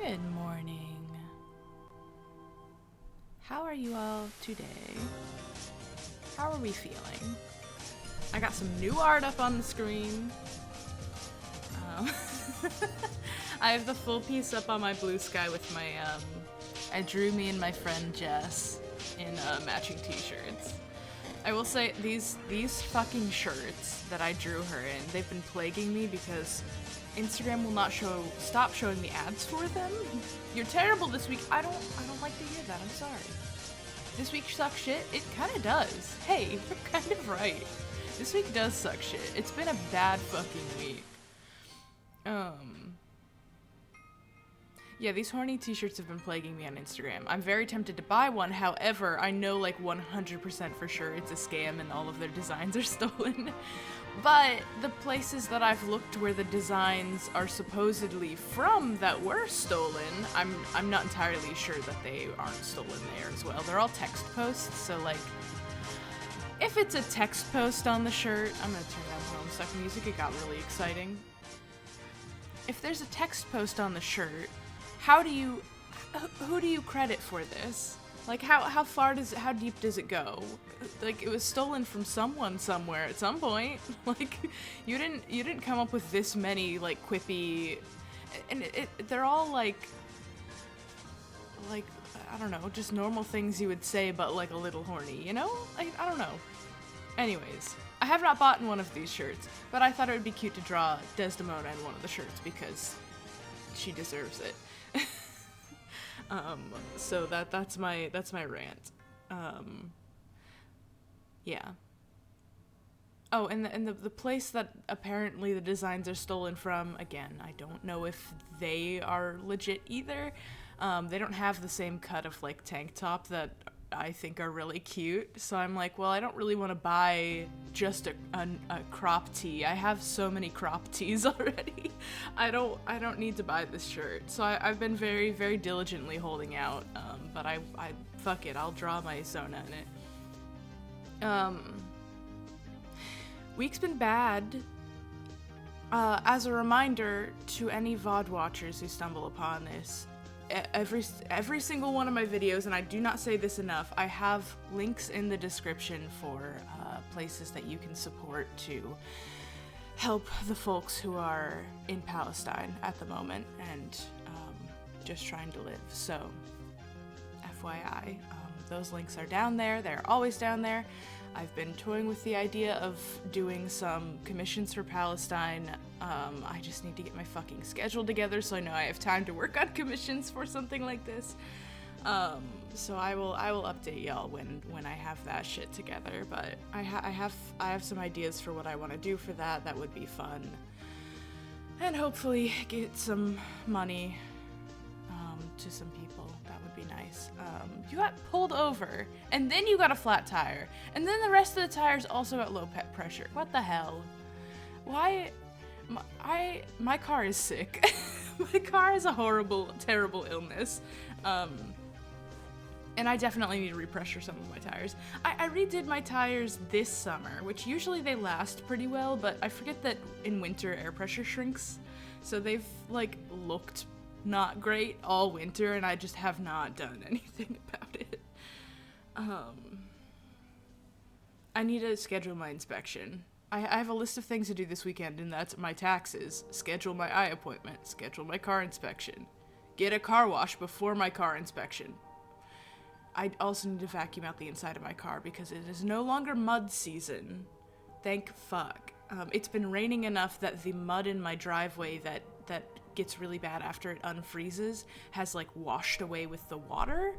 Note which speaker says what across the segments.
Speaker 1: Good morning. How are you all today? How are we feeling? I got some new art up on the screen. I have the full piece up on my blue sky with my, I drew me and my friend Jess in matching t-shirts. I will say, these fucking shirts that I drew her in, they've been plaguing me because Instagram will not stop showing me ads for them. You're terrible this week. I don't like to hear that. I'm sorry. This week sucks shit. It kind of does. Hey, you're kind of right. This week does suck shit. It's been a bad fucking week. Yeah, these horny t-shirts have been plaguing me on Instagram. I'm very tempted to buy one, however, I know like 100% for sure it's a scam and all of their designs are stolen. But the places that I've looked where the designs are supposedly from that were stolen, I'm not entirely sure that they aren't stolen there as well. They're all text posts, so like, if it's a text post on the shirt, I'm gonna turn down Homestuck music, it got really exciting. If there's a text post on the shirt, who do you credit for this? Like, how deep does it go? Like, it was stolen from someone somewhere at some point. Like, you didn't come up with this many, like, quippy, and they're all, like, I don't know, just normal things you would say, but, like, a little horny, you know? I don't know. Anyways, I have not bought one of these shirts, but I thought it would be cute to draw Desdemona in one of the shirts because she deserves it. So that's my rant. Yeah. Oh, and the place that apparently the designs are stolen from, again, I don't know if they are legit either. They don't have the same cut of like tank top that I think are really cute. So I'm like, well, I don't really want to buy just a crop tee. I have so many crop tees already. I don't need to buy this shirt. So I've been very, very diligently holding out. But I fuck it, I'll draw my Sona in it. Week's been bad. As a reminder to any VOD watchers who stumble upon this, every single one of my videos, and I do not say this enough, I have links in the description for places that you can support to help the folks who are in Palestine at the moment and just trying to live. So, FYI, those links are down there. They're always down there. I've been toying with the idea of doing some commissions for Palestine. I just need to get my fucking schedule together so I know I have time to work on commissions for something like this. So I will update y'all when I have that shit together. But I have some ideas for what I want to do for that. That would be fun, and hopefully get some money to some people. That would be nice. You got pulled over, and then you got a flat tire, and then the rest of the tires also got low pressure. What the hell? Why? My car is sick. My car has a horrible, terrible illness. And I definitely need to repressure some of my tires. I redid my tires this summer, which usually they last pretty well, but I forget that in winter air pressure shrinks, so they've like looked not great all winter, and I just have not done anything about it. I need to schedule my inspection. I have a list of things to do this weekend, and that's my taxes, schedule my eye appointment, schedule my car inspection, get a car wash before my car inspection. I also need to vacuum out the inside of my car because it is no longer mud season. Thank fuck. It's been raining enough that the mud in my driveway that gets really bad after it unfreezes has like washed away with the water.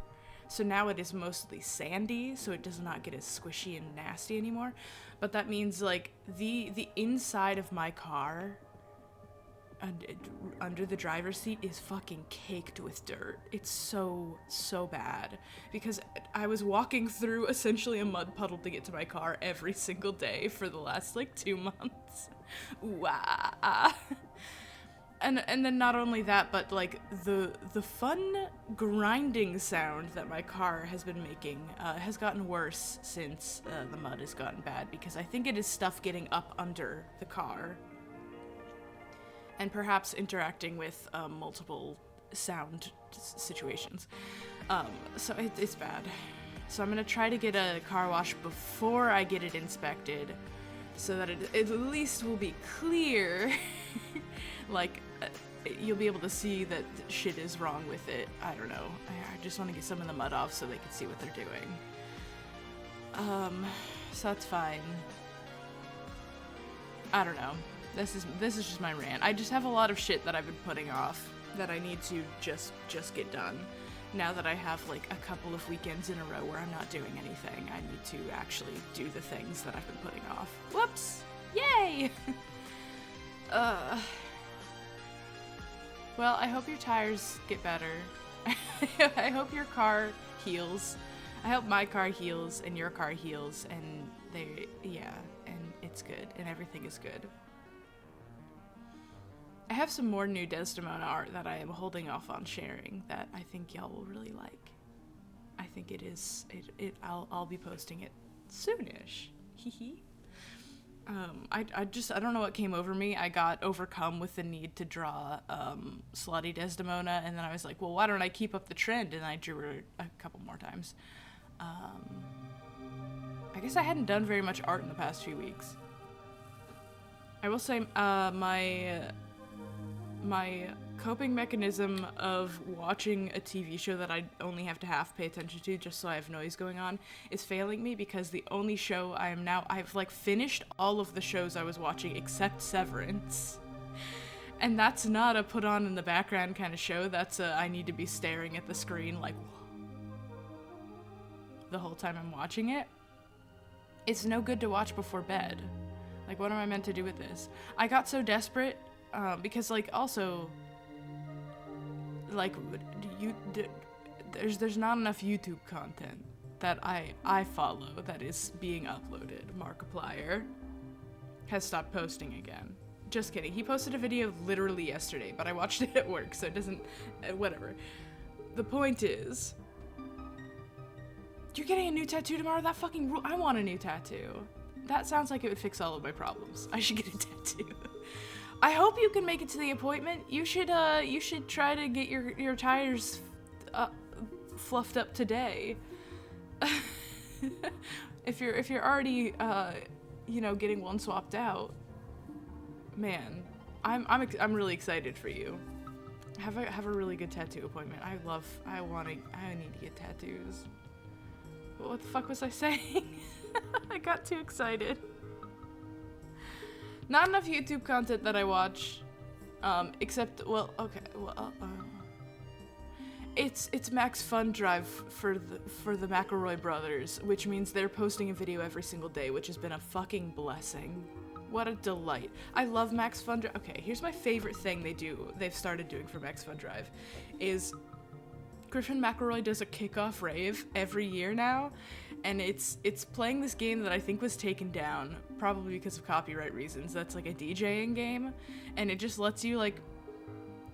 Speaker 1: So now it is mostly sandy, so it does not get as squishy and nasty anymore. But that means like the inside of my car under the driver's seat is fucking caked with dirt. It's so bad because I was walking through essentially a mud puddle to get to my car every single day for the last like 2 months. Wow. And then not only that, but like the fun grinding sound that my car has been making has gotten worse since the mud has gotten bad, because I think it is stuff getting up under the car and perhaps interacting with multiple sound situations. So it's bad. So I'm gonna try to get a car wash before I get it inspected, so that it at least will be clear. Like, you'll be able to see that shit is wrong with it. I don't know. I just want to get some of the mud off so they can see what they're doing. So that's fine. I don't know. This is just my rant. I just have a lot of shit that I've been putting off that I need to just get done. Now that I have like a couple of weekends in a row where I'm not doing anything, I need to actually do the things that I've been putting off. Whoops! Yay! Well, I hope your tires get better. I hope your car heals. I hope my car heals and your car heals, and and it's good, and everything is good. I have some more new Desdemona art that I am holding off on sharing that I think y'all will really like. I think I'll be posting it soonish. Hee. I don't know what came over me. I got overcome with the need to draw slutty Desdemona, and then I was like, well, why don't I keep up the trend? And I drew her a couple more times. I guess I hadn't done very much art in the past few weeks. I will say my coping mechanism of watching a TV show that I only have to half pay attention to just so I have noise going on is failing me, because the only show I've like finished all of the shows I was watching except Severance. And that's not a put on in the background kind of show. That's I need to be staring at the screen like the whole time I'm watching it. It's no good to watch before bed. Like, what am I meant to do with this? I got so desperate because, like, also, like, there's not enough YouTube content that I follow that is being uploaded. Markiplier has stopped posting again. Just kidding. He posted a video literally yesterday, but I watched it at work, so it doesn't... whatever. The point is... You're getting a new tattoo tomorrow? That fucking rule. I want a new tattoo. That sounds like it would fix all of my problems. I should get a tattoo. I hope you can make it to the appointment. You should try to get your tires fluffed up today. if you're already getting one swapped out, man, I'm really excited for you. Have a really good tattoo appointment. I need to get tattoos. What the fuck was I saying? I got too excited. Not enough YouTube content that I watch, except, well, okay, well, it's Max Fun Drive for the McElroy brothers, which means they're posting a video every single day, which has been a fucking blessing. What a delight. I love Max Fun Drive. Okay, here's my favorite thing they've started doing for Max Fun Drive, is Griffin McElroy does a kickoff rave every year now, and it's playing this game that I think was taken down, probably because of copyright reasons. That's like a DJing game, and it just lets you like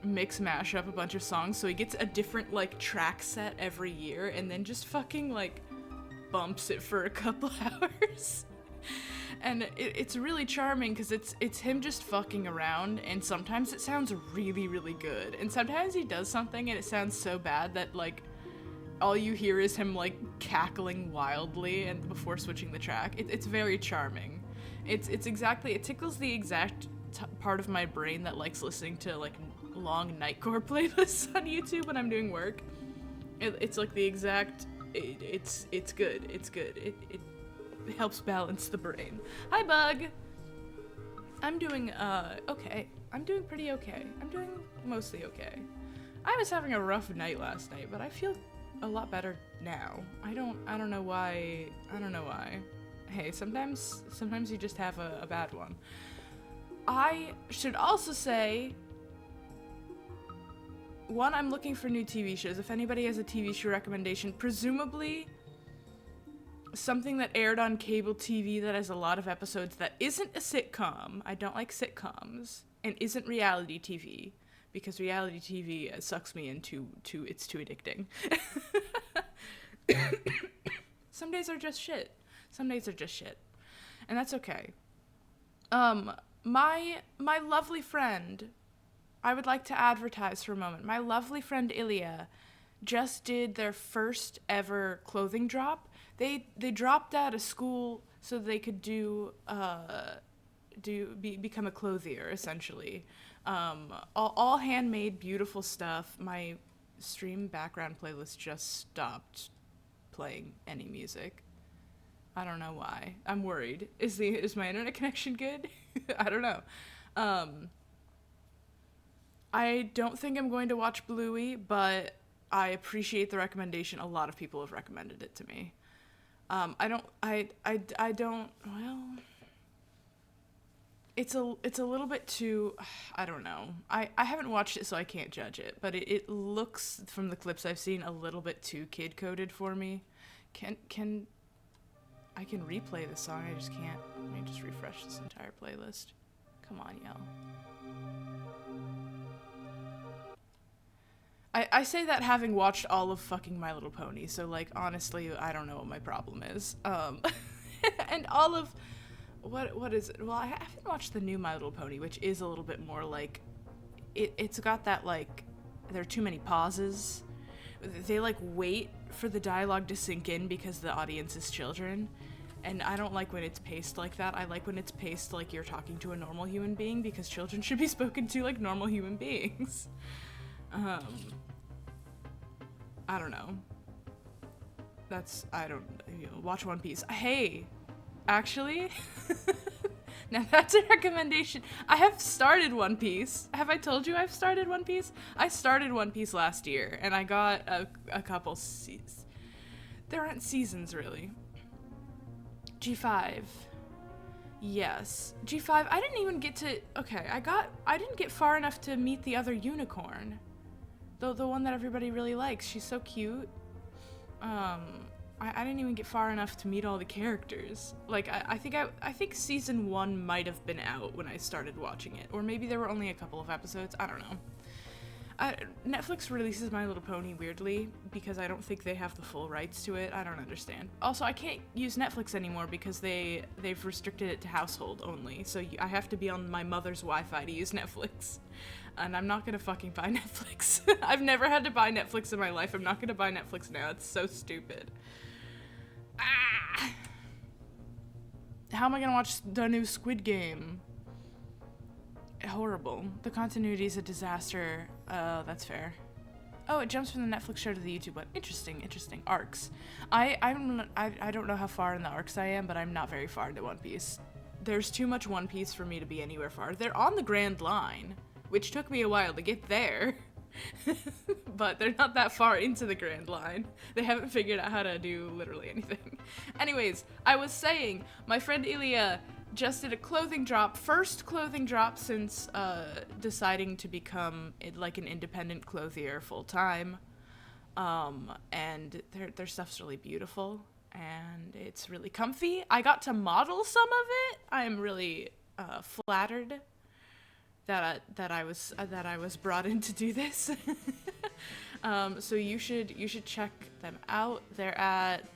Speaker 1: mash up a bunch of songs, so he gets a different like track set every year, and then just fucking like bumps it for a couple hours. And it's really charming because it's him just fucking around, and sometimes it sounds really, really good, and sometimes he does something and it sounds so bad that like all you hear is him like cackling wildly and before switching the track. It's very charming. It tickles the exact part of my brain that likes listening to like long nightcore playlists on YouTube when I'm doing work. It's like the exact. It's good. It's good. It helps balance the brain. Hi, Bug. I'm doing okay. I'm doing pretty okay. I'm doing mostly okay. I was having a rough night last night, but I feel a lot better now. I don't know why. Hey, sometimes you just have a bad one. I should also say, one, I'm looking for new TV shows. If anybody has a TV show recommendation, presumably something that aired on cable TV that has a lot of episodes that isn't a sitcom. I don't like sitcoms. And isn't reality TV, because reality TV sucks me into it's too addicting. Some days are just shit. And that's okay. My lovely friend I would like to advertise for a moment. My lovely friend Ilya just did their first ever clothing drop. They dropped out of school so they could become a clothier, essentially. All handmade, beautiful stuff. My stream background playlist just stopped playing any music. I don't know why. I'm worried. Is my internet connection good? I don't know. I don't think I'm going to watch Bluey, but I appreciate the recommendation. A lot of people have recommended it to me. I don't, well, it's a little bit too, I don't know. I haven't watched it, so I can't judge it, but it looks, from the clips I've seen, a little bit too kid-coded for me. I can replay this song, I just can't. Let me just refresh this entire playlist. Come on, y'all. I say that having watched all of fucking My Little Pony, so, like, honestly, I don't know what my problem is. And all of, what is it? Well, I haven't watched the new My Little Pony, which is a little bit more, like, it's got that, like, there are too many pauses. They, like, wait for the dialogue to sink in because the audience is children. And I don't like when it's paced like that. I like when it's paced like you're talking to a normal human being, because children should be spoken to like normal human beings. I don't know. Watch One Piece. Hey, actually, now that's a recommendation. I have started One Piece. Have I told you I've started One Piece? I started One Piece last year, and I got a couple seasons. There aren't seasons, really. G5. Yes. G5, I didn't even get to, okay, I didn't get far enough to meet the other unicorn. The one that everybody really likes. She's so cute. I didn't even get far enough to meet all the characters. Like, I think season 1 might have been out when I started watching it. Or maybe there were only a couple of episodes. I don't know. Netflix releases My Little Pony weirdly because I don't think they have the full rights to it. I don't understand. Also, I can't use Netflix anymore because they've restricted it to household only. So I have to be on my mother's Wi-Fi to use Netflix. And I'm not gonna fucking buy Netflix. I've never had to buy Netflix in my life. I'm not gonna buy Netflix now. It's so stupid. Ah! How am I gonna watch the new Squid Game? Horrible. The continuity is a disaster. That's fair. Oh, it jumps from the Netflix show to the YouTube one. Interesting. Arcs. I don't know how far in the arcs I am, but I'm not very far into One Piece. There's too much One Piece for me to be anywhere far. They're on the Grand Line, which took me a while to get there. But they're not that far into the Grand Line. They haven't figured out how to do literally anything. Anyways, I was saying, my friend Ilya just did a clothing drop, first clothing drop since deciding to become like an independent clothier full-time. And their stuff's really beautiful and it's really comfy. I got to model some of it. I am really flattered that I was brought in to do this. So you should check them out. They're at,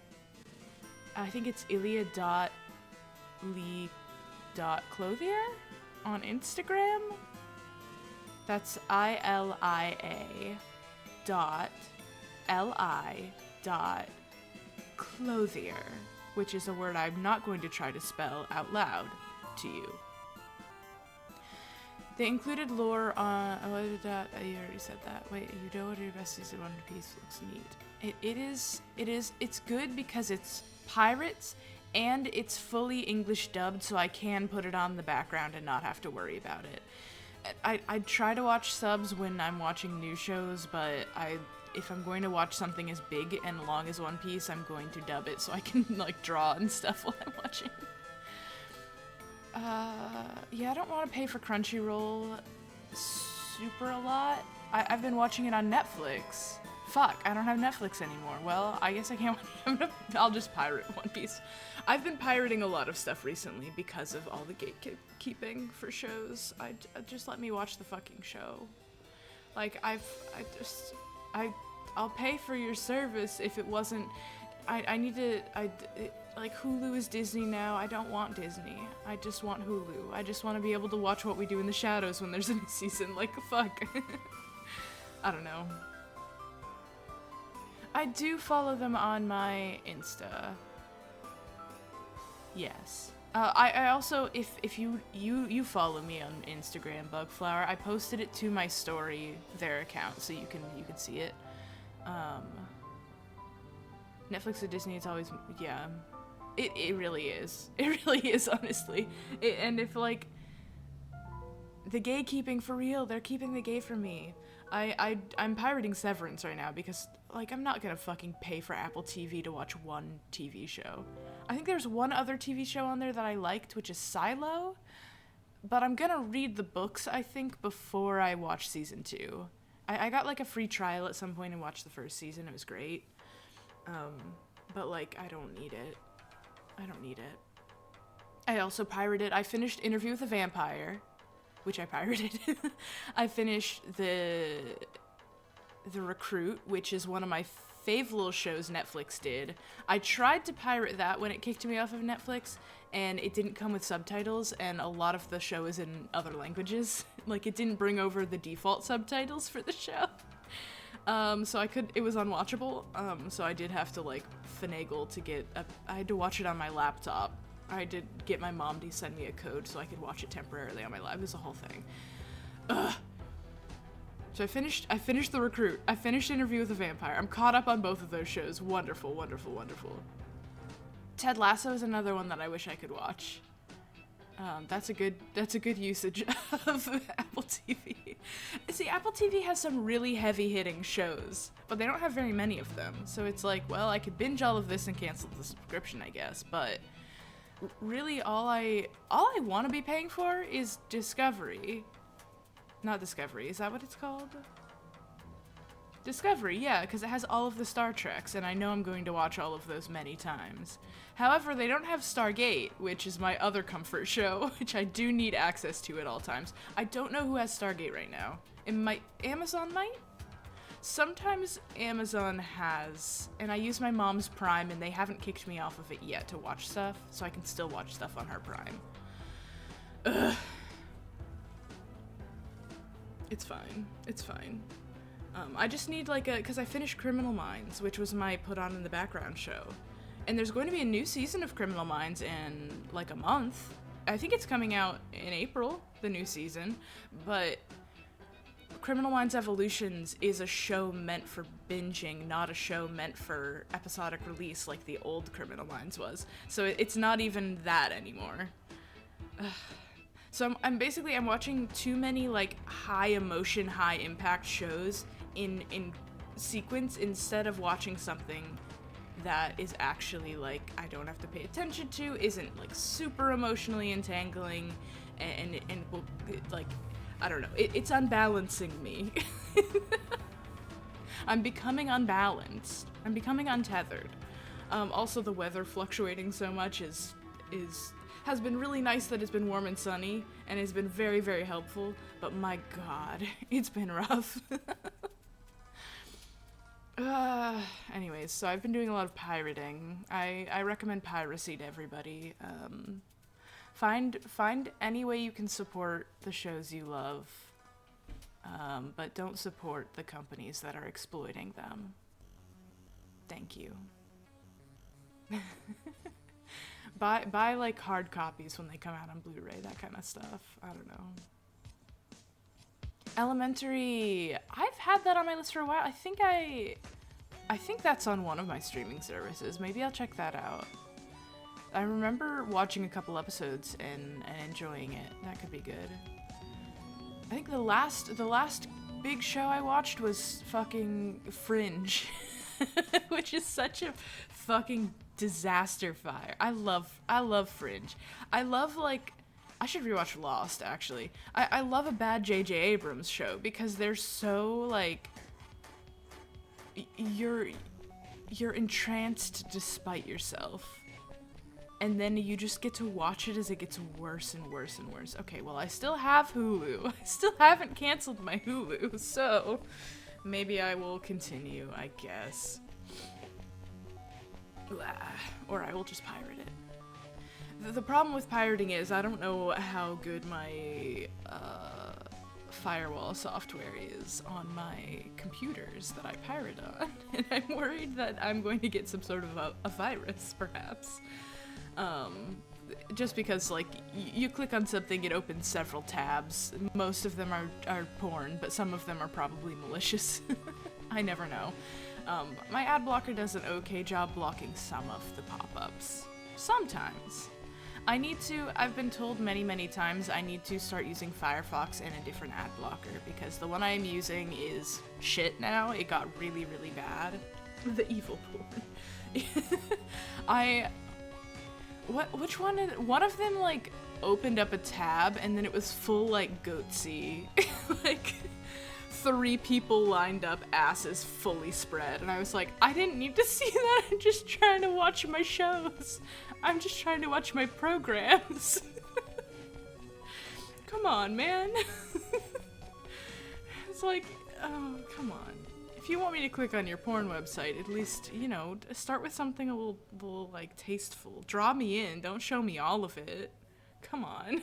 Speaker 1: I think it's ilia.lee.clothier on Instagram. That's ILIA.LI.clothier, which is a word I'm not going to try to spell out loud to you. They included lore on, I already said that. Wait, you know what your best season One Piece looks neat. It's good because it's pirates and it's fully English dubbed, so I can put it on the background and not have to worry about it. I try to watch subs when I'm watching new shows, but if I'm going to watch something as big and long as One Piece, I'm going to dub it so I can like draw and stuff while I'm watching. Yeah, I don't want to pay for Crunchyroll super a lot. I've been watching it on Netflix. Fuck, I don't have Netflix anymore. Well, I guess I can't. I'll just pirate One Piece. I've been pirating a lot of stuff recently because of all the gatekeeping for shows. Just let me watch the fucking show. Like, I'll pay for your service if it wasn't. like, Hulu is Disney now. I don't want Disney. I just want Hulu. I just want to be able to watch What We Do in the Shadows when there's a new season. Like, fuck. I don't know. I do follow them on my Insta. Yes. I also, if you follow me on Instagram, Bugflower, I posted it to my story, their account, so you can see it. Netflix or Disney, it's always, yeah. It really is. It really is, honestly. And if, like, the gatekeeping for real, they're keeping the gate from me. I'm pirating Severance right now because, like, I'm not gonna fucking pay for Apple TV to watch one TV show. I think there's one other TV show on there that I liked, which is Silo, but I'm gonna read the books, I think, before I watch season 2. I got, like, a free trial at some point and watched the first season. It was great. But, like, I don't need it. I don't need it. I also pirated, I finished Interview with a Vampire, which I pirated. I finished the Recruit, which is one of my fave little shows Netflix did. I tried to pirate that when it kicked me off of Netflix, and it didn't come with subtitles, and a lot of the show is in other languages. Like, it didn't bring over the default subtitles for the show. So it was unwatchable, so I did have to, like, finagle to get I had to watch it on my laptop. I had to get my mom to send me a code so I could watch it temporarily on my lap. It was a whole thing. Ugh. So I finished The Recruit. I finished Interview with a Vampire. I'm caught up on both of those shows. Wonderful, wonderful, wonderful. Ted Lasso is another one that I wish I could watch. That's a good usage of Apple TV. See, Apple TV has some really heavy-hitting shows, but they don't have very many of them. So it's like, well, I could binge all of this and cancel the subscription, I guess, but really all I want to be paying for is Discovery. Not Discovery, is that what it's called? Discovery, yeah, because it has all of the Star Treks, and I know I'm going to watch all of those many times. However, they don't have Stargate, which is my other comfort show, which I do need access to at all times. I don't know who has Stargate right now. Amazon might? Sometimes Amazon has, and I use my mom's Prime, and they haven't kicked me off of it yet to watch stuff, so I can still watch stuff on her Prime. Ugh. It's fine. It's fine. I just need, like, because I finished Criminal Minds, which was my put on in the background show. And there's going to be a new season of Criminal Minds in, like, a month. I think it's coming out in April, the new season. But Criminal Minds Evolutions is a show meant for binging, not a show meant for episodic release like the old Criminal Minds was. So it's not even that anymore. Ugh. So I'm basically watching too many, like, high emotion, high impact shows in sequence instead of watching something that is actually, like, I don't have to pay attention to, isn't, like, super emotionally entangling, and will, like, I don't know, it's unbalancing me. I'm becoming unbalanced. I'm becoming untethered. Also, the weather fluctuating so much has been really nice that it's been warm and sunny, and it's been very, very helpful, but my god, it's been rough. Anyways, so I've been doing a lot of pirating. I recommend piracy to everybody. Find any way you can support the shows you love, but don't support the companies that are exploiting them. Thank you. Buy like hard copies when they come out on Blu-ray, that kind of stuff. I don't know. Elementary, I've had that on my list for a while. I think that's on one of my streaming services. Maybe I'll check that out. I remember watching a couple episodes and enjoying it. That could be good. I think the last big show I watched was fucking Fringe, which is such a fucking disaster fire. I love Fringe. I love, like, I should rewatch Lost, actually. I love a bad J.J. Abrams show because they're so, like, you're entranced despite yourself. And then you just get to watch it as it gets worse and worse and worse. Okay, well, I still have Hulu. I still haven't canceled my Hulu, so maybe I will continue, I guess. Or I will just pirate it. The problem with pirating is I don't know how good my firewall software is on my computers that I pirate on, and I'm worried that I'm going to get some sort of a virus, perhaps. Just because, like, you click on something, it opens several tabs. Most of them are porn, but some of them are probably malicious. I never know. My ad blocker does an okay job blocking some of the pop-ups. Sometimes. I've been told many times I need to start using Firefox and a different ad blocker, because the one I am using is shit now. It got really bad. The evil porn. Which one? One of them, like, opened up a tab and then it was full, like, goatsy. Like, 3 people lined up, asses fully spread, and I was like, I didn't need to see that. I'm just trying to watch my shows. I'm just trying to watch my programs. Come on, man. It's like, oh, come on. If you want me to click on your porn website, at least, you know, start with something a little like, tasteful. Draw me in. Don't show me all of it. Come on.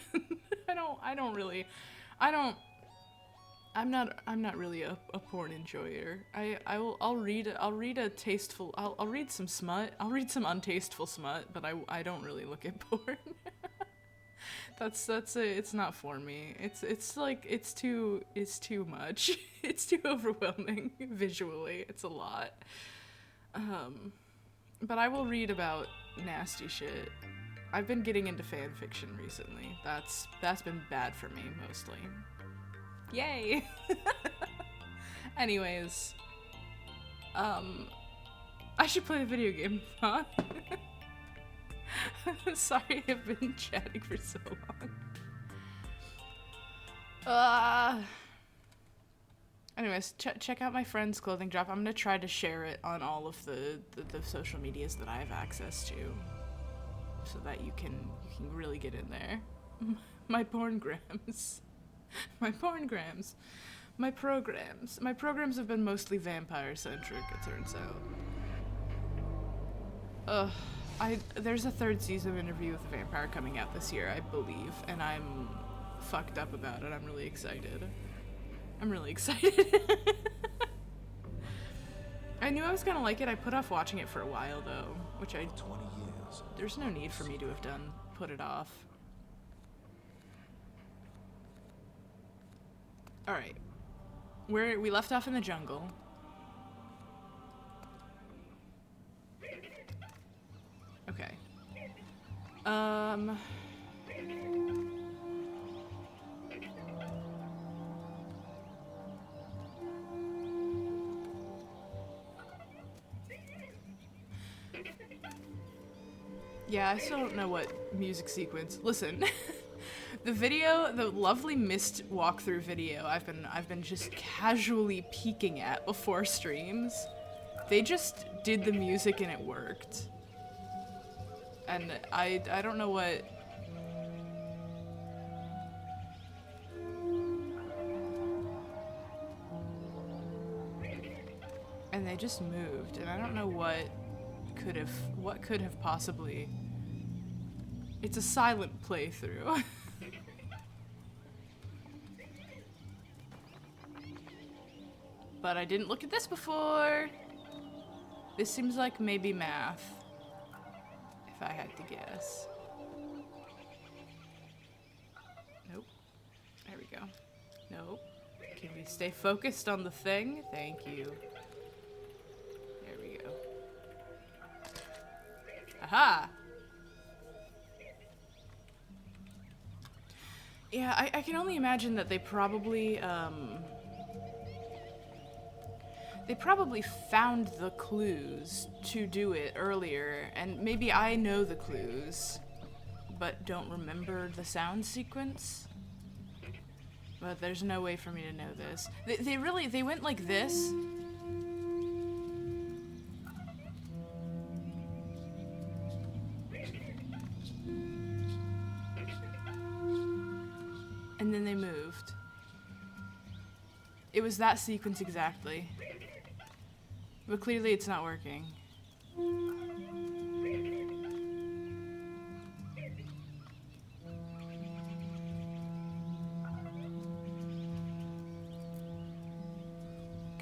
Speaker 1: I'm not really a porn enjoyer. I'll read a tasteful, I'll read some smut. I'll read some untasteful smut, but I don't really look at porn. It's not for me. It's like, it's too much. It's too overwhelming visually. It's a lot. But I will read about nasty shit. I've been getting into fan fiction recently. That's been bad for me, mostly. Yay! Anyways, I should play a video game, huh? Sorry, I've been chatting for so long. Anyways, check out my friend's clothing drop. I'm gonna try to share it on all of the social medias that I have access to, so that you can really get in there. My porngrams. My porngrams. My programs. My programs have been mostly vampire-centric, it turns out. There's a 3rd season of Interview with a Vampire coming out this year, I believe, and I'm fucked up about it. I'm really excited. I knew I was gonna like it. I put off watching it for a while, though, which 20 years. There's no need for me to have put it off. Alright. We left off in the jungle. Okay. Yeah, I still don't know what music sequence. Listen. The lovely Myst walkthrough video I've been just casually peeking at before streams. They just did the music and it worked. And I don't know what... And they just moved, and I don't know what could have possibly... It's a silent playthrough. But I didn't look at this before. This seems like maybe math, if I had to guess. Nope. There we go. Nope. Can we stay focused on the thing? Thank you. There we go. Aha! Yeah, I can only imagine that they probably found the clues to do it earlier, and maybe I know the clues, but don't remember the sound sequence. But there's no way for me to know this. They went like this. And then they moved. It was that sequence exactly. But clearly it's not working.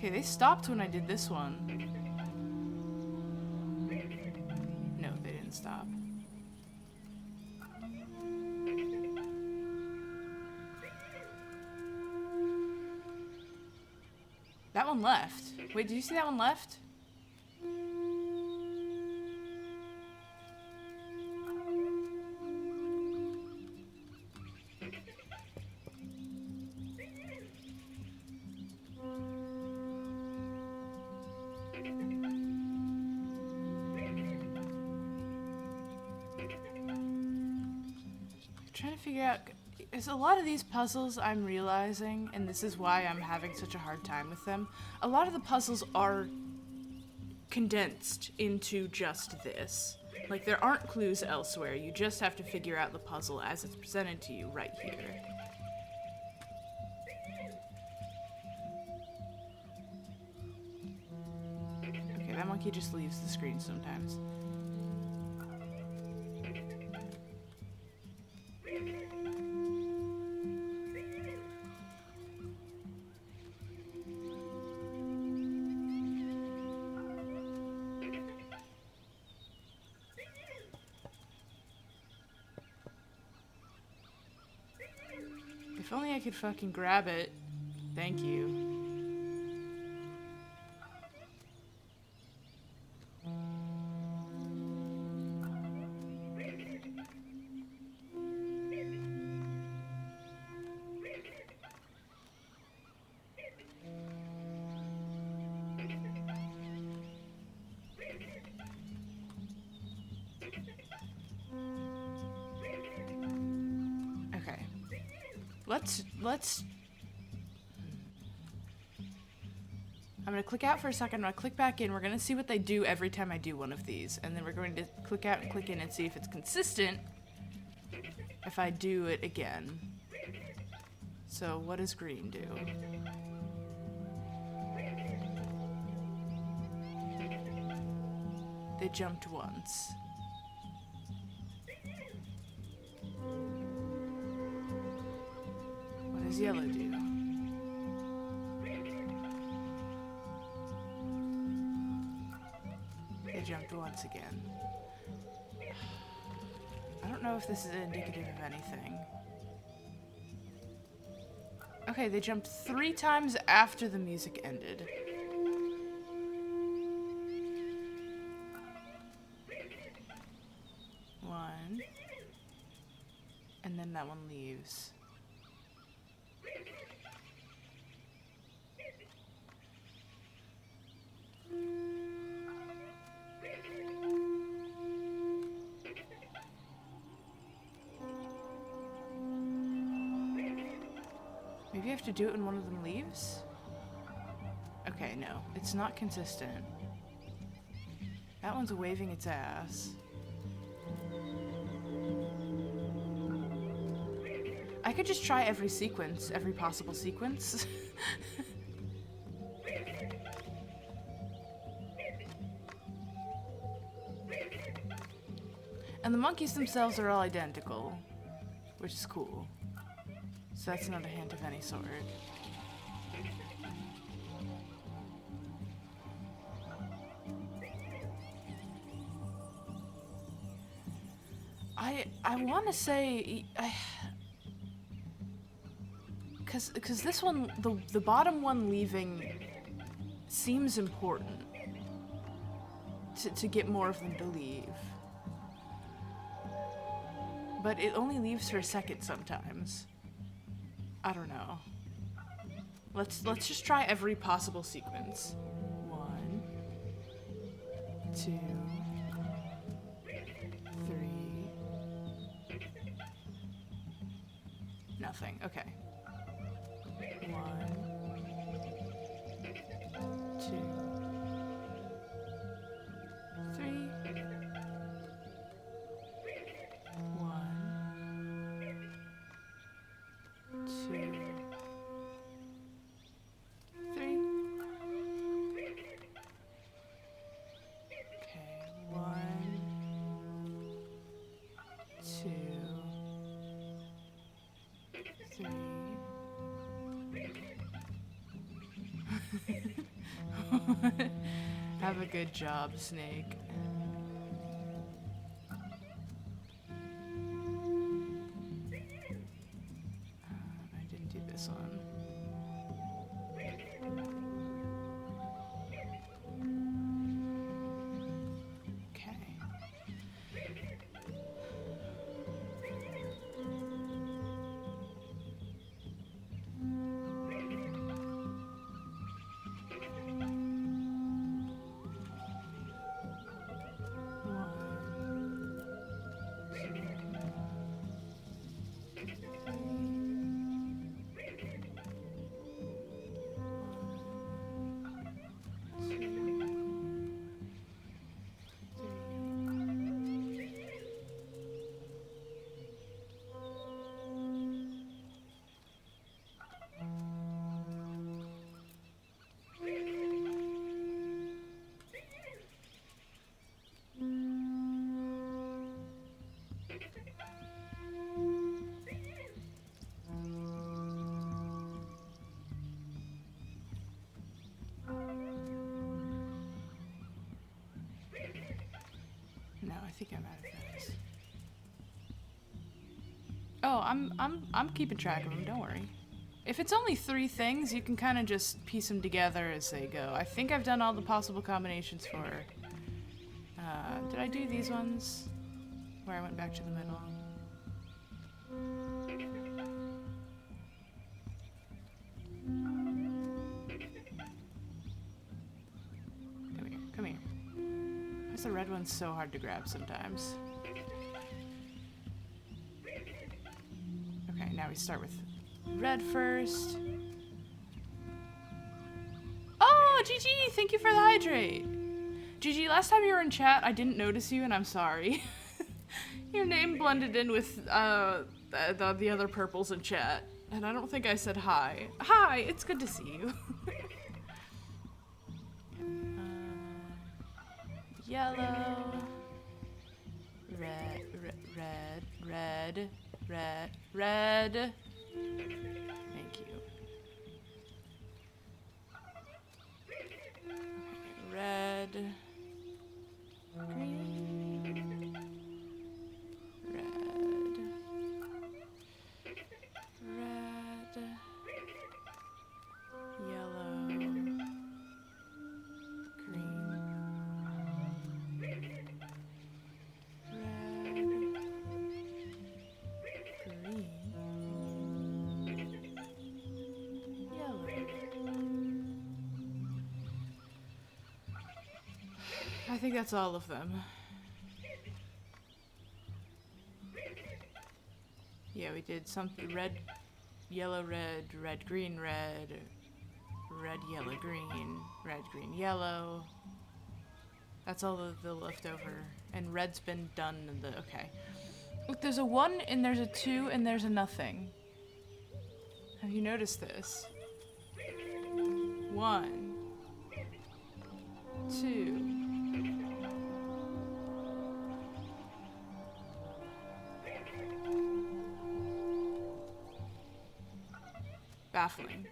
Speaker 1: Okay, they stopped when I did this one. No, they didn't stop. That one left. Wait, did you see that one left? Trying to figure out, there's a lot of these puzzles I'm realizing, and this is why I'm having such a hard time with them. A lot of the puzzles are condensed into just this. Like, there aren't clues elsewhere, you just have to figure out the puzzle as it's presented to you right here. Okay, that monkey just leaves the screen sometimes. If only I could fucking grab it. Thank you. Okay. Let's... I'm gonna click out for a second, I'm gonna click back in, we're gonna see what they do every time I do one of these, and then we're going to click out and click in and see if it's consistent if I do it again. So what does green do? They jumped once. What does yellow do? They jumped once again. I don't know if this is indicative of anything. Okay, they jumped 3 times after the music ended. One. And then that one leaves. Maybe I have to do it when one of them leaves? Okay, no. It's not consistent. That one's waving its ass. I could just try every sequence, every possible sequence. And the monkeys themselves are all identical, which is cool. So that's not a hint of any sort. I want to say because this one, the bottom one leaving seems important to get more of them to leave. But it only leaves for a second sometimes. I don't know. Let's just try every possible sequence. 1, 2, 3. Nothing. Okay. 1, 2, 3. 1, 2, 3. Okay, 1, 2, 3. Have a good job, Snake. I didn't do this one. Okay. No, I think I'm out of those. Oh, I'm keeping track of them, don't worry. If it's only 3 things, you can kind of just piece them together as they go. I think I've done all the possible combinations for... did I do these ones? Where I went back to the middle? Come here, come here. Why is the red one so hard to grab sometimes? Okay, now we start with red first. Oh, GG! Thank you for the hydrate! GG, last time you were in chat, I didn't notice you, and I'm sorry. Your name blended in with the other purples in chat, and I don't think I said hi. Hi! It's good to see you. Yellow. Red, red, red, red, red. Thank you. Okay, red. Green. Red. Red. Yellow. Green. Red. Green. Yellow. I think that's all of them. Yeah, we did something red, yellow, red, red, green, red, red, yellow, green, red, green, yellow. That's all of the leftover. And red's been done in the, okay. Look, there's a 1 and there's a 2 and there's a nothing. Have you noticed this? 1, 2. Baffling.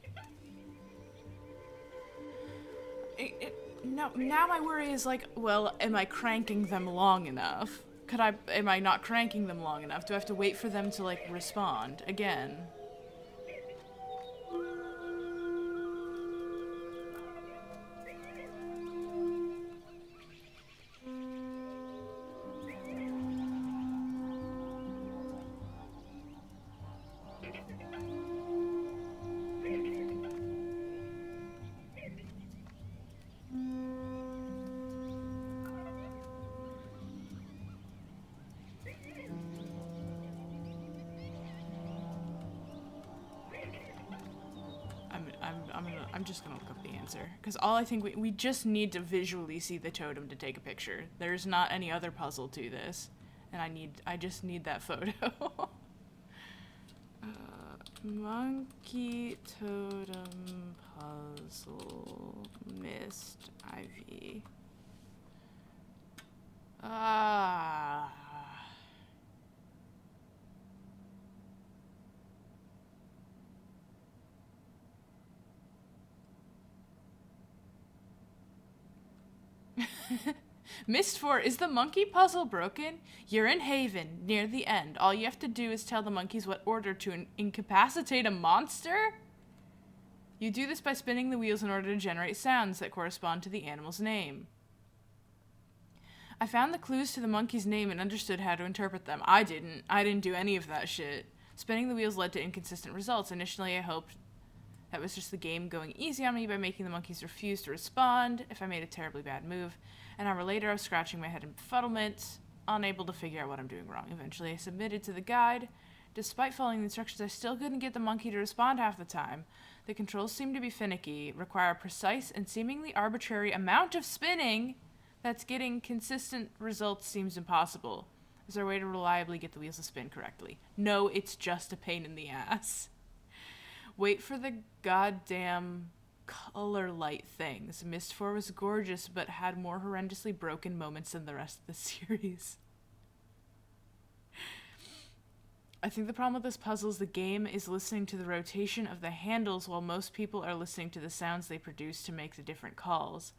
Speaker 1: No, now my worry is like, well, am I cranking them long enough? Am I not cranking them long enough? Do I have to wait for them to, like, respond again? I'm just gonna look up the answer. Because all I think we just need to visually see the totem to take a picture. There's not any other puzzle to this. And I just need that photo. Monkey totem puzzle Myst IV. Myst IV, is the monkey puzzle broken? You're in Haven, near the end. All you have to do is tell the monkeys what order to incapacitate a monster? You do this by spinning the wheels in order to generate sounds that correspond to the animal's name. I found the clues to the monkey's name and understood how to interpret them. I didn't do any of that shit. Spinning the wheels led to inconsistent results. Initially, I hoped that was just the game going easy on me by making the monkeys refuse to respond if I made a terribly bad move. An hour later, I was scratching my head in befuddlement, unable to figure out what I'm doing wrong. Eventually, I submitted to the guide. Despite following the instructions, I still couldn't get the monkey to respond half the time. The controls seem to be finicky, require a precise and seemingly arbitrary amount of spinning that's getting consistent results seems impossible. Is there a way to reliably get the wheels to spin correctly? No, it's just a pain in the ass. Wait for the goddamn color light things. Myst IV was gorgeous, but had more horrendously broken moments than the rest of the series. I think the problem with this puzzle is the game is listening to the rotation of the handles while most people are listening to the sounds they produce to make the different calls.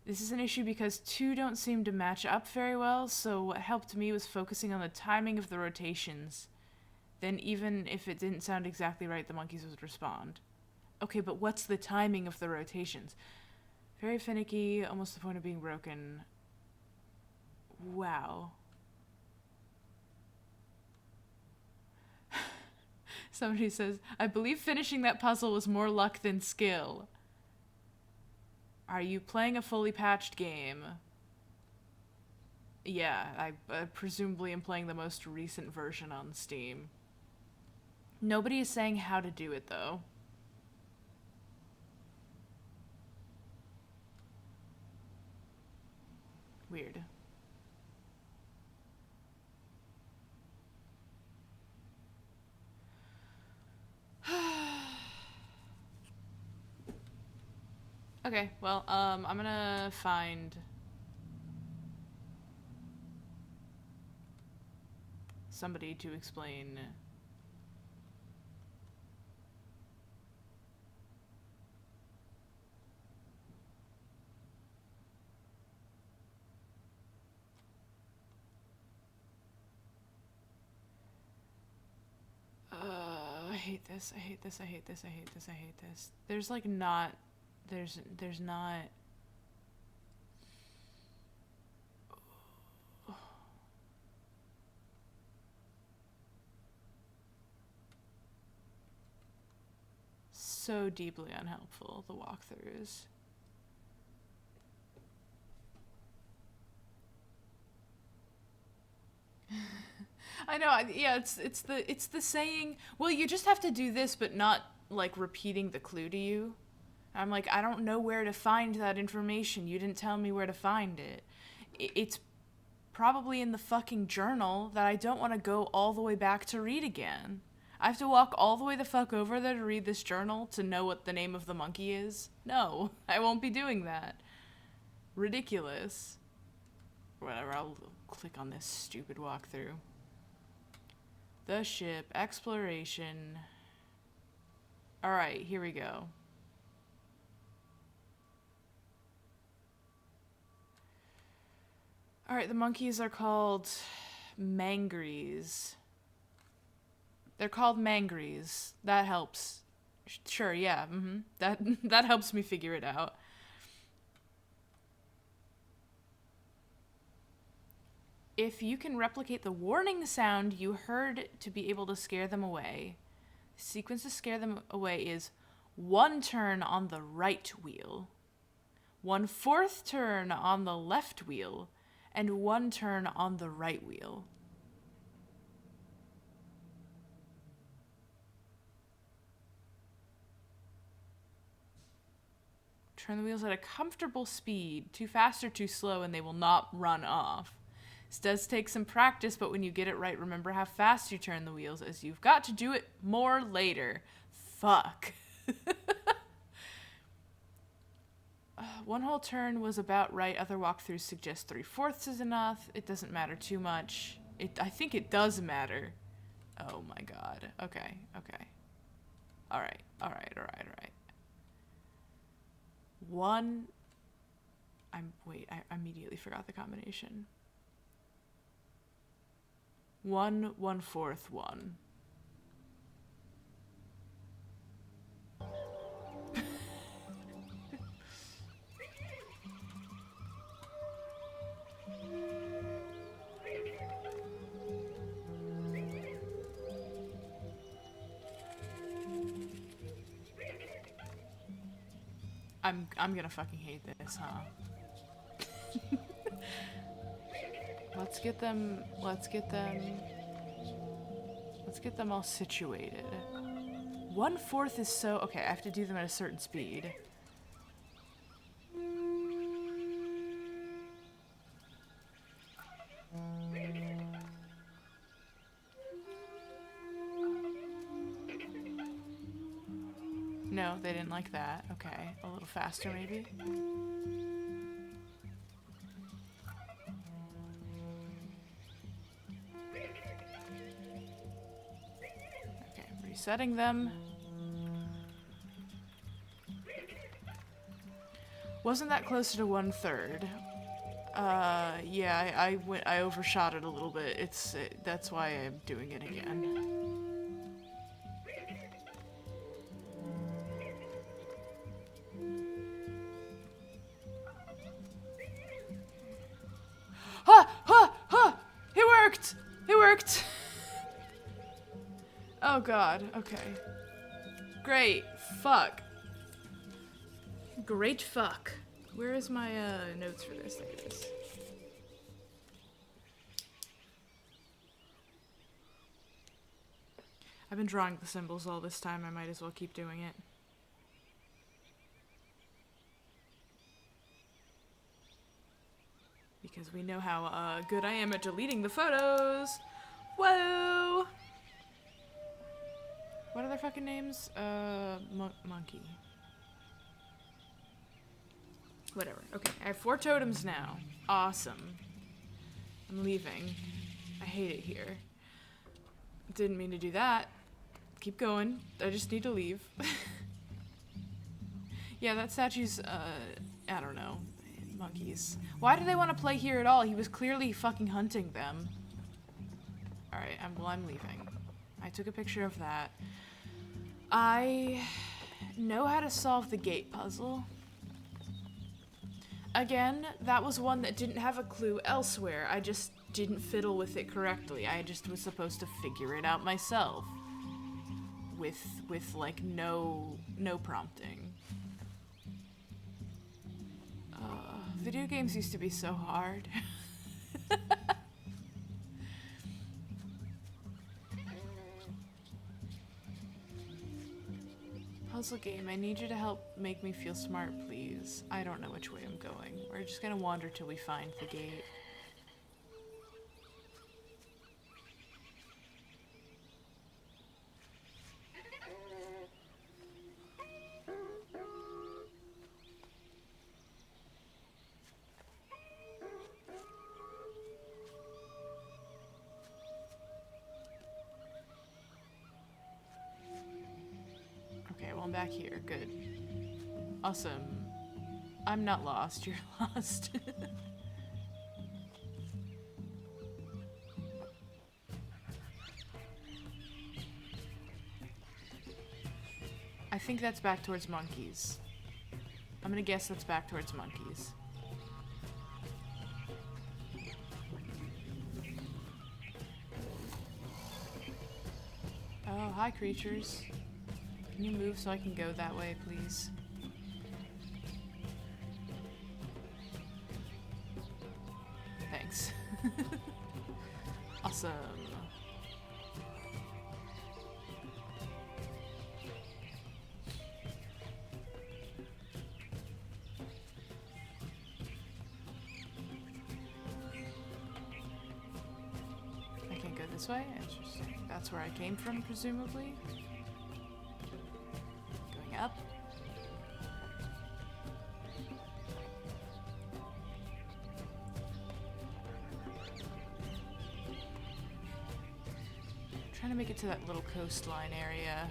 Speaker 1: This is an issue because two don't seem to match up very well, so what helped me was focusing on the timing of the rotations. Then even if it didn't sound exactly right, the monkeys would respond. Okay, but what's the timing of the rotations? Very finicky, almost to the point of being broken. Wow. Somebody says, I believe finishing that puzzle was more luck than skill. Are you playing a fully patched game? Yeah, I presumably am playing the most recent version on Steam. Nobody is saying how to do it, though. Weird. Okay, well, I'm gonna find somebody to explain. I hate this, I hate this, I hate this, I hate this, I hate this. There's like not, there's not. So deeply unhelpful, the walkthroughs. I know, yeah, it's the saying, well, you just have to do this, but not, like, repeating the clue to you. I'm like, I don't know where to find that information. You didn't tell me where to find it. It's probably in the fucking journal that I don't want to go all the way back to read again. I have to walk all the way the fuck over there to read this journal to know what the name of the monkey is? No, I won't be doing that. Ridiculous. Whatever, I'll click on this stupid walkthrough. The ship, exploration. Alright, here we go. Alright, the monkeys are called mangries. They're called mangries. That helps. Sure, yeah, That helps me figure it out. If you can replicate the warning sound you heard to be able to scare them away, the sequence to scare them away is 1 turn on the right wheel, 1/4 turn on the left wheel, and 1 turn on the right wheel. Turn the wheels at a comfortable speed, too fast or too slow, and they will not run off. This does take some practice, but when you get it right, remember how fast you turn the wheels, as you've got to do it more later. Fuck. 1 whole turn was about right. Other walkthroughs suggest 3/4 is enough. It doesn't matter too much. I think it does matter. Oh my god. Okay. Alright. 1 Wait, I immediately forgot the combination. 1 1/4 1. I'm gonna fucking hate this, huh? Let's get them all situated. 1/4 is so... Okay, I have to do them at a certain speed. No, they didn't like that. Okay, a little faster maybe? Okay, resetting them. Wasn't that closer to 1/3? Yeah, I overshot it a little bit. That's why I'm doing it again. It worked! It worked! Oh god, okay. Great. Fuck. Great fuck. Where is my notes for this? There it is. I've been drawing the symbols all this time. I might as well keep doing it. Because we know how good I am at deleting the photos. Whoa! What are their fucking names? Monkey. Whatever. Okay, I have 4 totems now. Awesome. I'm leaving. I hate it here. Didn't mean to do that. Keep going. I just need to leave. Yeah, that statue's, I don't know. Monkeys. Why do they want to play here at all? He was clearly fucking hunting them. Alright, I'm leaving. I took a picture of that. I know how to solve the gate puzzle. Again, that was one that didn't have a clue elsewhere. I just didn't fiddle with it correctly. I just was supposed to figure it out myself. With like no prompting. Video games used to be so hard. Puzzle game, I need you to help make me feel smart, please. I don't know which way I'm going. We're just gonna wander till we find the gate. I'm back here. Good. Awesome. I'm not lost. You're lost. I think that's back towards monkeys. I'm gonna guess that's back towards monkeys. Oh, hi, creatures. Can you move so I can go that way, please? Thanks. Awesome. I can't go this way? Interesting. That's where I came from, presumably? Up. Trying to make it to that little coastline area.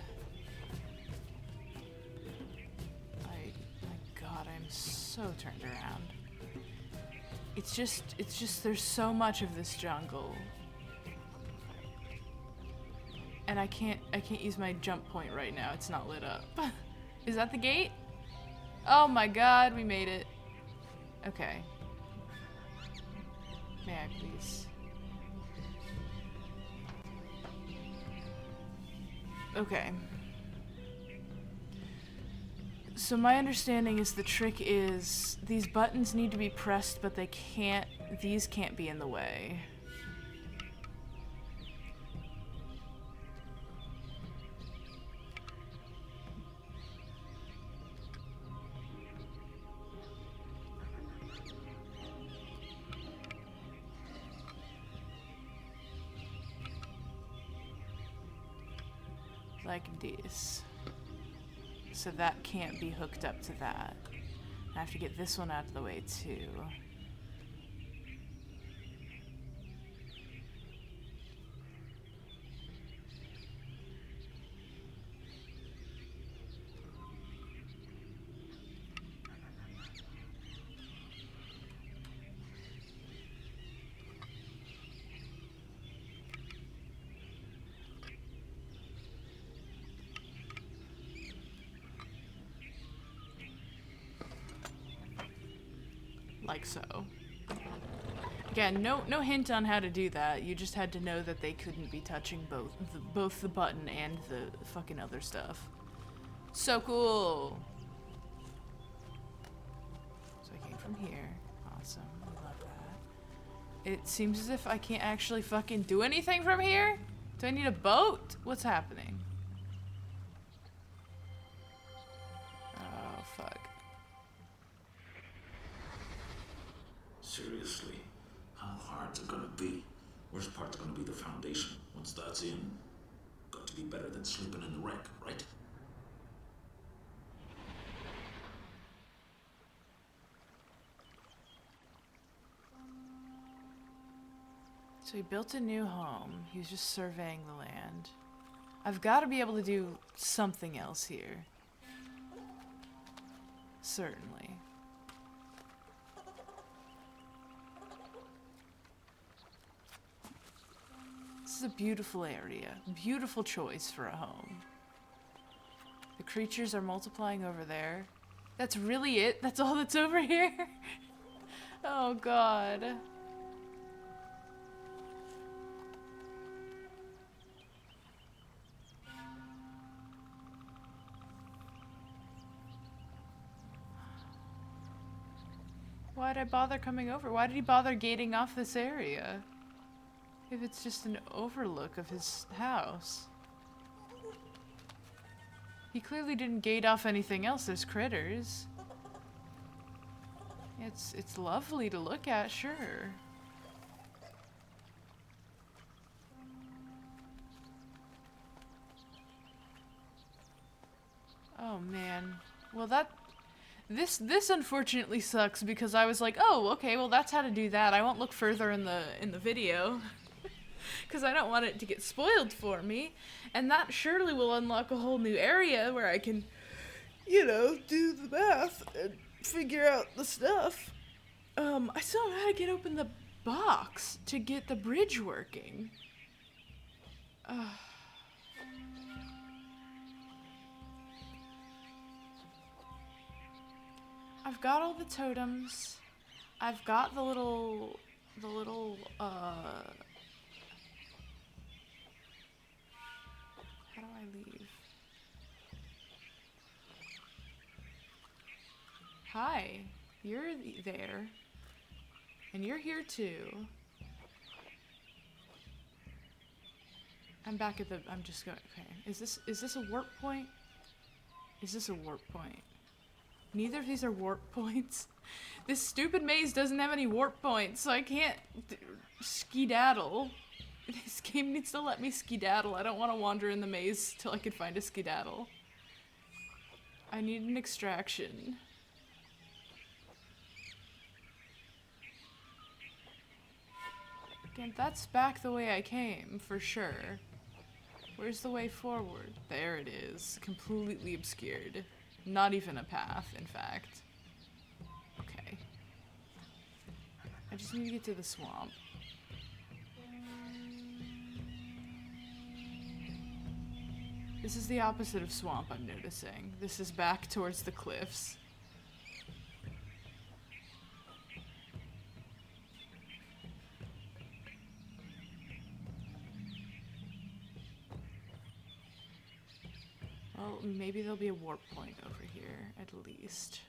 Speaker 1: My God, I'm so turned around. It's just, there's so much of this jungle. And I can't use my jump point right now. It's not lit up. Is that the gate? Oh my god, we made it. Okay. May I please? Okay. So my understanding is the trick is these buttons need to be pressed, but these can't be in the way. Like this. So that can't be hooked up to that. I have to get this one out of the way too. Like so. Again, no hint on how to do that. You just had to know that they couldn't be touching both the button and the fucking other stuff. So cool. So I came from here. Awesome. I love that. It seems as if I can't actually fucking do anything from here. Do I need a boat? What's happening? Oh, fuck.
Speaker 2: Seriously, how hard's it gonna be? Worst part's gonna be the foundation. Once that's in, got to be better than sleeping in the wreck, right?
Speaker 1: So he built a new home. He was just surveying the land. I've got to be able to do something else here. Certainly. This is a beautiful area. Beautiful choice for a home. The creatures are multiplying over there. That's really it? That's all that's over here? Oh god. Why'd I bother coming over? Why did he bother gating off this area? If it's just an overlook of his house. He clearly didn't gate off anything else. There's critters. It's lovely to look at, sure. Oh man. Well this unfortunately sucks because I was like, oh, okay, well that's how to do that. I won't look further in the video. Because I don't want it to get spoiled for me. And that surely will unlock a whole new area where I can, you know, do the math and figure out the stuff. I still don't know how to get open the box to get the bridge working. I've got all the totems. I've got the little, how do I leave? Hi, you're there. And you're here too. I'm back at the, I'm just going, okay. Is this a warp point? Is this a warp point? Neither of these are warp points. This stupid maze doesn't have any warp points, so I can't skedaddle. This game needs to let me skedaddle. I don't want to wander in the maze till I can find a skedaddle. I need an extraction. Again, that's back the way I came, for sure. Where's the way forward? There it is. Completely obscured. Not even a path, in fact. Okay. I just need to get to the swamp. This is the opposite of swamp, I'm noticing. This is back towards the cliffs. Well, maybe there'll be a warp point over here, at least.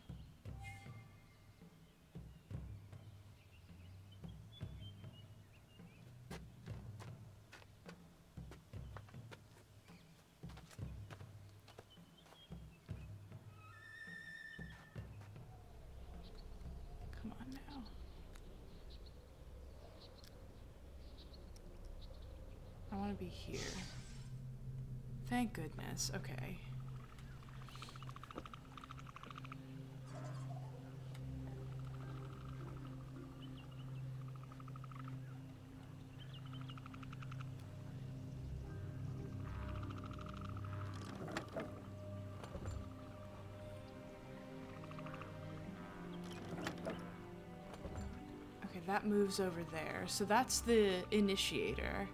Speaker 1: Come on now. I want to be here. Thank goodness. Okay. Okay, that moves over there. So that's the initiator.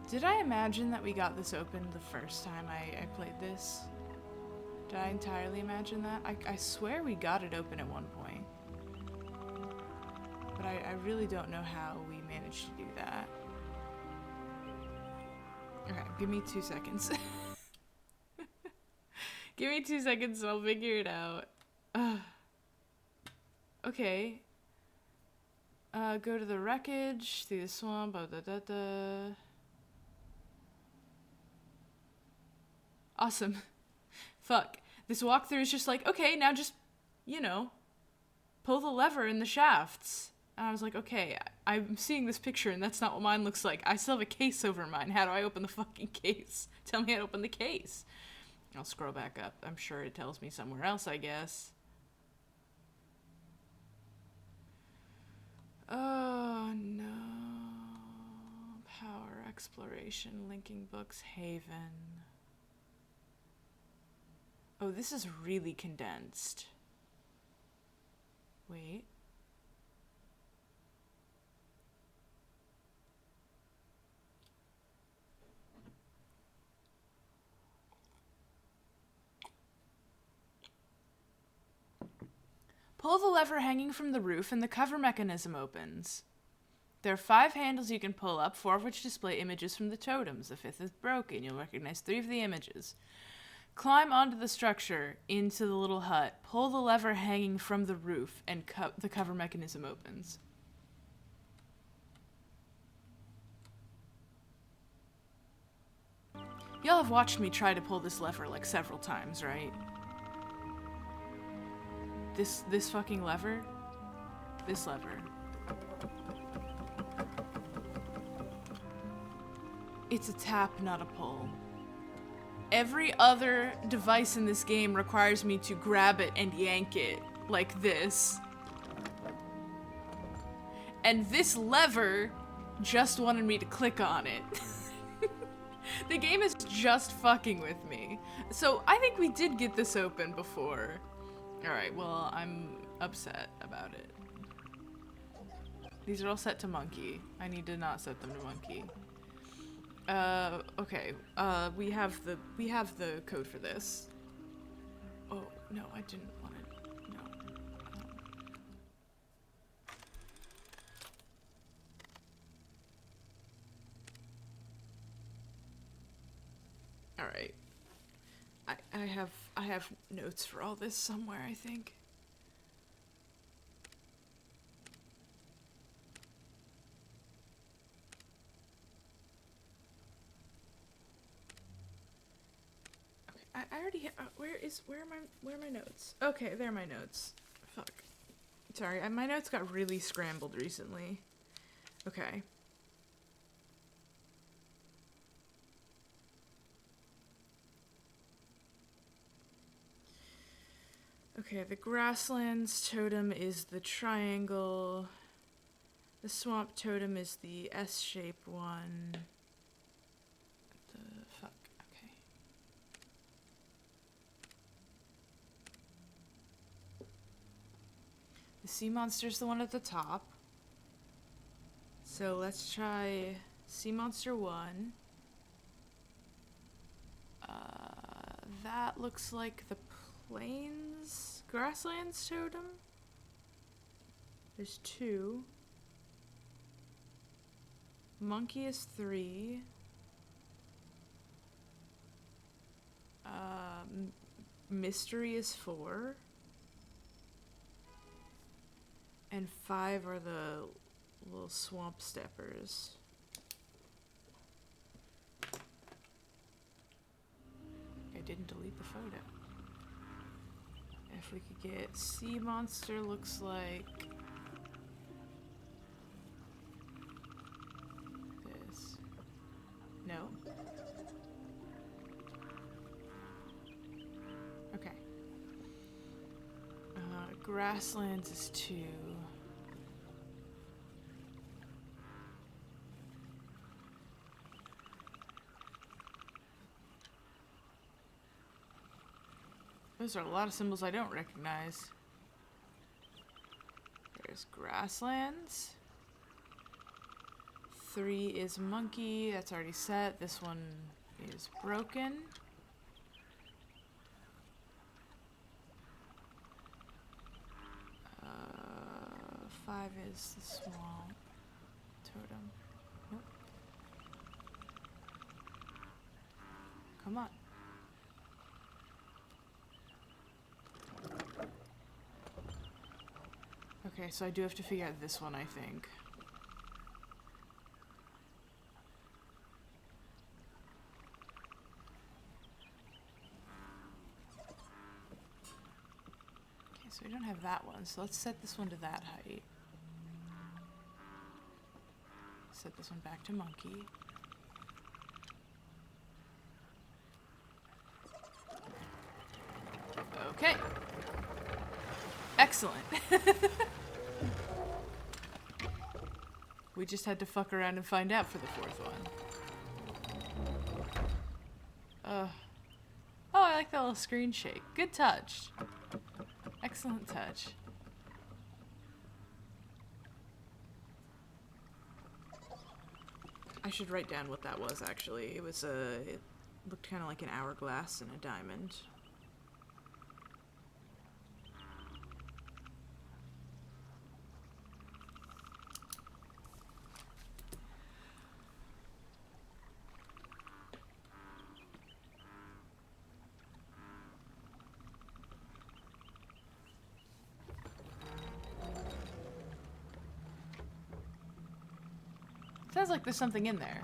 Speaker 1: Did I imagine that we got this open the first time I played this? Did I entirely imagine that? I swear we got it open at one point. But I really don't know how we managed to do that. Okay, give me 2 seconds. Give me 2 seconds and I'll figure it out. Okay. Go to the wreckage, through the swamp, Awesome. Fuck. This walkthrough is just like, okay, now just, you know, pull the lever in the shafts. And I was like, okay, I'm seeing this picture and that's not what mine looks like. I still have a case over mine. How do I open the fucking case? Tell me how to open the case. I'll scroll back up. I'm sure it tells me somewhere else, I guess. Oh, no. Power exploration, linking books, Haven. Oh, this is really condensed. Wait. Pull the lever hanging from the roof and the cover mechanism opens. There are 5 handles you can pull up, 4 of which display images from the totems. The 5th is broken. You'll recognize 3 of the images. Climb onto the structure, into the little hut. Pull the lever hanging from the roof, and the cover mechanism opens. Y'all have watched me try to pull this lever like several times, right? This fucking lever? This lever. It's a tap, not a pull. Every other device in this game requires me to grab it and yank it like this. And this lever just wanted me to click on it. The game is just fucking with me. So I think we did get this open before. Alright, well, I'm upset about it. These are all set to monkey. I need to not set them to monkey. Okay. We have the code for this. Oh, no, I didn't want it. No. Alright. I have notes for all this somewhere, I think. I already have, where are my notes? Okay, there are my notes. Fuck. Sorry, my notes got really scrambled recently. Okay. Okay, I already have, where are my notes? Okay, there are my notes. Fuck. Sorry, my notes got really scrambled recently. Okay. 'Cause I, I already, where is my notes? Okay, there are my notes. Okay. Sorry, my notes got really scrambled recently. Okay. 'Cause I already, where is my notes? Okay. Okay, the grasslands totem is the triangle. The swamp totem is the S-shaped one. The fuck? Okay. The sea monster's the one at the top. So let's try sea monster 1. That looks like the plains grasslands totem. There's 2. Monkey is 3. Mystery is 4. And 5 are the little swamp steppers. I didn't delete the photo. If we could get sea monster, looks like this. No. Okay. Grasslands is 2. Those are a lot of symbols I don't recognize. There's grasslands. 3 is monkey. That's already set. This one is broken. 5 is the swamp totem. Nope. Come on. Okay, so I do have to figure out this one, I think. Okay, so we don't have that one, so let's set this one to that height. Set this one back to monkey. Okay. Excellent. We just had to fuck around and find out for the 4th one. Oh, I like that little screen shake. Good touch. Excellent touch. I should write down what that was, actually. It was it looked kind of like an hourglass and a diamond. Sounds like there's something in there.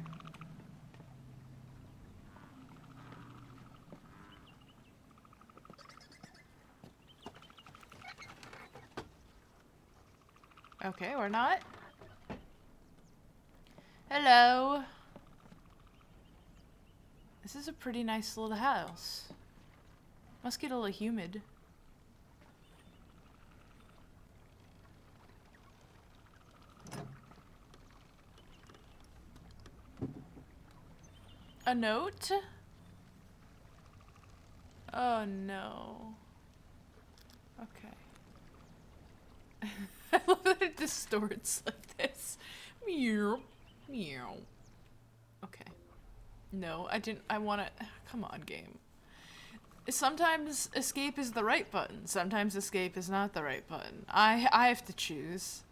Speaker 1: Okay, or not. Hello. This is a pretty nice little house. Must get a little humid. A note? Oh no. Okay. I love that it distorts like this. Meow. Meow. Okay. No, I didn't. I want to. Come on, game. Sometimes escape is the right button. Sometimes escape is not the right button. I have to choose.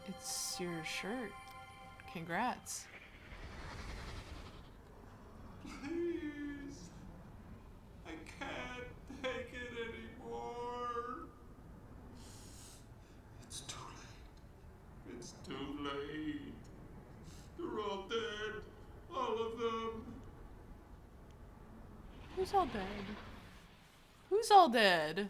Speaker 1: It's your shirt. Congrats.
Speaker 2: Please. I can't take it anymore. It's too late. It's too late. They're all dead. All of them.
Speaker 1: Who's all dead? Who's all dead?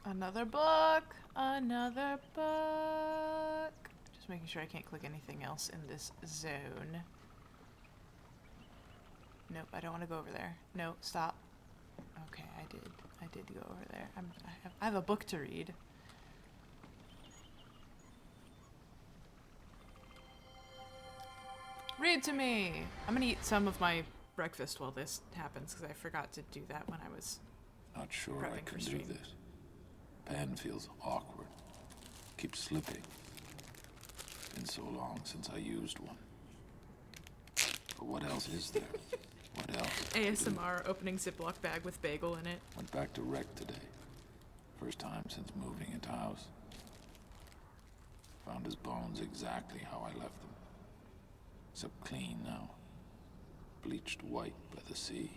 Speaker 1: Another book. Another book. Just making sure I can't click anything else in this zone. Nope, I don't want to go over there. No, stop. Okay, I did go over there. I have a book to read. Read to me! I'm gonna eat some of my breakfast while this happens, because I forgot to do that when I was
Speaker 3: Not sure I
Speaker 1: prepping for
Speaker 3: can do
Speaker 1: stream.
Speaker 3: this. Pen feels awkward. Keeps slipping. Been so long since I used one. But what else is there? What else?
Speaker 1: ASMR opening Ziploc bag with bagel in it.
Speaker 3: Went back to rec today. First time since moving into house. Found his bones exactly how I left them. Except clean now. Bleached white by the sea.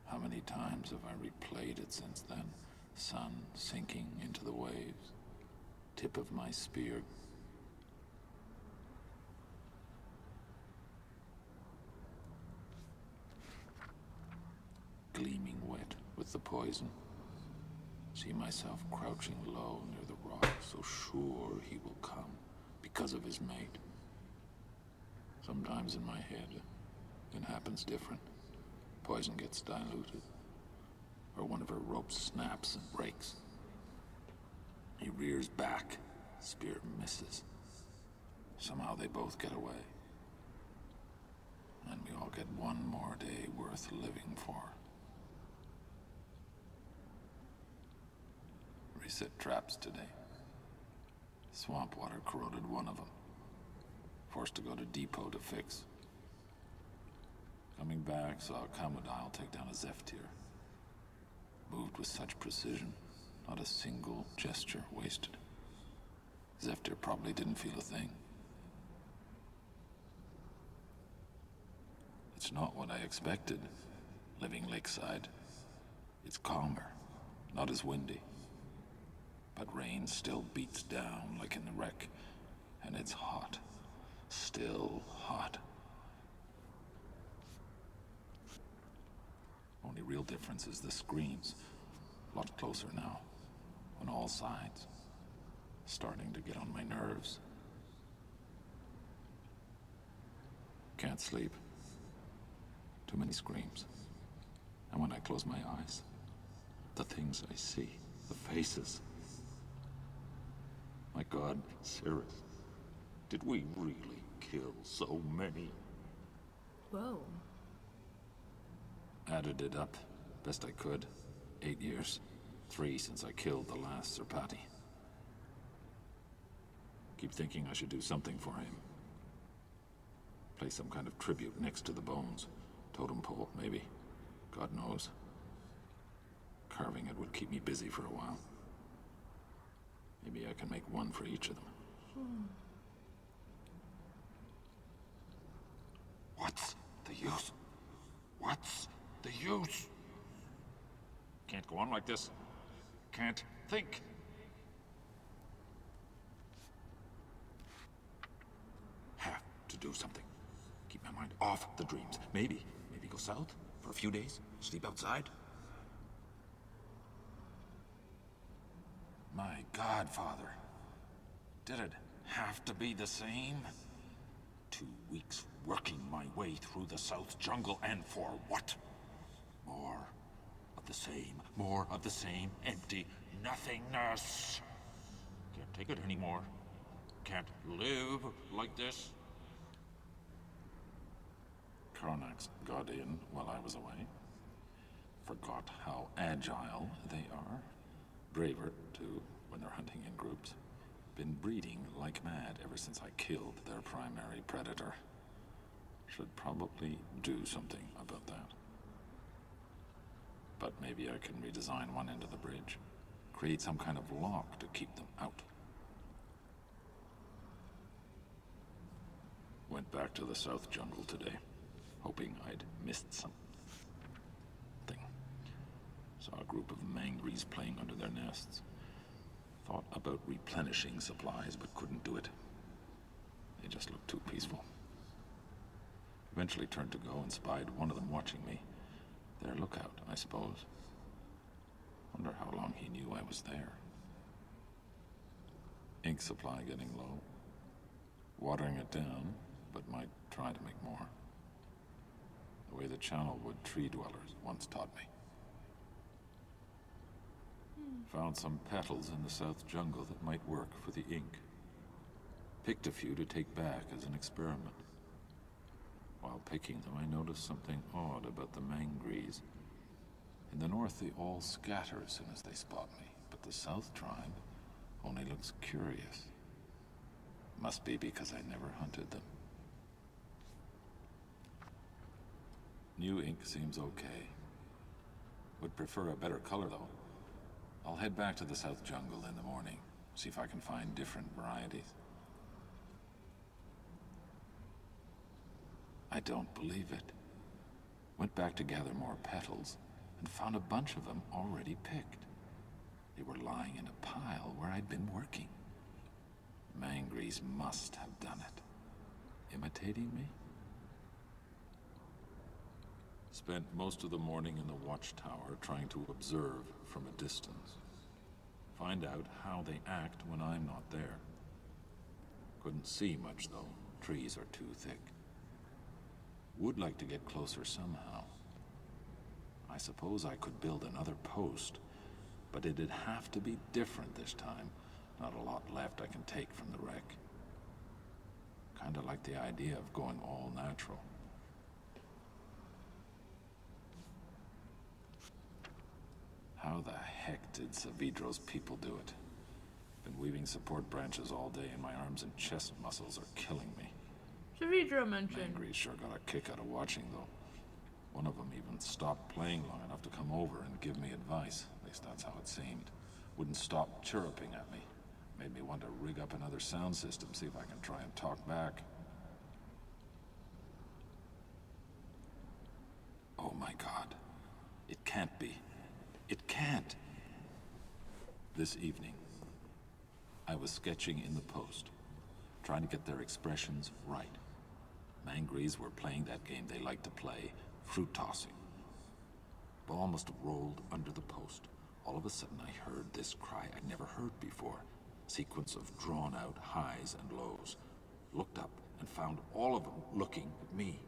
Speaker 3: How many times have I replayed it since then? Sun sinking into the waves. Tip of my spear. Gleaming wet with the poison. See myself crouching low near the rock, so sure he will come because of his mate. Sometimes in my head, it happens different. Poison gets diluted, or one of her ropes snaps and breaks. He rears back, spear misses. Somehow they both get away. And we all get one more day worth living for. Reset traps today. Swamp water corroded one of them. Forced to go to depot to fix. Coming back, saw a Kamodile take down a Zephyr. Moved with such precision, not a single gesture wasted. Zephyr probably didn't feel a thing. It's not what I expected, living lakeside. It's calmer, not as windy. But rain still beats down like in the wreck, and it's hot. Still hot. Only real difference is the screams. A lot closer now, on all sides. Starting to get on my nerves. Can't sleep. Too many screams. And when I close my eyes, the things I see, the faces. My God, Sarah, did we really kill so many?
Speaker 1: Whoa.
Speaker 3: Added it up, best I could. 8 years. 3 since I killed the last Serpati. Keep thinking I should do something for him. Place some kind of tribute next to the bones. Totem pole, maybe. God knows. Carving it would keep me busy for a while. Maybe I can make one for each of them. What's the use? What's the use? Can't go on like this. Can't think. Have to do something. Keep my mind off the dreams. Maybe go south for a few days. Sleep outside. My God, Father. Did it have to be the same? 2 weeks working my way through the South jungle, and for what? More of the same. More of the same empty nothingness. Can't take it anymore. Can't live like this. Karnax got in while I was away. Forgot how agile they are. Braver, too, when they're hunting in groups. Been breeding like mad ever since I killed their primary predator. Should probably do something about that. But maybe I can redesign one end of the bridge. Create some kind of lock to keep them out. Went back to the South jungle today, hoping I'd missed something. Saw a group of mangries playing under their nests. Thought about replenishing supplies, but couldn't do it. They just looked too peaceful. Eventually turned to go and spied one of them watching me. Their lookout, I suppose. Wonder how long he knew I was there. Ink supply getting low. Watering it down, but might try to make more. The way the channel would tree dwellers once taught me. Found some petals in the south jungle that might work for the ink. Picked a few to take back as an experiment. While picking them, I noticed something odd about the mangries. In the north, they all scatter as soon as they spot me, but the south tribe only looks curious. Must be because I never hunted them. New ink seems okay. Would prefer a better color, though. I'll head back to the south jungle in the morning, see if I can find different varieties. I don't believe it. Went back to gather more petals, and found a bunch of them already picked. They were lying in a pile where I'd been working. Mangries must have done it. Imitating me? Spent most of the morning in the watchtower trying to observe from a distance. Find out how they act when I'm not there. Couldn't see much though, trees are too thick. Would like to get closer somehow. I suppose I could build another post, but it'd have to be different this time. Not a lot left I can take from the wreck. Kinda like the idea of going all natural. How the heck did Savidro's people do it? Been weaving support branches all day and my arms and chest muscles are killing me.
Speaker 1: Savidro mentioned.
Speaker 3: Mangries sure got a kick out of watching though. One of them even stopped playing long enough to come over and give me advice. At least that's how it seemed. Wouldn't stop chirruping at me. Made me want to rig up another sound system, see if I can try and talk back. Oh my God. It can't be. It can't. This evening, I was sketching in the post, trying to get their expressions right. Mangries were playing that game they like to play, fruit tossing. Ball must have rolled under the post. All of a sudden I heard this cry I'd never heard before. Sequence of drawn-out highs and lows. Looked up and found all of them looking at me,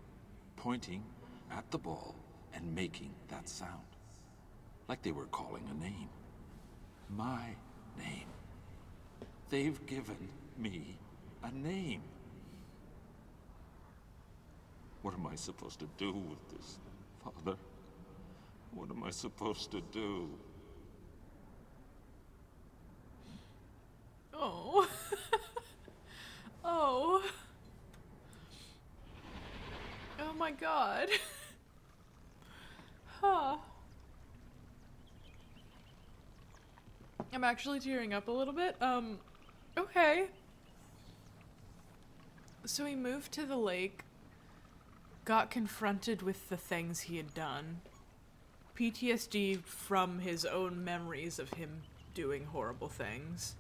Speaker 3: pointing at the ball and making that sound. Like they were calling a name. My name. They've given me a name. What am I supposed to do with this, Father? What am I supposed to do?
Speaker 1: Oh. Oh. Oh my God. Huh. I'm actually tearing up a little bit. Okay. So he moved to the lake, got confronted with the things he had done. PTSD from his own memories of him doing horrible things.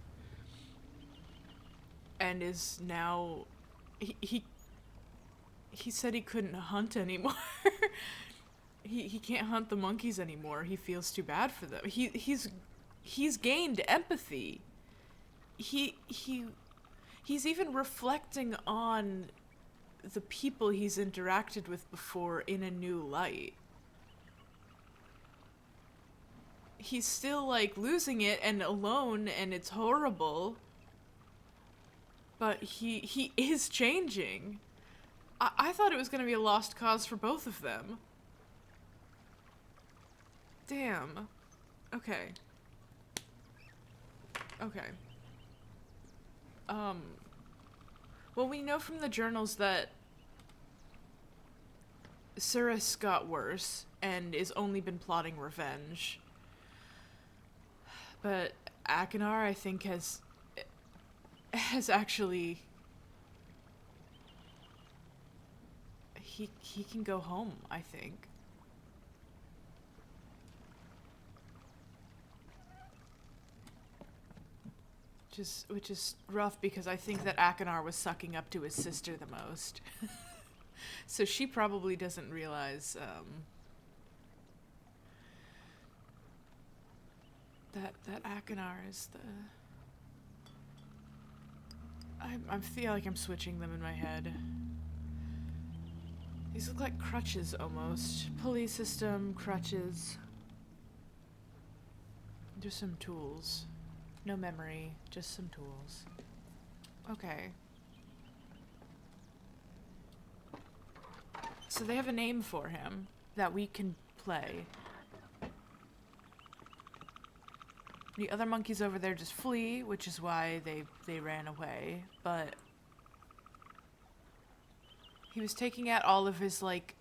Speaker 1: And is now... He said he couldn't hunt anymore. He can't hunt the monkeys anymore. He feels too bad for them. He's gained empathy. He's even reflecting on the people he's interacted with before in a new light. He's still like losing it and alone and it's horrible. But he is changing. I thought it was going to be a lost cause for both of them. Damn. Okay. Okay. Well, we know from the journals that Cirrus got worse and is only been plotting revenge. But Akinar, I think, has actually... He can go home, I think. Which is rough because I think that Akinar was sucking up to his sister the most. So she probably doesn't realize That Akinar is the... I feel like I'm switching them in my head. These look like crutches almost. Pulley system, crutches. Just some tools. No memory, just some tools. Okay. So they have a name for him that we can play. The other monkeys over there just flee, which is why they ran away, but he was taking out all of his, like,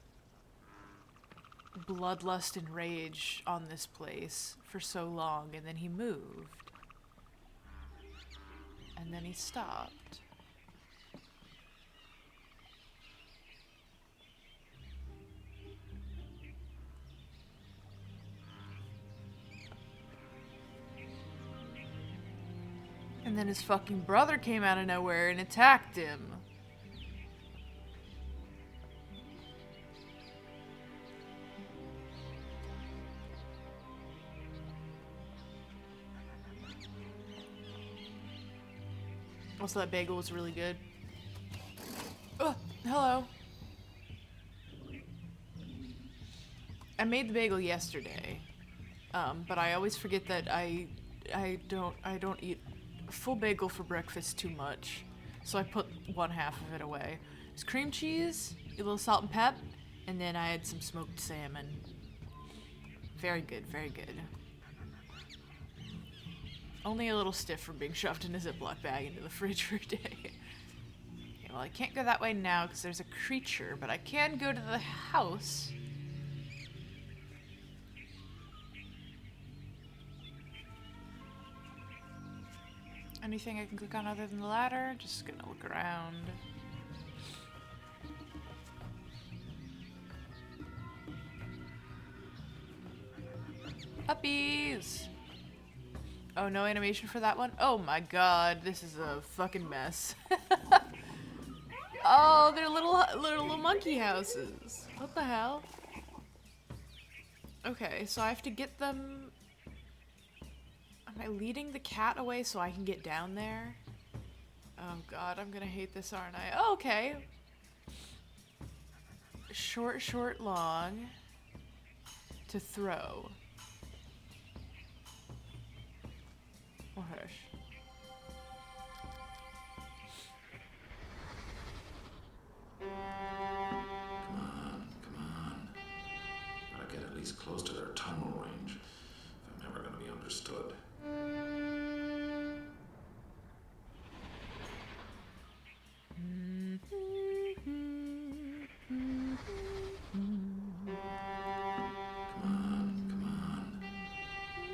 Speaker 1: bloodlust and rage on this place for so long, and then he moved. And then he stopped. And then his fucking brother came out of nowhere and attacked him. Also, that bagel was really good. Oh, hello. I made the bagel yesterday, but I always forget that I don't eat a full bagel for breakfast too much, so I put one half of it away. It's cream cheese, a little salt and pep, and then I had some smoked salmon. Very good, very good. Only a little stiff from being shoved in a Ziploc bag into the fridge for a day. Okay, well, I can't go that way now because there's a creature, but I can go to the house. Anything I can click on other than the ladder? Just gonna look around. Puppies! Oh, no animation for that one? Oh my god, this is a fucking mess. Oh, they're little monkey houses. What the hell? Okay, so I have to get them... Am I leading the cat away so I can get down there? Oh god, I'm gonna hate this, aren't I? Oh, okay. Short, short, long. To throw. Oh, hush.
Speaker 2: Come on. Gotta get at least close to their tunnel range if I'm ever gonna be understood. Come on.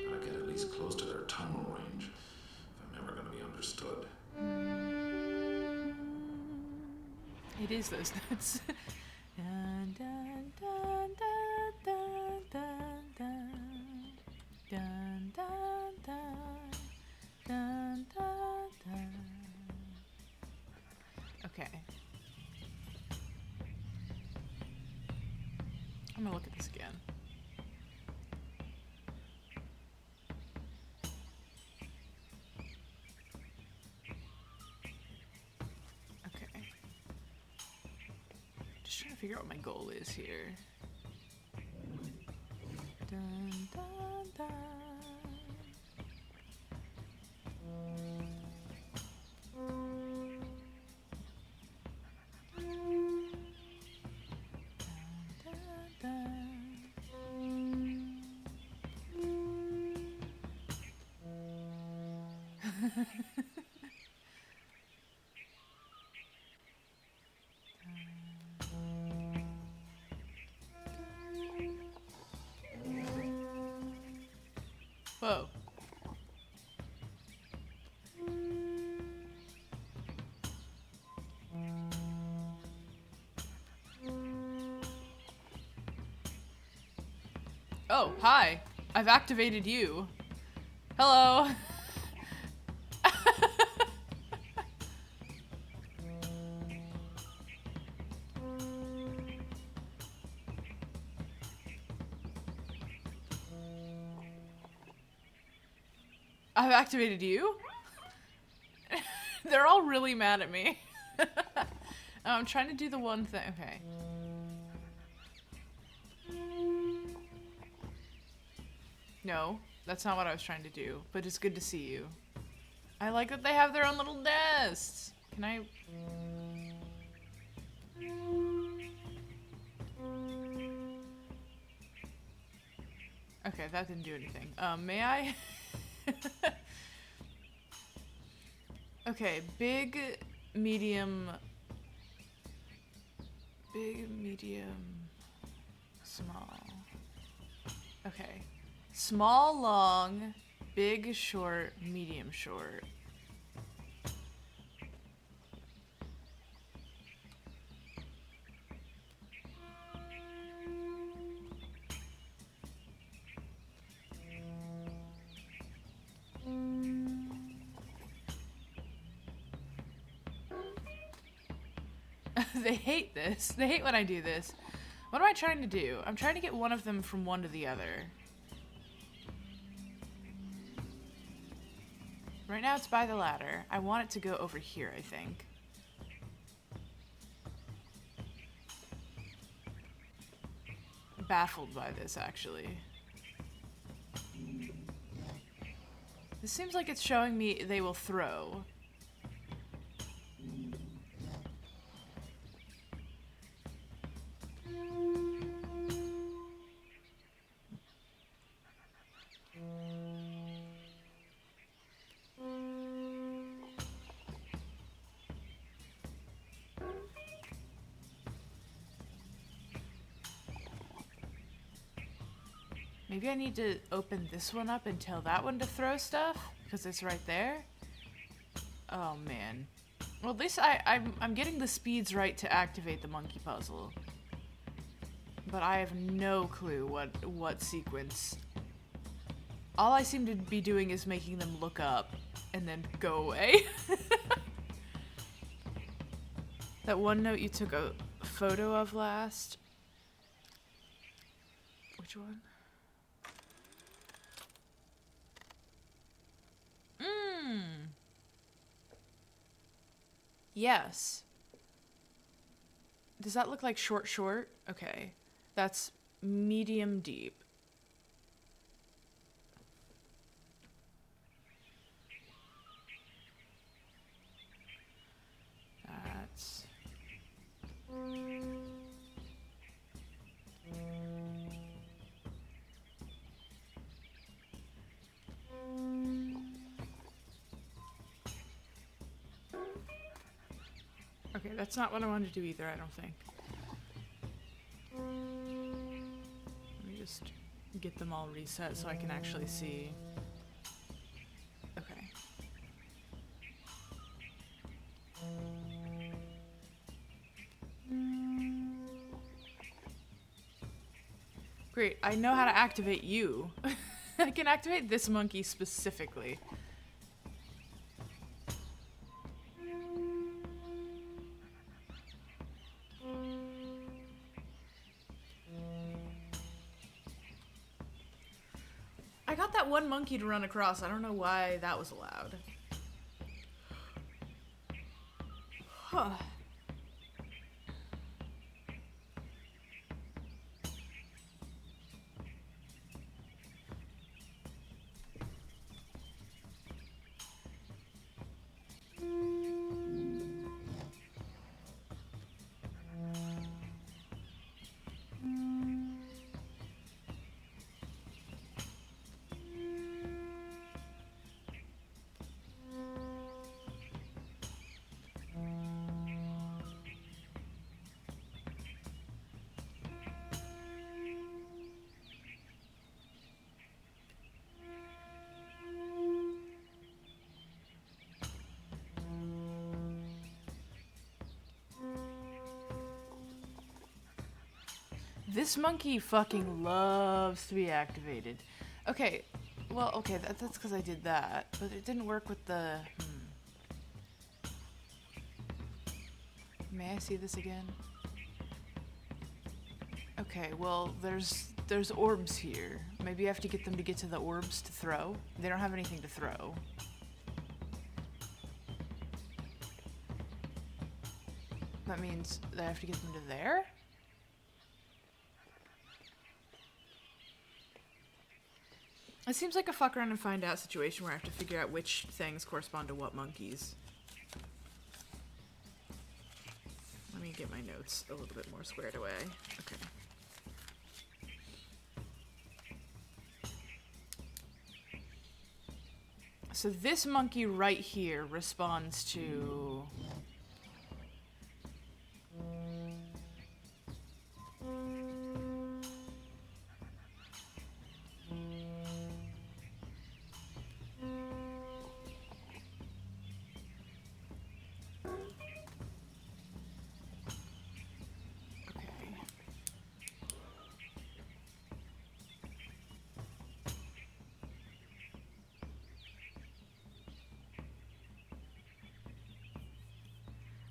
Speaker 2: Gotta get at least close to their tunnel range if I'm ever gonna be understood.
Speaker 1: It is those notes. Dun, dun, dun, dun, dun, dun, dun. Dun, dun, dun. Dun, dun, dun. Okay. I'm gonna look at this again. Okay. Just trying to figure out what my goal is here. Dun, dun, dun. Whoa. Oh, hi. I've activated you. Hello. I've activated you? They're all really mad at me. I'm trying to do the one thing. Okay. No, that's not what I was trying to do, but it's good to see you. I like that they have their own little nests. Can I... Okay, that didn't do anything. May I? Okay, big, medium, small. Okay. Small, long, big, short, medium, short. They hate this. They hate when I do this. What am I trying to do? I'm trying to get one of them from one to the other. Right now it's by the ladder. I want it to go over here, I think. Baffled by this, actually. This seems like it's showing me they will throw. Maybe I need to open this one up and tell that one to throw stuff, because it's right there. Oh man. Well, at least I'm getting the speeds right to activate the monkey puzzle. But I have no clue what sequence. All I seem to be doing is making them look up and then go away. That one note you took a photo of last. Which one? Yes. Does that look like short? Okay. That's medium deep. That's... Okay, that's not what I wanted to do either, I don't think. Let me just get them all reset so I can actually see. Okay. Great, I know how to activate you. I can activate this monkey specifically. I got that one monkey to run across. I don't know why that was allowed. Huh. This monkey fucking loves to be activated. Okay, well, okay, that's because I did that, but it didn't work with the... May I see this again? Okay, well, there's there's orbs here. Maybe I have to get them to get to the orbs to throw. They don't have anything to throw. That means that I have to get them to there? It seems like a fuck around and find out situation where I have to figure out which things correspond to what monkeys. Let me get my notes a little bit more squared away. Okay. So this monkey right here responds to...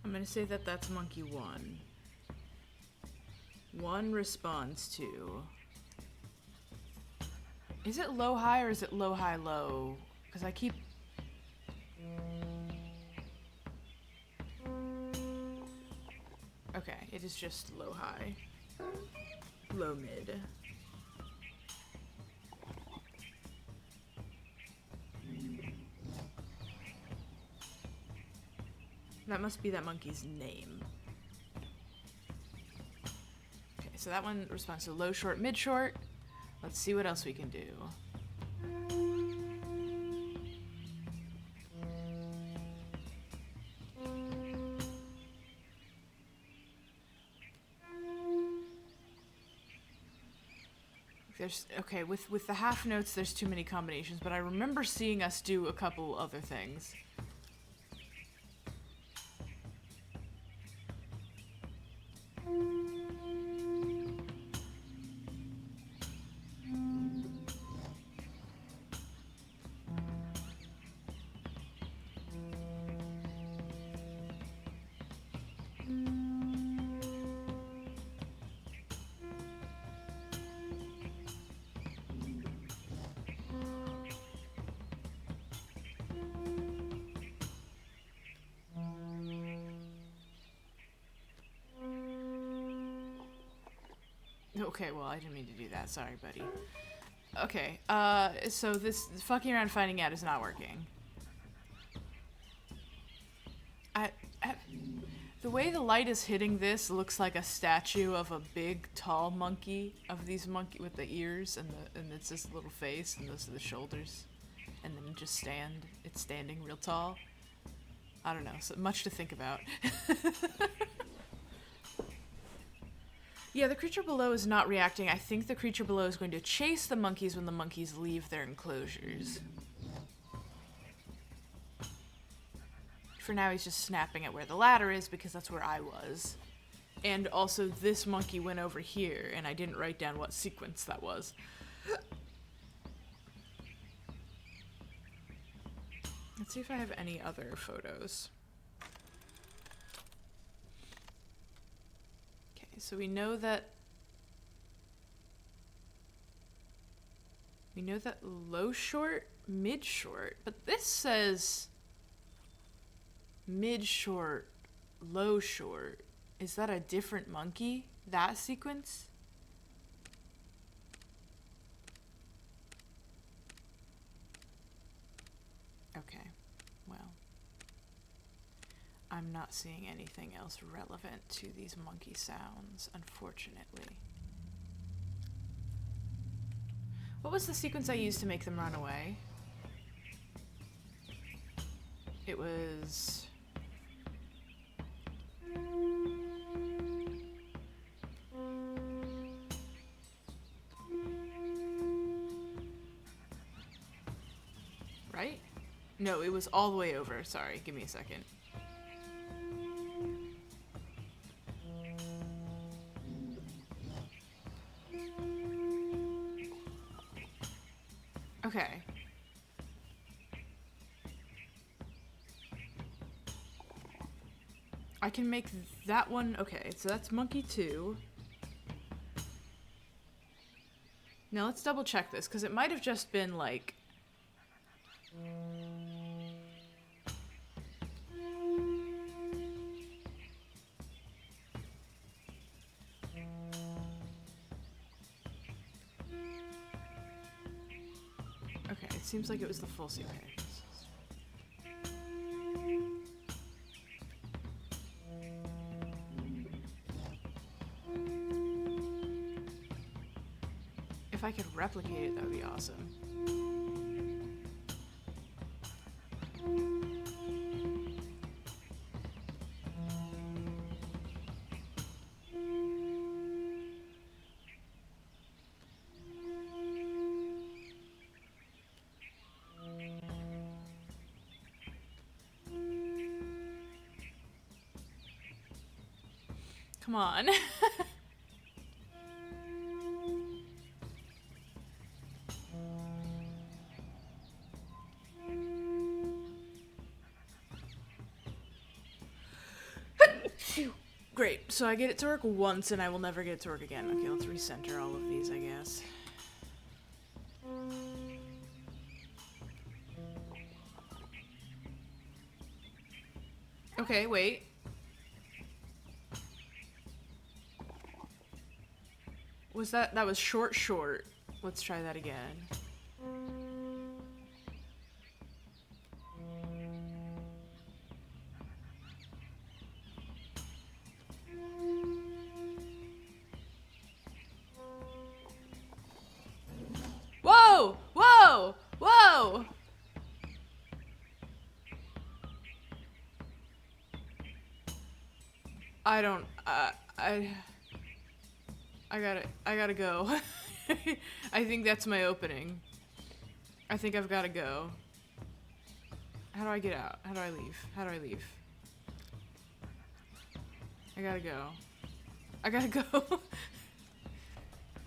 Speaker 1: I'm gonna say that that's monkey one. One responds to... Is it low high or is it low high low? Because I keep... Okay, it is just low high. Low mid. That must be that monkey's name. Okay, so that one responds to low, short, mid, short. Let's see what else we can do. There's, okay, with the half notes, there's too many combinations, but I remember seeing us do a couple other things. Okay, well, I didn't mean to do that. Sorry, buddy. Okay, so this fucking around finding out is not working. The way the light is hitting this looks like a statue of a big, tall monkey, of these monkey with the ears and it's this little face and those are the shoulders. And then it's standing real tall. I don't know, so much to think about. Yeah, the creature below is not reacting. I think the creature below is going to chase the monkeys when the monkeys leave their enclosures. For now, he's just snapping at where the ladder is because that's where I was. And also, this monkey went over here, and I didn't write down what sequence that was. Let's see if I have any other photos. So we know that low short, mid short, but this says mid short, low short. Is that a different monkey? That sequence? Okay, well. I'm not seeing anything else relevant to these monkey sounds, unfortunately. What was the sequence I used to make them run away? It was... Right? No, it was all the way over. Sorry, give me a second. Okay. I can make that one. Okay, so that's monkey 2. Now let's double check this, because it might have just been like... Okay, it seems like it was the full suit. Okay. If I could replicate it, that would be awesome. Come on. Great, so I get it to work once and I will never get it to work again. Okay, let's recenter all of these, I guess. Okay, wait. Was that was short? Let's try that again. Whoa! Whoa! Whoa! I don't, I gotta go. I think that's my opening. I think I've gotta go. How do I get out? How do I leave? How do I leave? I gotta go. I gotta go.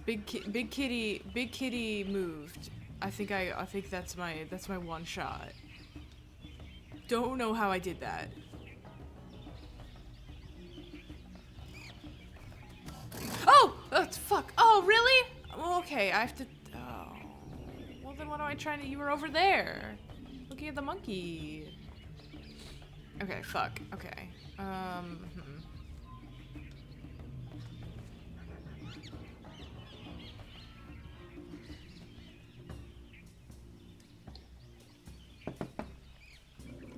Speaker 1: Big kitty moved. I think that's my one shot. Don't know how I did that. Oh! Oh, fuck. Oh, really? Well, okay, I have to... Oh. Well, then what am I trying to... You were over there. Looking at the monkey. Okay, fuck. Okay.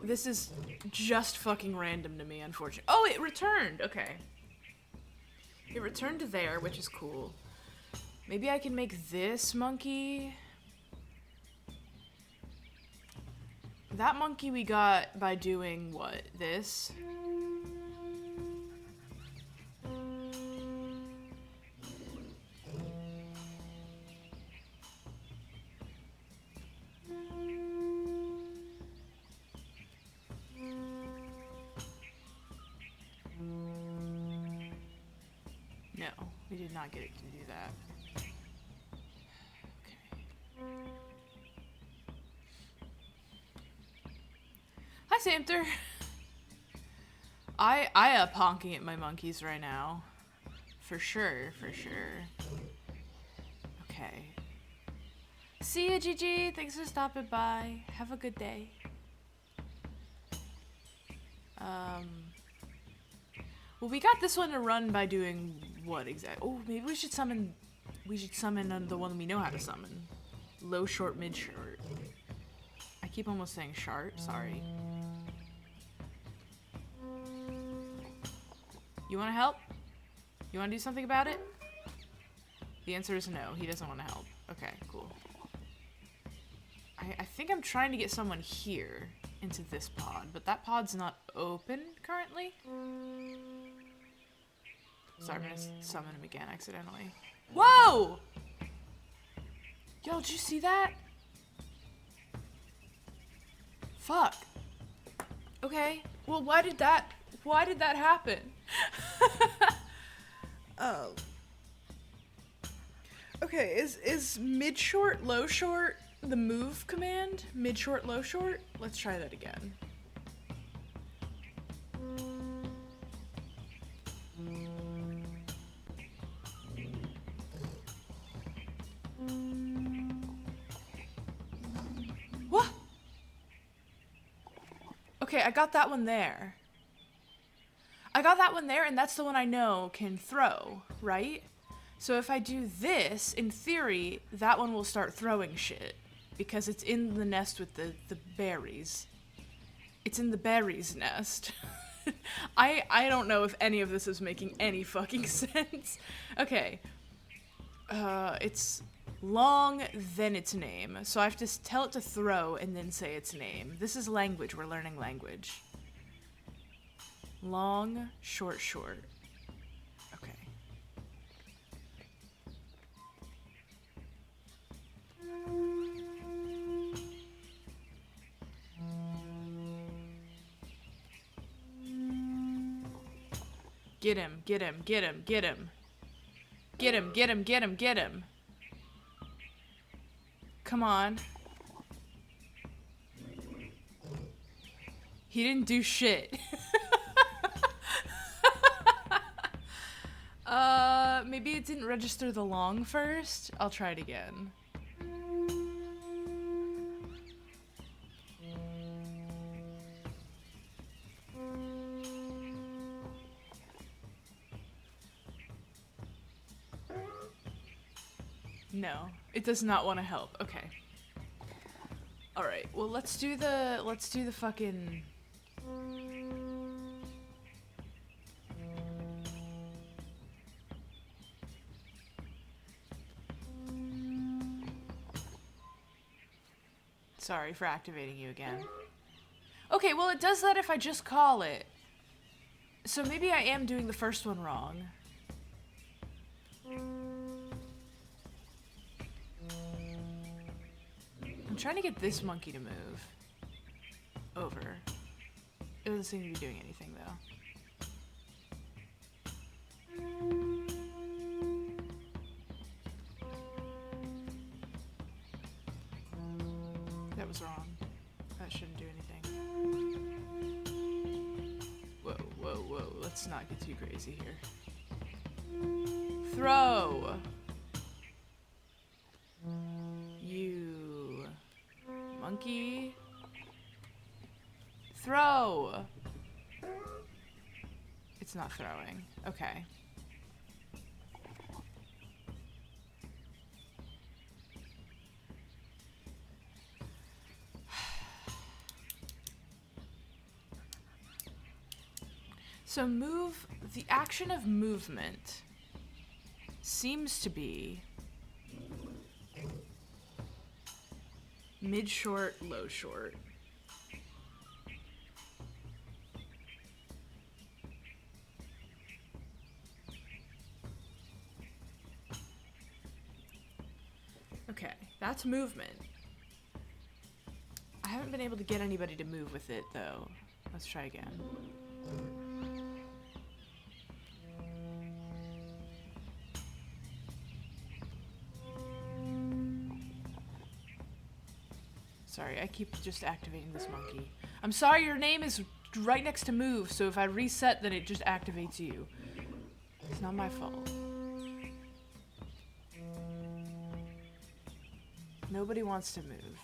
Speaker 1: This is just fucking random to me, unfortunately. Oh, it returned! Okay. It returned to there, which is cool. Maybe I can make this monkey... That monkey we got by doing what? This? No, we did not get it to do that. Okay. Hi, Samter. I up honking at my monkeys right now. For sure, for sure. Okay. See ya, Gigi. Thanks for stopping by. Have a good day. Well, we got this one to run by doing what exactly? Oh, maybe we should summon. We should summon the one we know how to summon. Low, short, mid, short. I keep almost saying shart. Sorry. You want to help? You want to do something about it? The answer is no. He doesn't want to help. Okay, cool. I think I'm trying to get someone here into this pod, but that pod's not open currently. Sorry, I'm gonna summon him again accidentally. Whoa! Yo, did you see that? Fuck. Okay. Well, why did that happen? Oh. Okay, is mid short, low short the move command? Mid short, low short? Let's try that again. Okay, I got that one there. I got that one there, and that's the one I know can throw, right? So if I do this, in theory, that one will start throwing shit. Because it's in the nest with the berries. It's in the berries nest. I don't know if any of this is making any fucking sense. Okay. It's long, then its name. So I have to tell it to throw and then say its name. This is language. We're learning language. Long, short, short. Okay. Get him, get him, get him, get him. Get him, get him, get him, get him. Come on. He didn't do shit. Maybe it didn't register the long first? I'll try it again. No, it does not want to help. Okay. All right. Well, let's do the fucking Sorry for activating you again. Okay, well, it does that if I just call it. So maybe I am doing the first one wrong. I'm trying to get this monkey to move over. It doesn't seem to be doing anything, though. That was wrong. That shouldn't do anything. Whoa, whoa, whoa. Let's not get too crazy here. Throw! You... monkey. Throw! It's not throwing. Okay. So move, the action of movement seems to be mid-short, low-short. Okay, that's movement. I haven't been able to get anybody to move with it, though. Let's try again. Sorry, I keep just activating this monkey. I'm sorry, your name is right next to move, so if I reset, then it just activates you. It's not my fault. Nobody wants to move.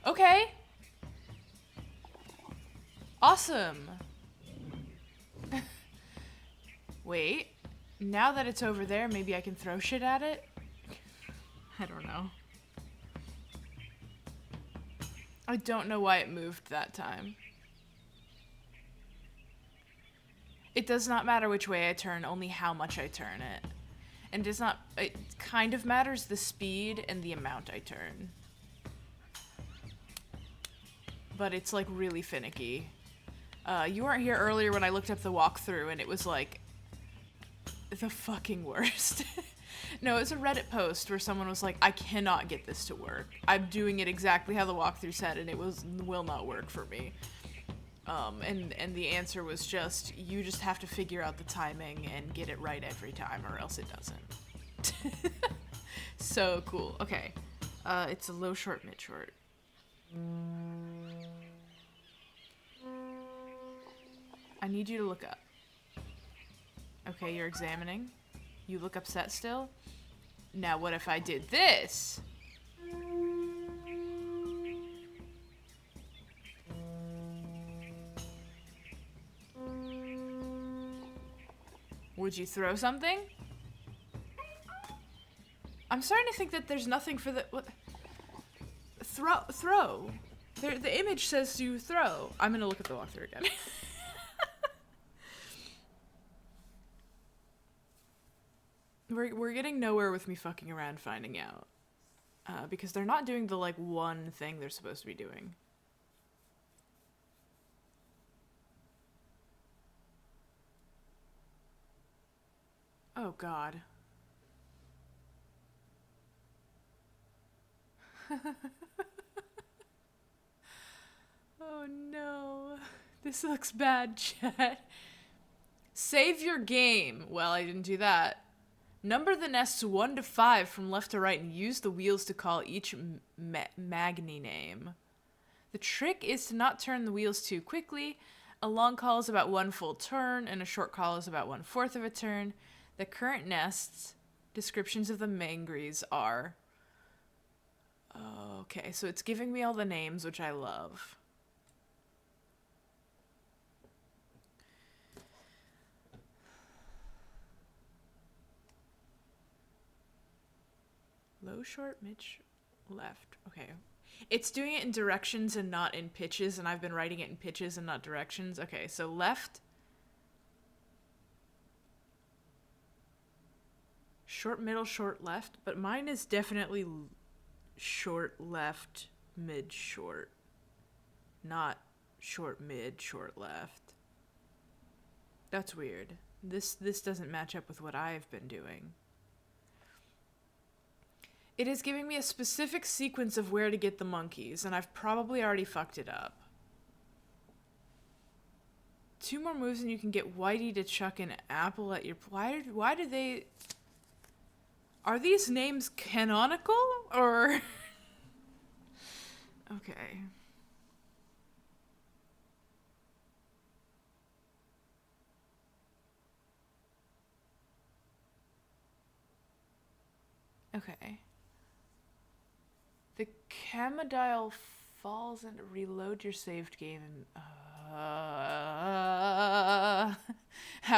Speaker 1: Okay. Awesome. Wait, now that it's over there, maybe I can throw shit at it? I don't know. I don't know why it moved that time. It does not matter which way I turn, only how much I turn it. And it kind of matters the speed and the amount I turn. But it's like really finicky. You weren't here earlier when I looked up the walkthrough and it was like the fucking worst. No, it was a Reddit post where someone was like, I cannot get this to work. I'm doing it exactly how the walkthrough said and it will not work for me. And the answer was just, you just have to figure out the timing and get it right every time or else it doesn't. So cool. Okay. It's a low, short, mid, short. I need you to look up. Okay, you're examining. You look upset still? Now what if I did this? Would you throw something? I'm starting to think that there's nothing for the... What? Throw. The image says you throw. I'm gonna look at the walkthrough again. We're getting nowhere with me fucking around finding out. Because they're not doing the, like, one thing they're supposed to be doing. Oh, God. Oh, no. This looks bad, chat. Save your game. Well, I didn't do that. Number the nests 1 to 5 from left to right and use the wheels to call each Magni name. The trick is to not turn the wheels too quickly. A long call is about 1 full turn, and a short call is about 1/4 of a turn. The current nests, descriptions of the Mangries are... Okay, so it's giving me all the names, which I love. Low, short, mid, left. Okay. It's doing it in directions and not in pitches, and I've been writing it in pitches and not directions. Okay, so left. Short, middle, short, left. But mine is definitely short, left, mid, short. Not short, mid, short, left. That's weird. This doesn't match up with what I've been doing. It is giving me a specific sequence of where to get the monkeys, and I've probably already fucked it up. 2 more moves and you can get Whitey to chuck an apple at your... Why do they... Are these names canonical, or... Okay. Okay. The Camodile falls and reload your saved game. How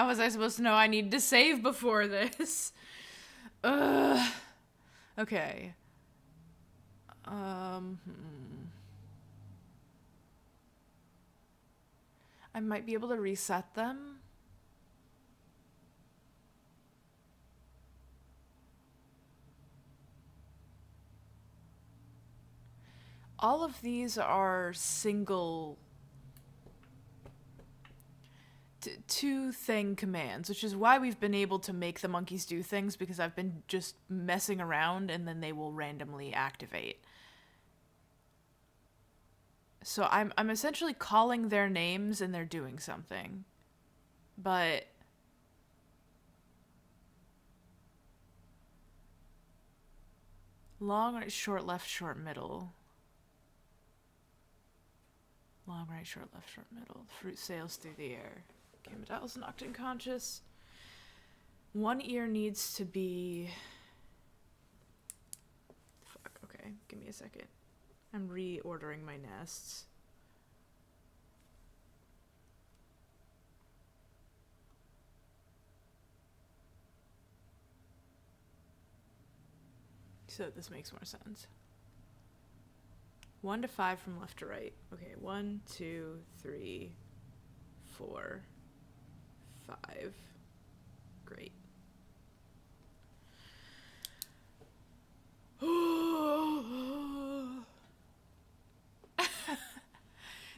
Speaker 1: was I supposed to know I need to save before this? Okay. I might be able to reset them. All of these are single two thing commands, which is why we've been able to make the monkeys do things, because I've been just messing around and then they will randomly activate. So I'm essentially calling their names and they're doing something. But long right, short left, short middle. Long right, short left, short middle. Fruit sails through the air. Camodile's knocked unconscious. One ear needs to be... Fuck, okay. Give me a second. I'm reordering my nests. So this makes more sense. 1 to 5 from left to right. Okay, 1, 2, 3, 4, 5. Great.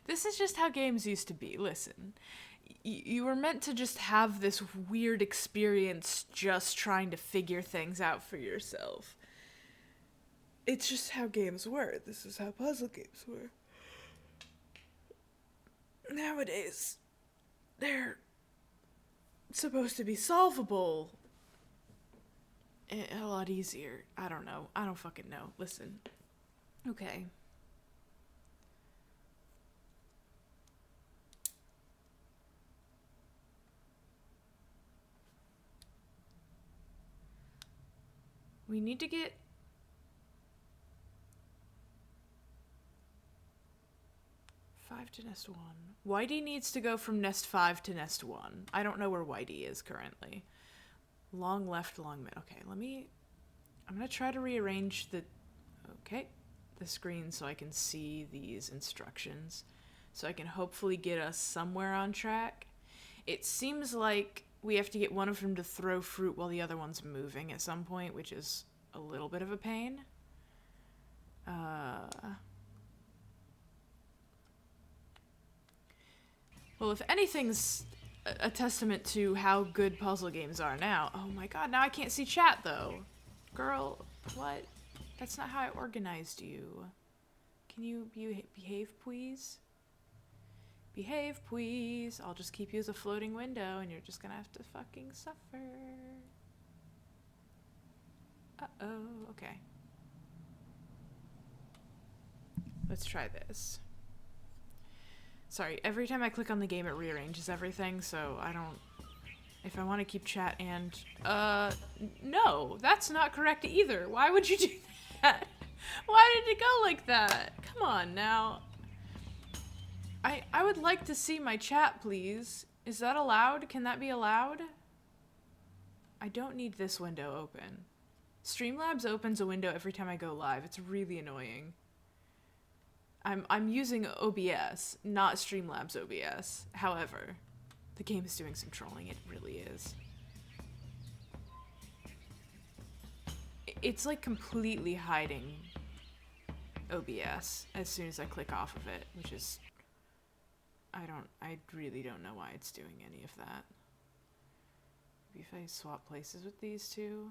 Speaker 1: This is just how games used to be. Listen, you were meant to just have this weird experience just trying to figure things out for yourself. It's just how games were. This is how puzzle games were. Nowadays, they're supposed to be solvable a lot easier. I don't know. I don't fucking know. Listen. Okay. We need to get... Five to nest 1. Whitey needs to go from nest 5 to nest 1. I don't know where Whitey is currently. Long left, long mid. Okay, let me... I'm gonna try to rearrange the... Okay. The screen so I can see these instructions. So I can hopefully get us somewhere on track. It seems like we have to get one of them to throw fruit while the other one's moving at some point, which is a little bit of a pain. Well, if anything's a testament to how good puzzle games are now... Oh my god, now I can't see chat, though. Girl, what? That's not how I organized you. Can you behave, please? Behave, please. I'll just keep you as a floating window, and you're just gonna have to fucking suffer. Uh-oh, okay. Let's try this. Sorry, every time I click on the game, it rearranges everything, so I don't... If I want to keep chat and... no, that's not correct either. Why would you do that? Why did it go like that? Come on, now. I would like to see my chat, please. Is that allowed? Can that be allowed? I don't need this window open. Streamlabs opens a window every time I go live. It's really annoying. I'm using OBS, not Streamlabs OBS. However, the game is doing some trolling. It really is. It's like completely hiding OBS as soon as I click off of it, which is... I really don't know why it's doing any of that. Maybe if I swap places with these two?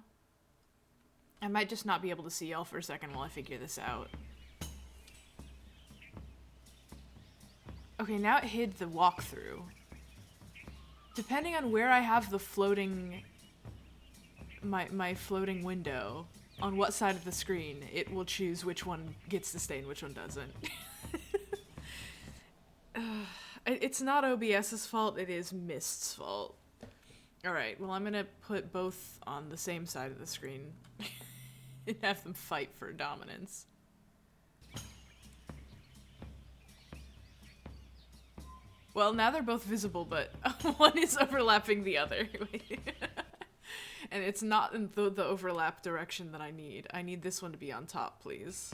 Speaker 1: I might just not be able to see y'all for a second while I figure this out. Okay, now it hid the walkthrough. Depending on where I have the floating... my floating window, on what side of the screen, it will choose which one gets to stay and which one doesn't. It's not OBS's fault, it is Myst's fault. Alright, well I'm gonna put both on the same side of the screen and have them fight for dominance. Well, now they're both visible, but one is overlapping the other. And it's not in the overlap direction that I need. I need this one to be on top, please.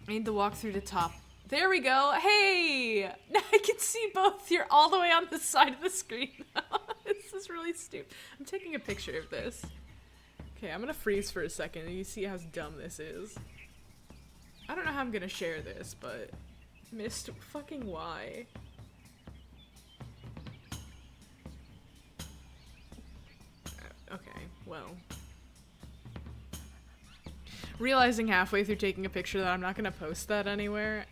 Speaker 1: I need the walkthrough to top. There we go. Hey! Now I can see both. You're all the way on the side of the screen. This is really stupid. I'm taking a picture of this. Okay, I'm gonna freeze for a second and you see how dumb this is. I don't know how I'm gonna share this, but... Myst fucking why? Okay, well. Realizing halfway through taking a picture that I'm not gonna post that anywhere,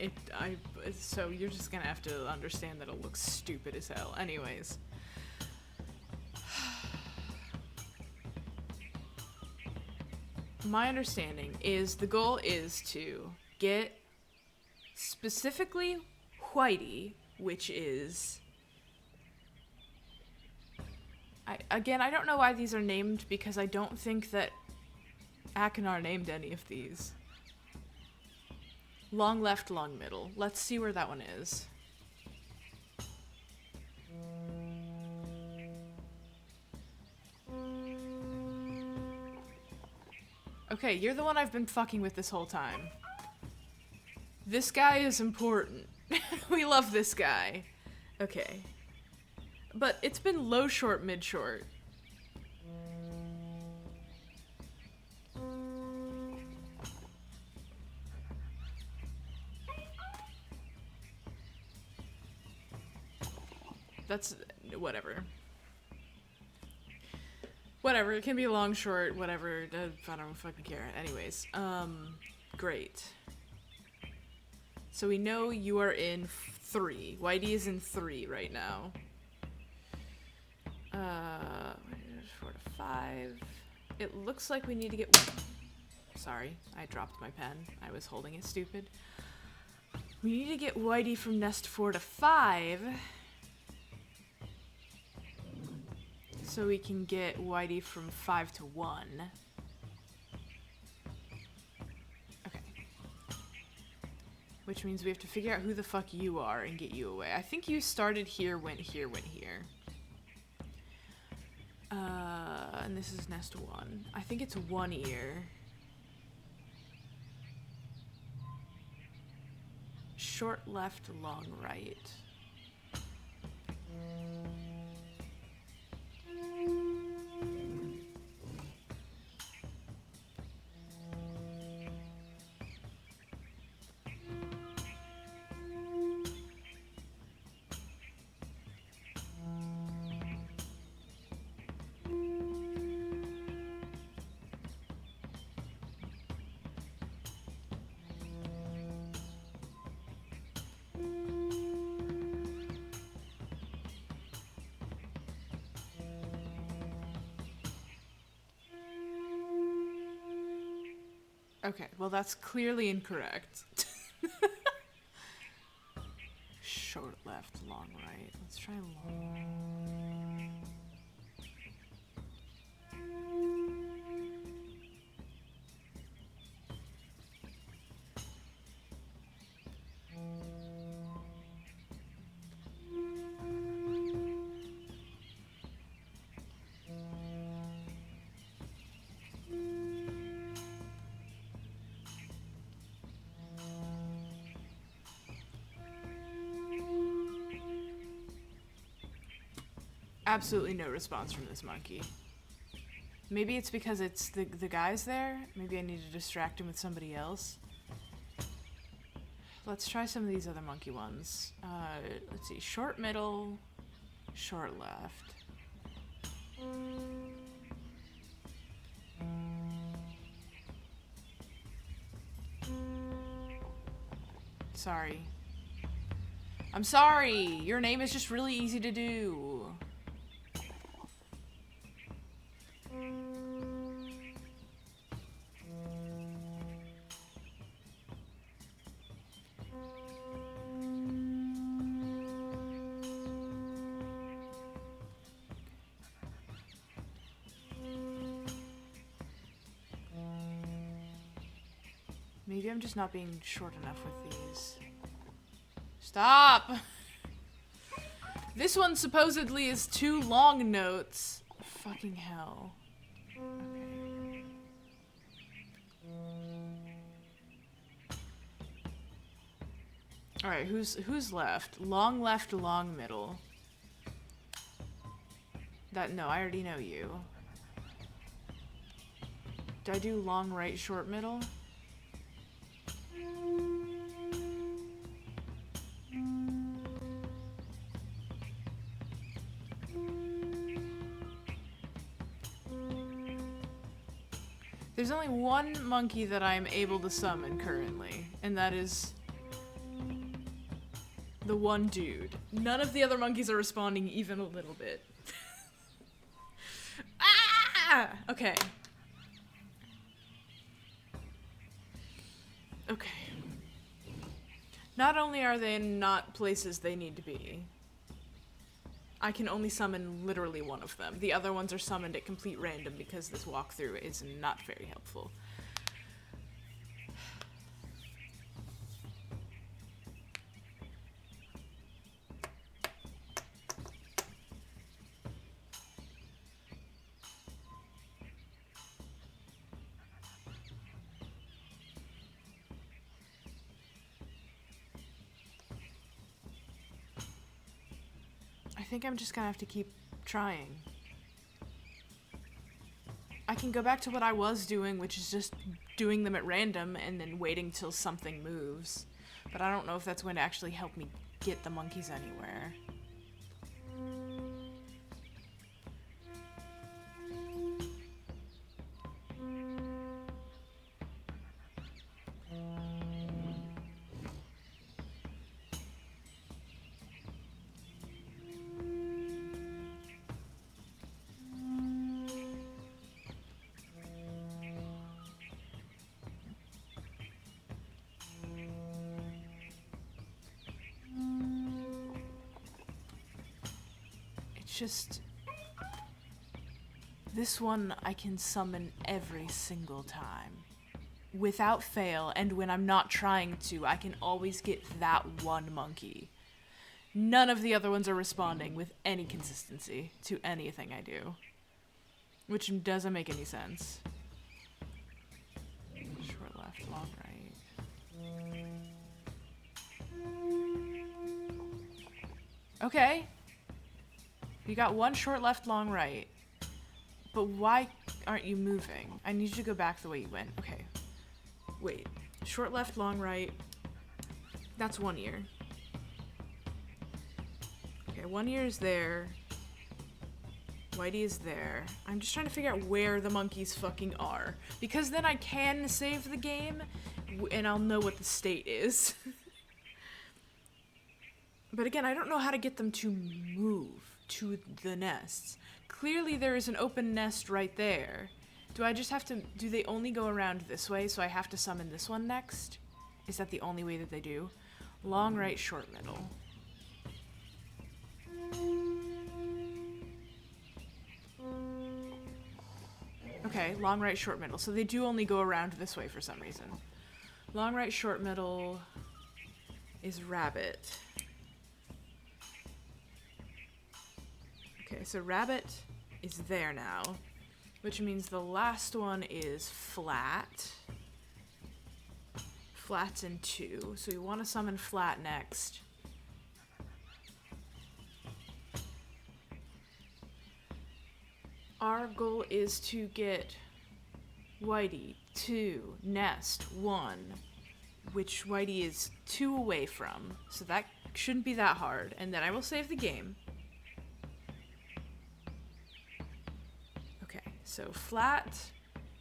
Speaker 1: so you're just gonna have to understand that it looks stupid as hell. Anyways. My understanding is the goal is to get specifically Whitey, which is... Again, I don't know why these are named because I don't think that Akinar named any of these. Long left, long middle. Let's see where that one is. Okay, you're the one I've been fucking with this whole time. This guy is important. We love this guy. Okay. But it's been low short, mid short. That's whatever. Whatever, it can be long, short, whatever. I don't fucking care. Anyways, great. So we know you are in 3. Whitey is in 3 right now. 4 to 5. It looks like we need to get... Sorry, I dropped my pen. I was holding it stupid. We need to get Whitey from nest 4 to 5. So we can get Whitey from 5 to 1. Which means we have to figure out who the fuck you are and get you away. I think you started here, went here, went here. And this is nest 1. I think it's 1 ear. Short left, long right. Okay, well that's clearly incorrect. Short left, long right. Let's try long. Absolutely no response from this monkey. Maybe it's because it's the guy's there. Maybe I need to distract him with somebody else. Let's try some of these other monkey ones. Let's see. Short middle, short left. Sorry. I'm sorry. Your name is just really easy to do. Maybe I'm just not being short enough with these. Stop! This one supposedly is 2 long notes. Fucking hell. Okay. Alright, who's left? Long left, long middle. No, I already know you. Do I do long right, short middle? There's only one monkey that I'm able to summon currently, and that is the one dude. None of the other monkeys are responding even a little bit. Ah! Okay. Okay. Not only are they not places they need to be, I can only summon literally one of them. The other ones are summoned at complete random because this walkthrough is not very helpful. I think I'm just gonna have to keep trying. I can go back to what I was doing, which is just doing them at random and then waiting till something moves. But I don't know if that's going to actually help me get the monkeys anywhere. Just this one I can summon every single time. without fail, and when I'm not trying to, I can always get that one monkey. None of the other ones are responding with any consistency to anything I do. Which doesn't make any sense. Short left, long right. Okay. You got one short left, long right. But why aren't you moving? I need you to go back the way you went. Okay. Wait. Short left, long right. That's 1 ear. Okay, 1 ear is there. Whitey is there. I'm just trying to figure out where the monkeys fucking are. Because then I can save the game, and I'll know what the state is. But again, I don't know how to get them to move to the nests. Clearly there is an open nest right there. Do I just have to... Do they only go around this way, so I have to summon this one next? Is that the only way that they do? Long right, short middle. Okay, long right, short middle. So they do only go around this way for some reason. Long right, short middle is rabbit. Okay, so rabbit is there now, which means the last one is flat. Flat's in 2, so we want to summon flat next. Our goal is to get Whitey to nest 1, which Whitey is 2 away from, so that shouldn't be that hard, and then I will save the game. Okay, so flat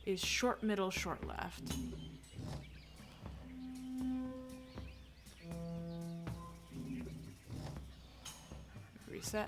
Speaker 1: is short middle, short left. Reset.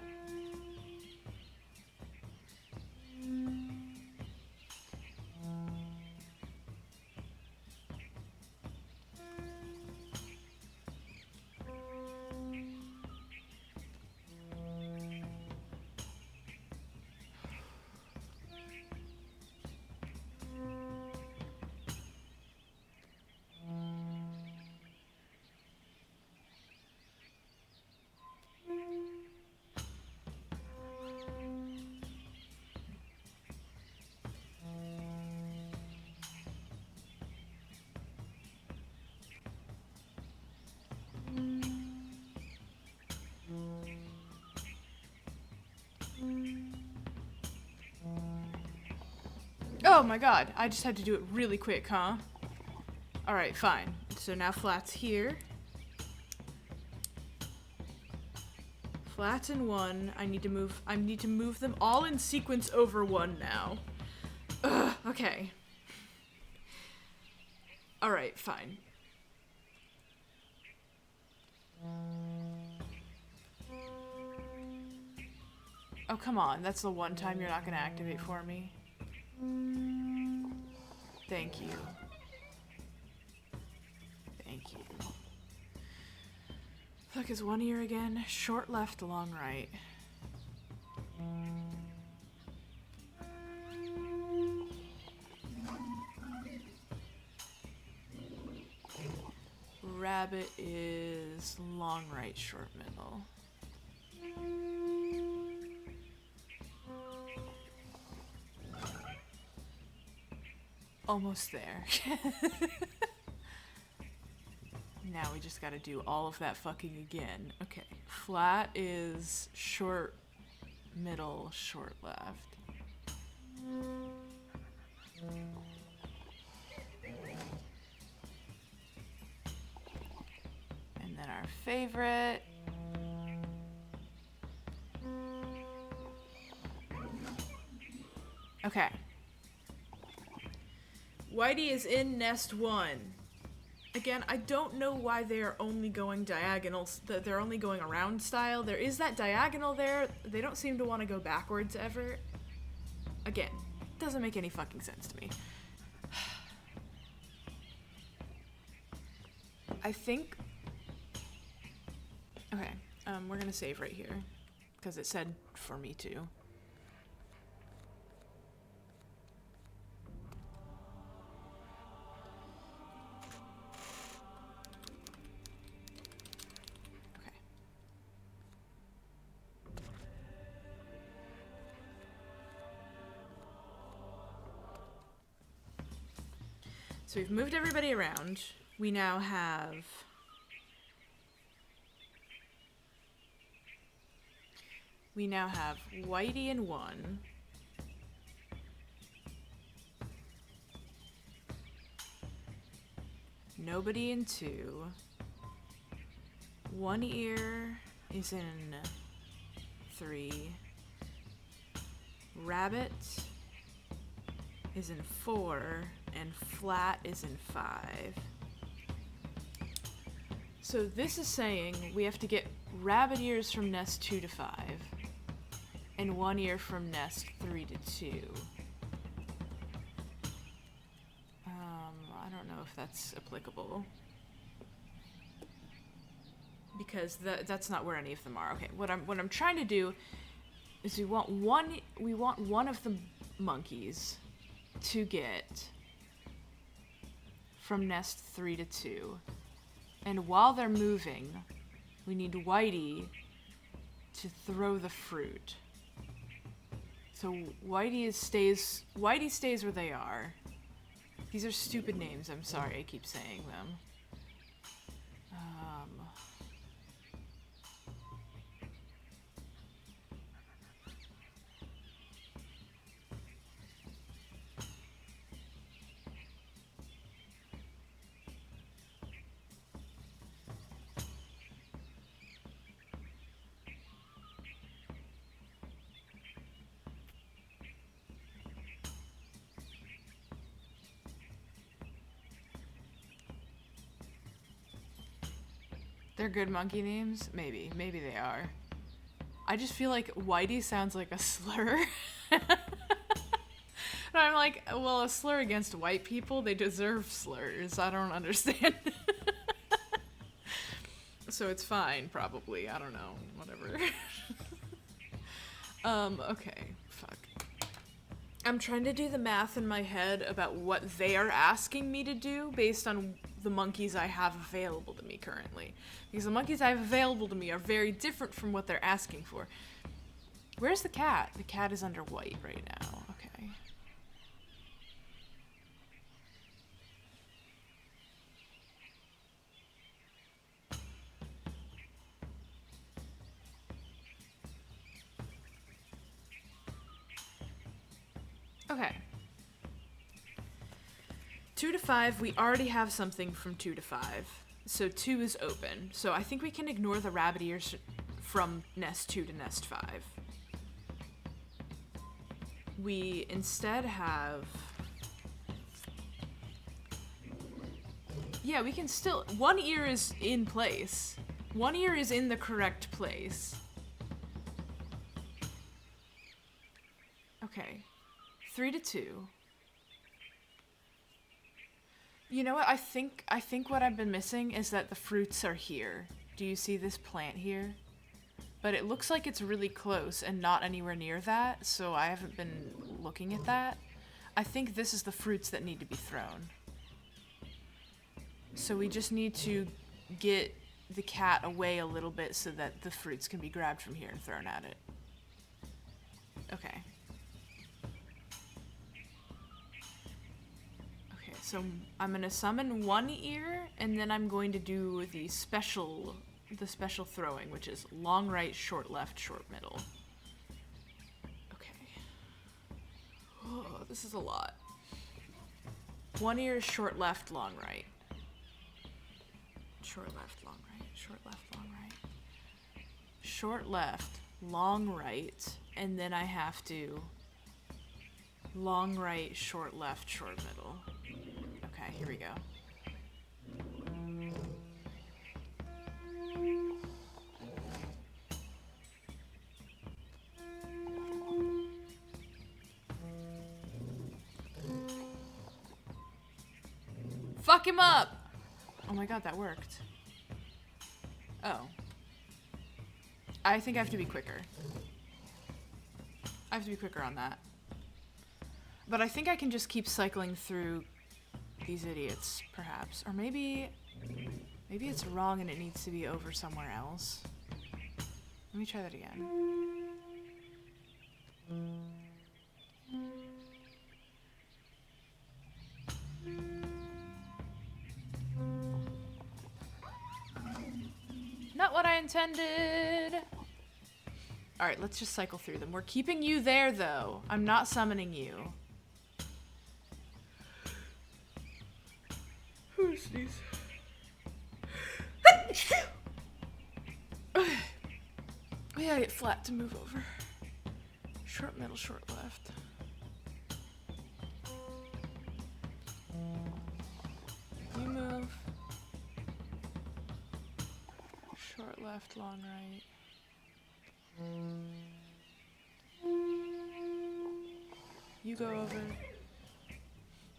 Speaker 1: Oh my god, I just had to do it really quick, huh? Alright, fine. So now flat's here. Flat's in 1. I need to move them all in sequence over 1 now. Ugh, okay. Alright, fine. Oh, come on. That's the one time you're not gonna activate for me. Thank you. Thank you. Look, it's 1 ear again. Short left, long right. Rabbit is long right, short middle. Almost there. Now we just gotta do all of that fucking again. Okay, flat is short, middle, short, left. And then our favorite. Okay. Whitey is in nest 1. Again, I don't know why they're only going diagonals, that they're only going around style. There is that diagonal there. They don't seem to want to go backwards ever. Again, doesn't make any fucking sense to me. I think... Okay, we're gonna save right here, because it said for me to. So we've moved everybody around. We now have... Whitey in 1. Nobody in 2. One Ear is in 3. Rabbit is in 4. And Flat is in 5. So this is saying we have to get rabbit ears from nest 2 to 5. And 1 ear from nest 3 to 2. I don't know if that's applicable. Because that's not where any of them are. Okay, what I'm trying to do is we want one of the monkeys to get from nest 3 to 2. And while they're moving, we need Whitey to throw the fruit. So Whitey stays where they are. These are stupid names, I'm sorry, I keep saying them. They're good monkey names? Maybe. Maybe they are. I just feel like Whitey sounds like a slur. And I'm like, well, a slur against white people, they deserve slurs. I don't understand. So it's fine, probably. I don't know. Whatever. Okay. Fuck. I'm trying to do the math in my head about what they are asking me to do based on the monkeys I have available to me currently. Because the monkeys I have available to me are very different from what they're asking for. Where's the cat? The cat is under white right now. Okay. Okay. 2 to 5, we already have something from 2 to 5. So 2 is open. So I think we can ignore the rabbit ears from nest 2 to nest 5. We instead have... Yeah, we can still... 1 ear is in place. 1 ear is in the correct place. Okay. 3 to 2. You know what? I think what I've been missing is that the fruits are here. Do you see this plant here? But it looks like it's really close and not anywhere near that, so I haven't been looking at that. I think this is the fruits that need to be thrown. So we just need to get the cat away a little bit so that the fruits can be grabbed from here and thrown at it. Okay. So I'm gonna summon 1 ear, and then I'm going to do the special throwing, which is long right, short left, short middle. Okay. Oh, this is a lot. 1 ear is short left, long right. Short left, long right, short left, long right. Short left, long right, and then I have to long right, short left, short middle. Okay, here we go. Fuck him up! Oh my god, that worked. Oh. I think I have to be quicker. I have to be quicker on that. But I think I can just keep cycling through these idiots, perhaps. Or maybe it's wrong and it needs to be over somewhere else. Let me try that again. intended. Alright, let's just cycle through them. We're keeping you there, though. I'm not summoning you. Oh, sneeze. Okay. We gotta get flat to move over. Short middle, short left. You move. Short left, long right. You go over.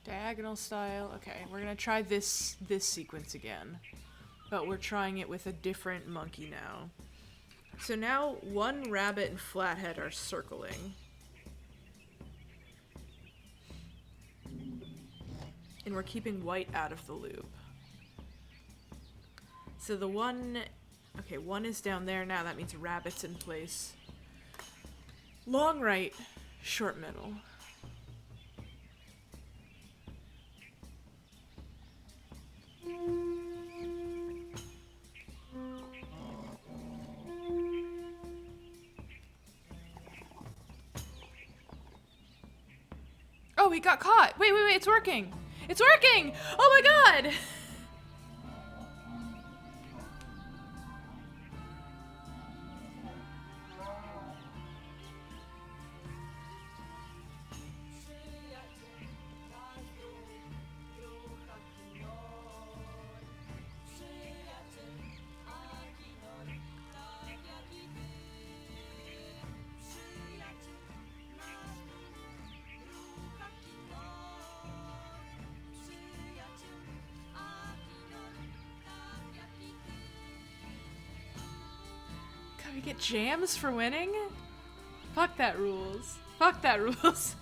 Speaker 1: Diagonal style. Okay, we're gonna try this sequence again. But we're trying it with a different monkey now. So now one rabbit and flathead are circling. And we're keeping white out of the loop. So the one... Okay, one is down there now. That means rabbit's in place. Long right, short middle. Oh, we got caught. Wait, it's working. It's working! Oh my god! We get jams for winning? Fuck that rules. Fuck that rules.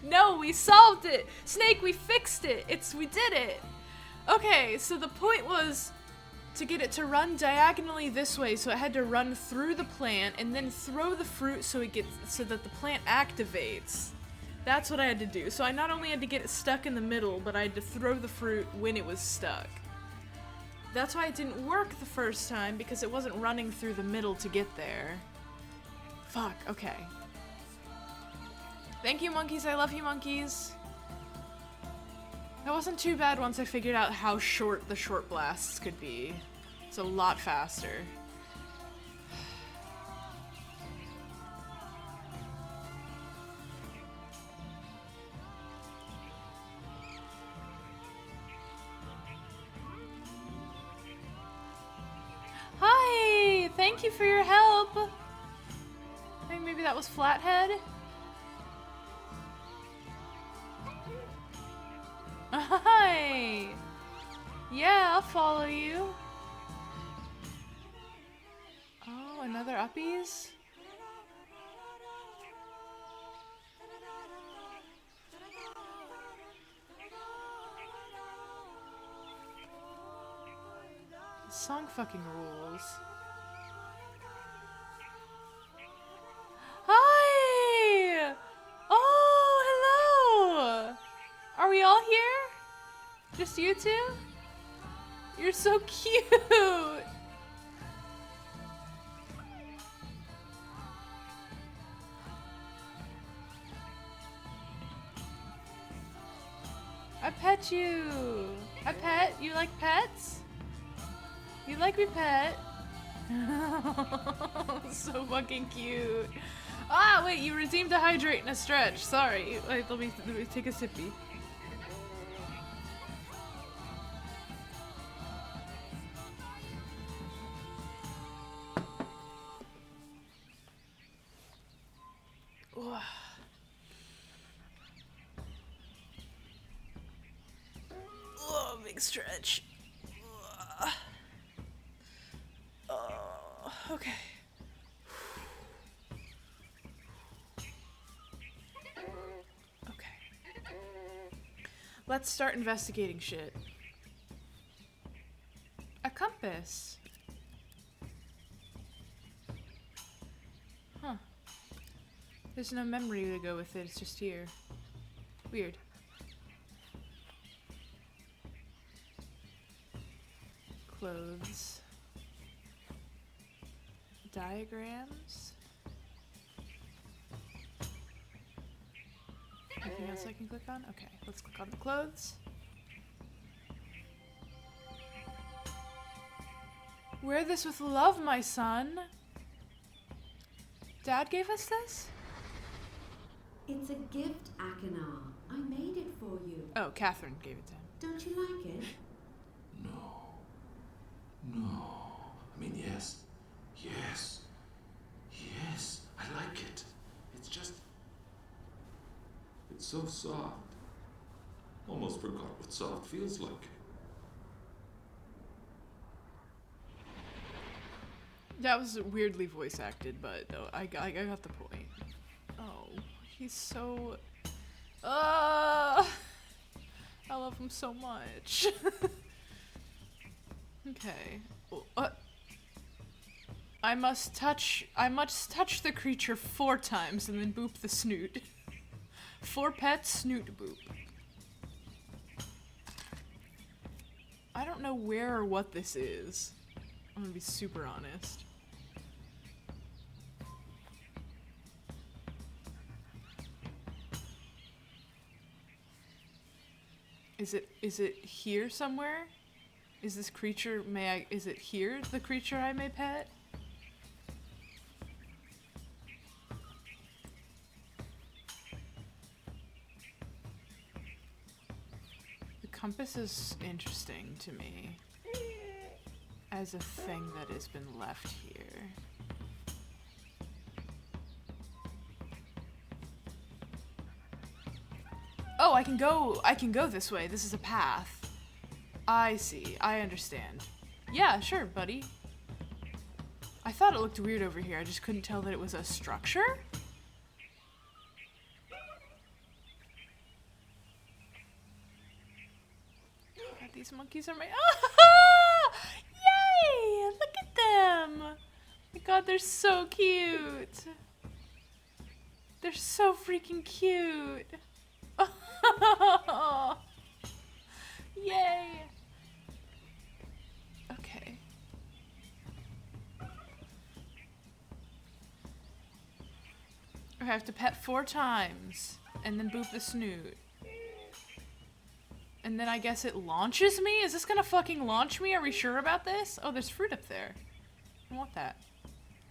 Speaker 1: No, we solved it! Snake, we fixed it! We did it! Okay, so the point was to get it to run diagonally this way, so it had to run through the plant and then throw the fruit so that the plant activates. That's what I had to do. So I not only had to get it stuck in the middle, but I had to throw the fruit when it was stuck. That's why it didn't work the first time, because it wasn't running through the middle to get there. Fuck, okay. Thank you, monkeys. I love you, monkeys. That wasn't too bad once I figured out how short the short blasts could be. It's a lot faster. Hi! Thank you for your help! I think maybe that was Flathead? Hi! Yeah, I'll follow you. Oh, another uppies? This song fucking rules. Hi! Oh, hello! Are we all here? Just you two? You're so cute! I pet you! I pet? You like pets? You like me pet? So fucking cute. Ah, wait, you redeemed a hydrate and a stretch. Sorry. Wait, let me take a sippy. Oh, big stretch. Oh, okay. Okay. Let's start investigating shit. A compass. Huh. There's no memory to go with it, it's just here. Weird. Clothes. Diagrams. Anything else I can click on? Okay, let's click on the clothes. Wear this with love, my son. Dad gave us this?
Speaker 4: It's a gift, Akinar. I made it for you.
Speaker 1: Oh, Catherine gave it to him.
Speaker 4: Don't you like it?
Speaker 2: No. No. I mean, yes. Yes. Yes. I like it. It's just... It's so soft. Almost forgot what soft feels like.
Speaker 1: That was weirdly voice acted, but I got the point. Oh, he's so... I love him so much. Okay. I must touch the creature 4 times and then boop the snoot. 4 pets, snoot boop. I don't know where or what this is. I'm gonna be super honest. Is it here somewhere? Is this creature, is it here, the creature I may pet? The compass is interesting to me as a thing that has been left here. Oh, I can go this way. This is a path. I see. I understand. Yeah, sure, buddy. I thought it looked weird over here. I just couldn't tell that it was a structure. God, these monkeys are my... Ah! Yay! Look at them! Oh my god, they're so cute. They're so freaking cute. Yay! Okay. I have to pet 4 times and then boop the snoot. And then I guess it launches me? Is this gonna fucking launch me? Are we sure about this? Oh, there's fruit up there. I want that.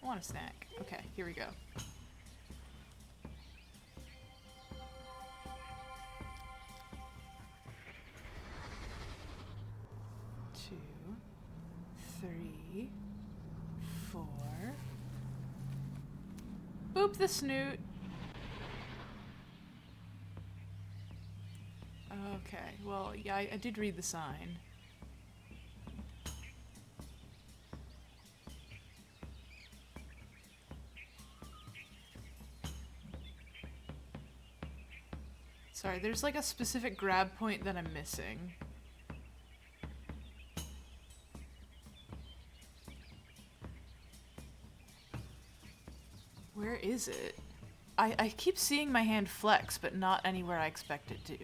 Speaker 1: I want a snack. Okay, here we go. Boop the snoot. Okay, well, yeah, I did read the sign. Sorry, there's like a specific grab point that I'm missing. Where is it? I keep seeing my hand flex, but not anywhere I expect it to.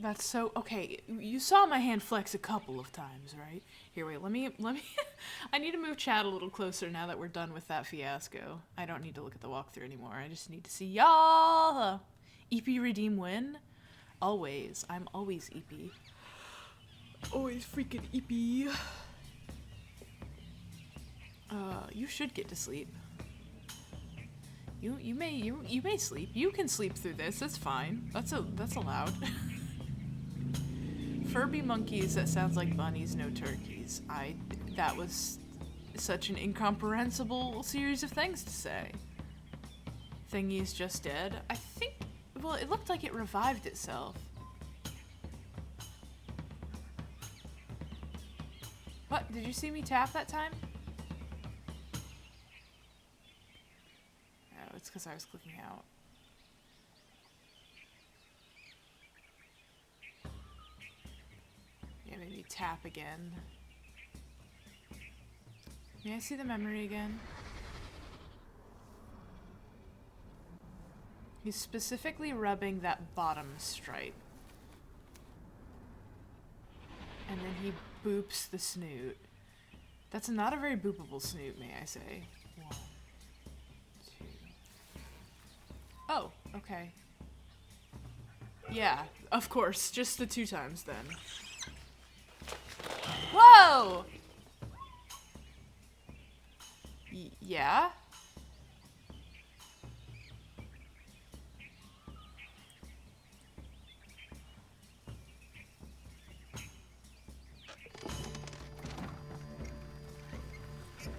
Speaker 1: That's so... Okay, you saw my hand flex a couple of times, right? Here, wait, let me... I need to move chat a little closer now that we're done with that fiasco. I don't need to look at the walkthrough anymore. I just need to see y'all! EP redeem win? Always. I'm always EP. Always freaking EP. You should get to sleep. You may sleep. You can sleep through this. That's fine. That's allowed. Furby monkeys, that sounds like bunnies, no turkeys. That was such an incomprehensible series of things to say. Thingy's just dead. I think, well, it looked like it revived itself. What, did you see me tap that time? Oh, it's because I was clicking out. Yeah, maybe tap again. May I see the memory again? He's specifically rubbing that bottom stripe. And then he boops the snoot. That's not a very boopable snoot, may I say. 1, 2. Oh, okay. Yeah, of course. Just the 2 times then. Whoa! Yeah?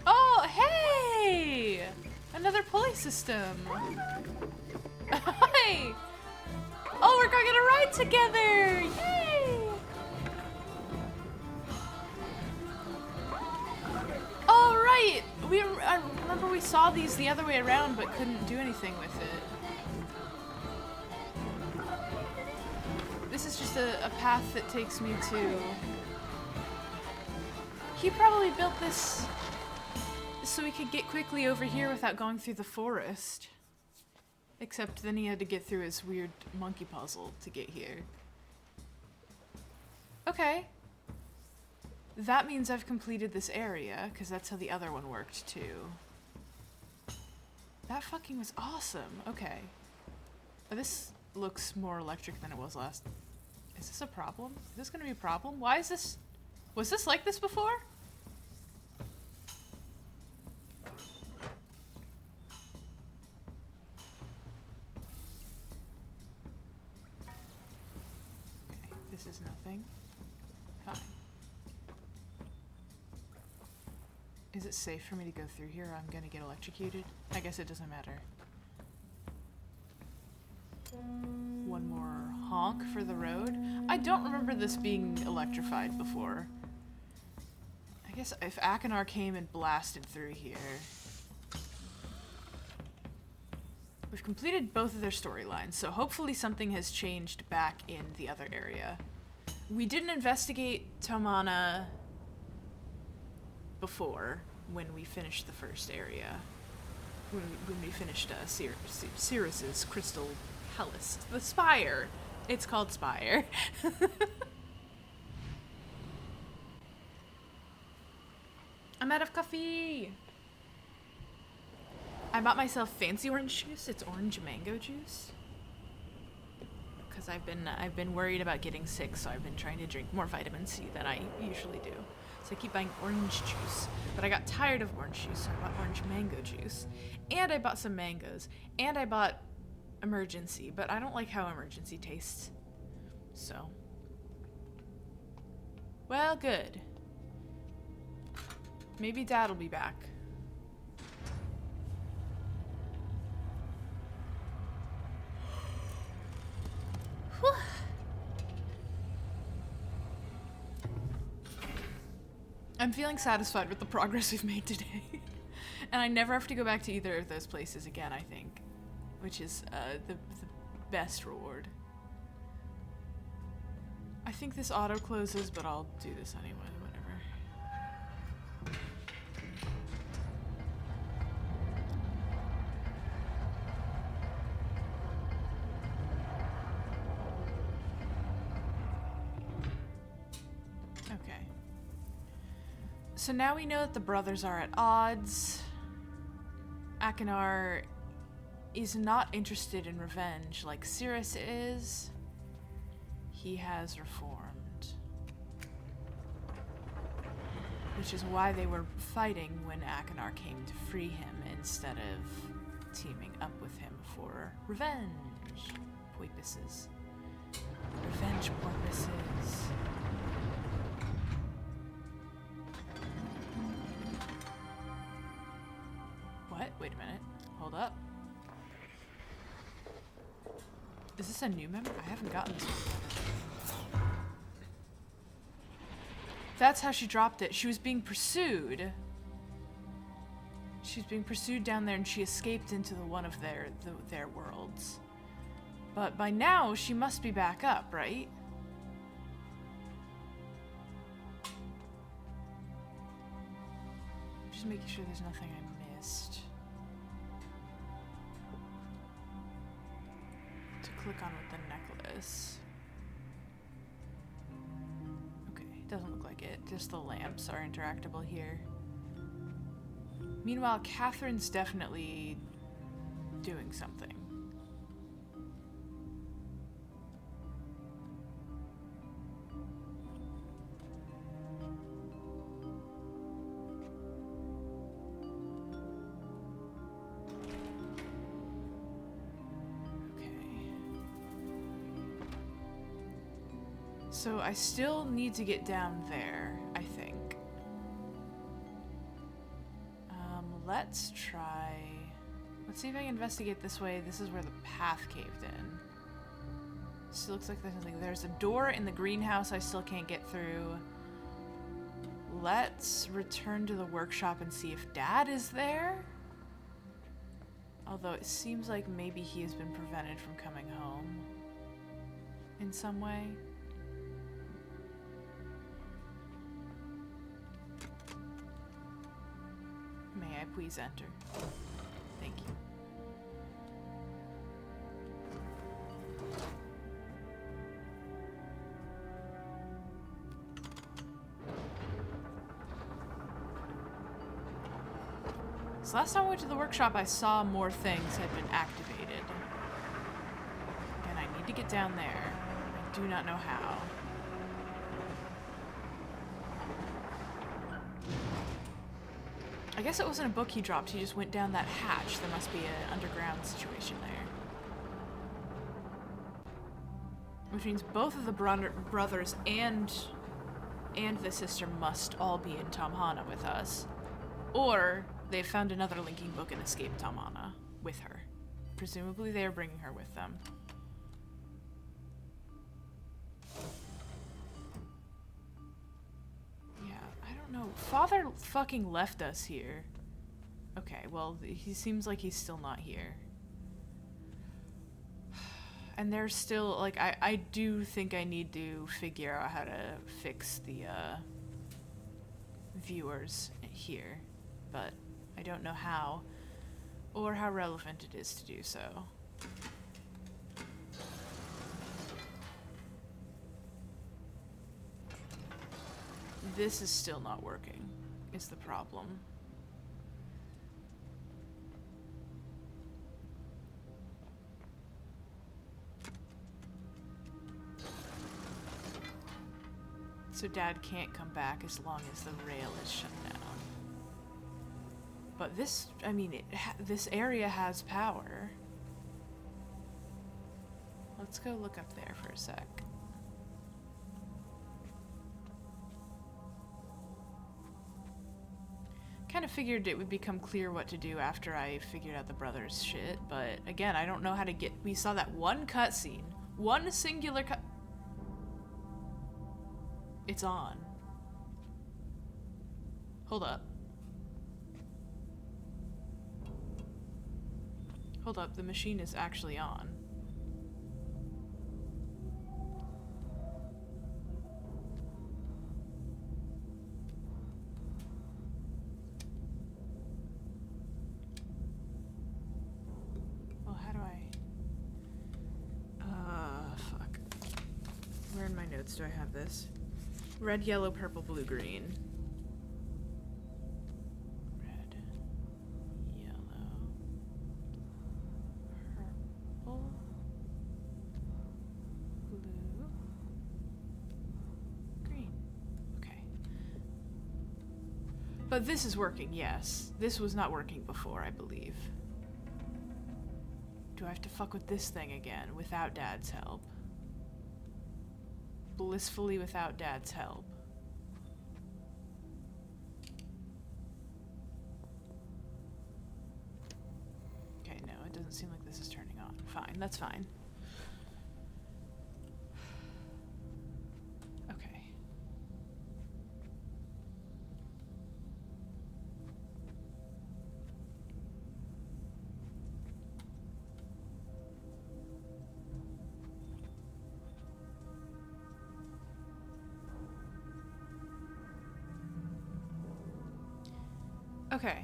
Speaker 1: Oh, hey! Another pulley system. Hey! Oh, we're going on a ride together! Yay! Oh, right! I remember we saw these the other way around, but couldn't do anything with it. This is just a path that takes me to... He probably built this so we could get quickly over here without going through the forest. Except then he had to get through his weird monkey puzzle to get here. Okay. That means I've completed this area, because that's how the other one worked too. That fucking was awesome. Okay. This looks more electric than it was last. Is this a problem? Is this gonna be a problem? Why is this... Was this like this before? Okay, this is nothing. Fine. Is it safe for me to go through here or I'm gonna get electrocuted? I guess it doesn't matter. One more honk for the road. I don't remember this being electrified before. I guess if Akinar came and blasted through here. We've completed both of their storylines, so hopefully something has changed back in the other area. We didn't investigate Tomana before, when we finished the first area. When we finished Cirrus's Crystal Palace. The Spire! It's called Spire. I'm out of coffee! I bought myself fancy orange juice. It's orange mango juice. Because I've been worried about getting sick, so I've been trying to drink more vitamin C than I usually do. So I keep buying orange juice. But I got tired of orange juice, so I bought orange mango juice. And I bought some mangoes. And I bought Emergency, but I don't like how Emergency tastes. So. Well, good. Maybe Dad'll be back. Whew. I'm feeling satisfied with the progress we've made today. And I never have to go back to either of those places again, I think. Which is the best reward. I think this auto closes, but I'll do this anyway, whatever. Okay. So now we know that the brothers are at odds. Akinar is not interested in revenge like Cirrus is. He has reformed. Which is why they were fighting when Akinar came to free him instead of teaming up with him for revenge. Porpoises. Revenge porpoises. What? Wait a minute. Hold up. Is this a new member? I haven't gotten this one. That's how she dropped it. She was being pursued. She's being pursued down there and she escaped into one of their worlds. But by now, she must be back up, right? just making sure there's nothing I missed. To click on with the necklace. Okay, doesn't look like it. Just the lamps are interactable here. Meanwhile, Catherine's definitely doing something. So I still need to get down there, I think. Let's try... Let's see if I can investigate this way. This is where the path caved in. So it looks like there's something. There's a door in the greenhouse I still can't get through. Let's return to the workshop and see if Dad is there. Although it seems like maybe he has been prevented from coming home in some way. May I please enter? Thank you. So last time I went to the workshop, I saw more things had been activated. Again, I need to get down there. I do not know how. I guess it wasn't a book he dropped, he just went down that hatch. There must be an underground situation there. Which means both of the brothers and the sister must all be in Tamhana with us. Or they've found another linking book and escaped Tamhana with her. Presumably they are bringing her with them. No, Father fucking left us here. Okay, well, he seems like he's still not here. And there's still, like, I do think I need to figure out how to fix the, viewers here. But I don't know how, or how relevant it is to do so. This is still not working, is the problem. So Dad can't come back as long as the rail is shut down. But this, I mean, this area has power. Let's go look up there for a sec. Kind of figured it would become clear what to do after I figured out the brothers' shit, but again, I don't know how to get... We saw that one cutscene. One singular cut... It's on. Hold up. Hold up, the machine is actually on. Do I have this? Red, yellow, purple, blue, green. Red, yellow, purple, blue, green. Okay. But this is working, yes. This was not working before, I believe. Do I have to fuck with this thing again without Dad's help? Blissfully without Dad's help. Okay, no, it doesn't seem like this is turning on. Fine, that's fine. Okay. Okay.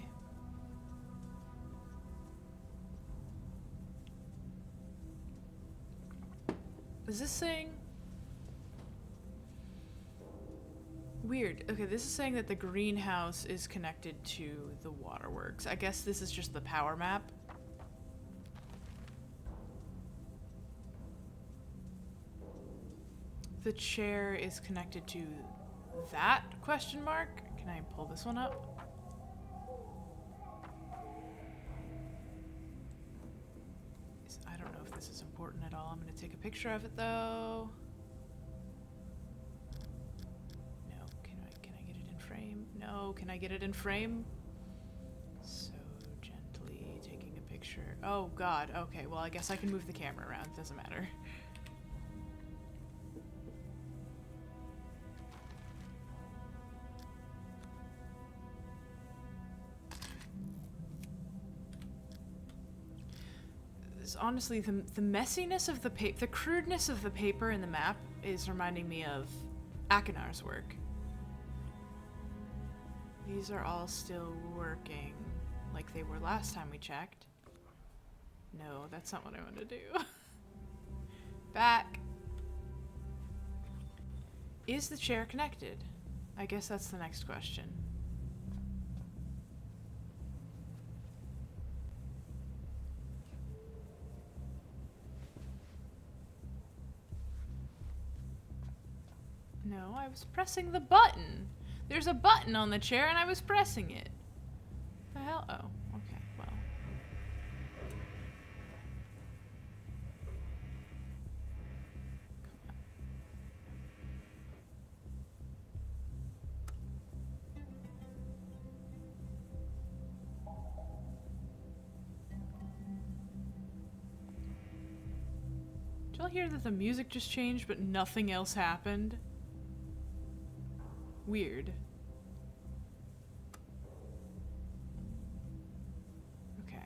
Speaker 1: Is this saying... Weird. Okay, this is saying that the greenhouse is connected to the waterworks. I guess this is just the power map. The chair is connected to that question mark. Can I pull this one up? I don't know if this is important at all. I'm gonna take a picture of it though. No, can I get it in frame? No, can I get it in frame? So gently taking a picture. Oh god, okay, well I guess I can move the camera around, doesn't matter. Honestly, the messiness of the crudeness of the paper in the map is reminding me of Akinar's work. These are all still working like they were last time we checked. No, that's not what I want to do. Back. Is the chair connected? I guess that's the next question. No, I was pressing the button. There's a button on the chair and I was pressing it. The hell? Oh, okay, well. Did y'all hear that the music just changed but nothing else happened? Weird. Okay.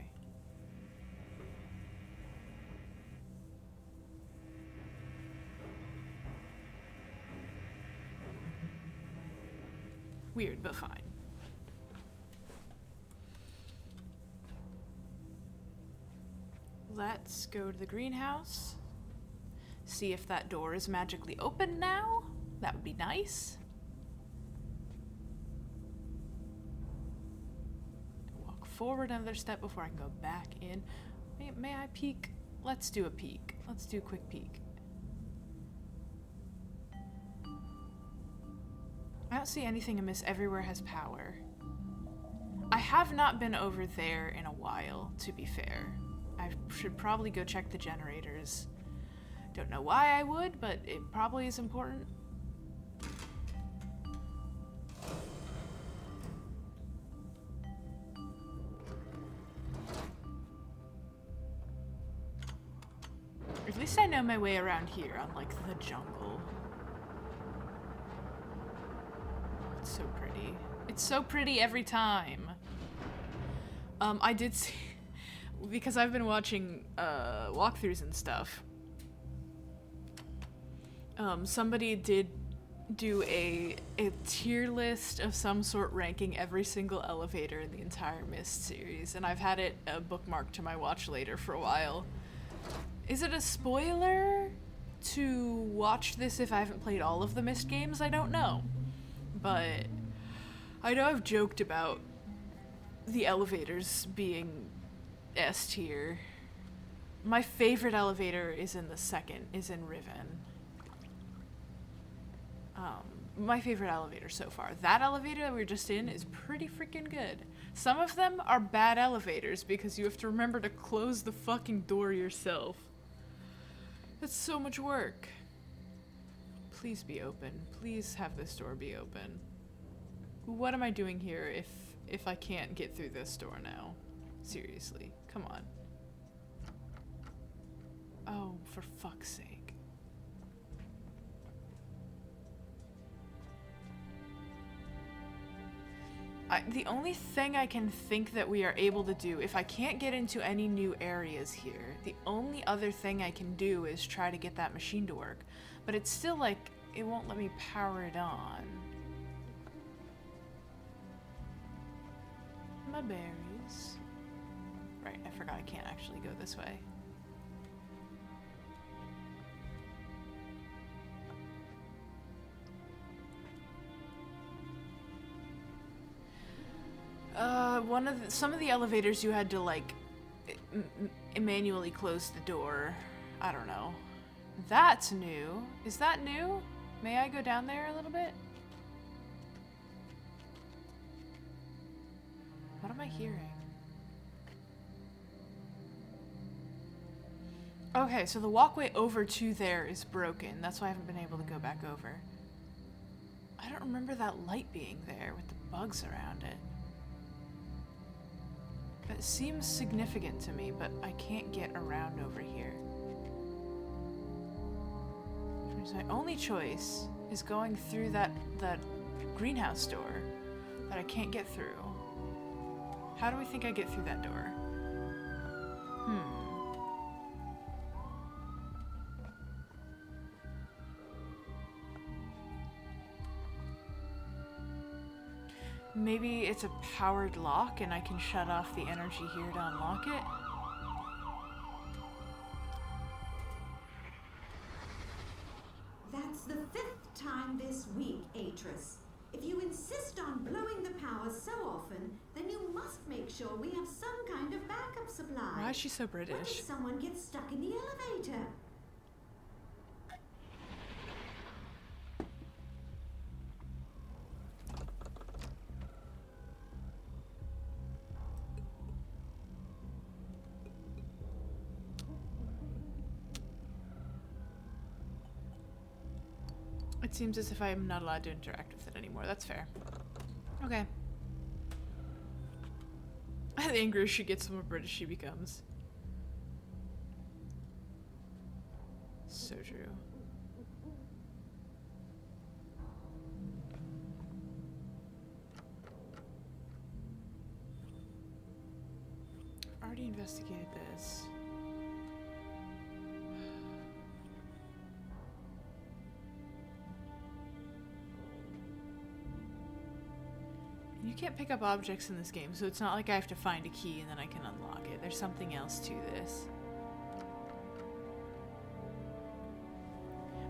Speaker 1: Weird, but fine. Let's go to the greenhouse. See if that door is magically open now. That would be nice. Forward another step before I can go back in. May I peek? Let's do a peek. Let's do a quick peek. I don't see anything amiss. Everywhere has power. I have not been over there in a while, to be fair. I should probably go check the generators. Don't know why I would, but it probably is important. At least I know my way around here, unlike the jungle. It's so pretty. It's so pretty every time. I did see, because I've been watching walkthroughs and stuff. Somebody did do a tier list of some sort ranking every single elevator in the entire Myst series, and I've had it bookmarked to my watch later for a while. Is it a spoiler to watch this if I haven't played all of the Myst games? I don't know. But I know I've joked about the elevators being S tier. My favorite elevator is in Riven. My favorite elevator so far. That elevator that we were just in is pretty freaking good. Some of them are bad elevators because you have to remember to close the fucking door yourself. That's so much work. Please be open. Please have this door be open. What am I doing here if I can't get through this door now? Seriously, come on. Oh, for fuck's sake. The only thing I can think that we are able to do, if I can't get into any new areas here, the only other thing I can do is try to get that machine to work. But it's still like, it won't let me power it on. my berries. Right, I forgot I can't actually go this way. Some of the elevators you had to like manually close the door. I don't know. That's new. Is that new? May I go down there a little bit? What am I hearing? Okay, so the walkway over to there is broken. That's why I haven't been able to go back over. I don't remember that light being there with the bugs around it. It seems significant to me, but I can't get around over here. So my only choice is going through that greenhouse door that I can't get through. How do we think I get through that door? Maybe it's a powered lock and I can shut off the energy here to unlock it?
Speaker 4: That's the 5th time this week, Atris. If you insist on blowing the power so often, then you must make sure we have some kind of backup supply.
Speaker 1: Why is she so
Speaker 4: What
Speaker 1: British?
Speaker 4: if someone gets stuck in the elevator?
Speaker 1: It seems as if I'm not allowed to interact with it anymore. That's fair. Okay. The angrier she gets, the more British she becomes. So true. Already investigated this. You can't pick up objects in this game, so it's not like I have to find a key and then I can unlock it. There's something else to this.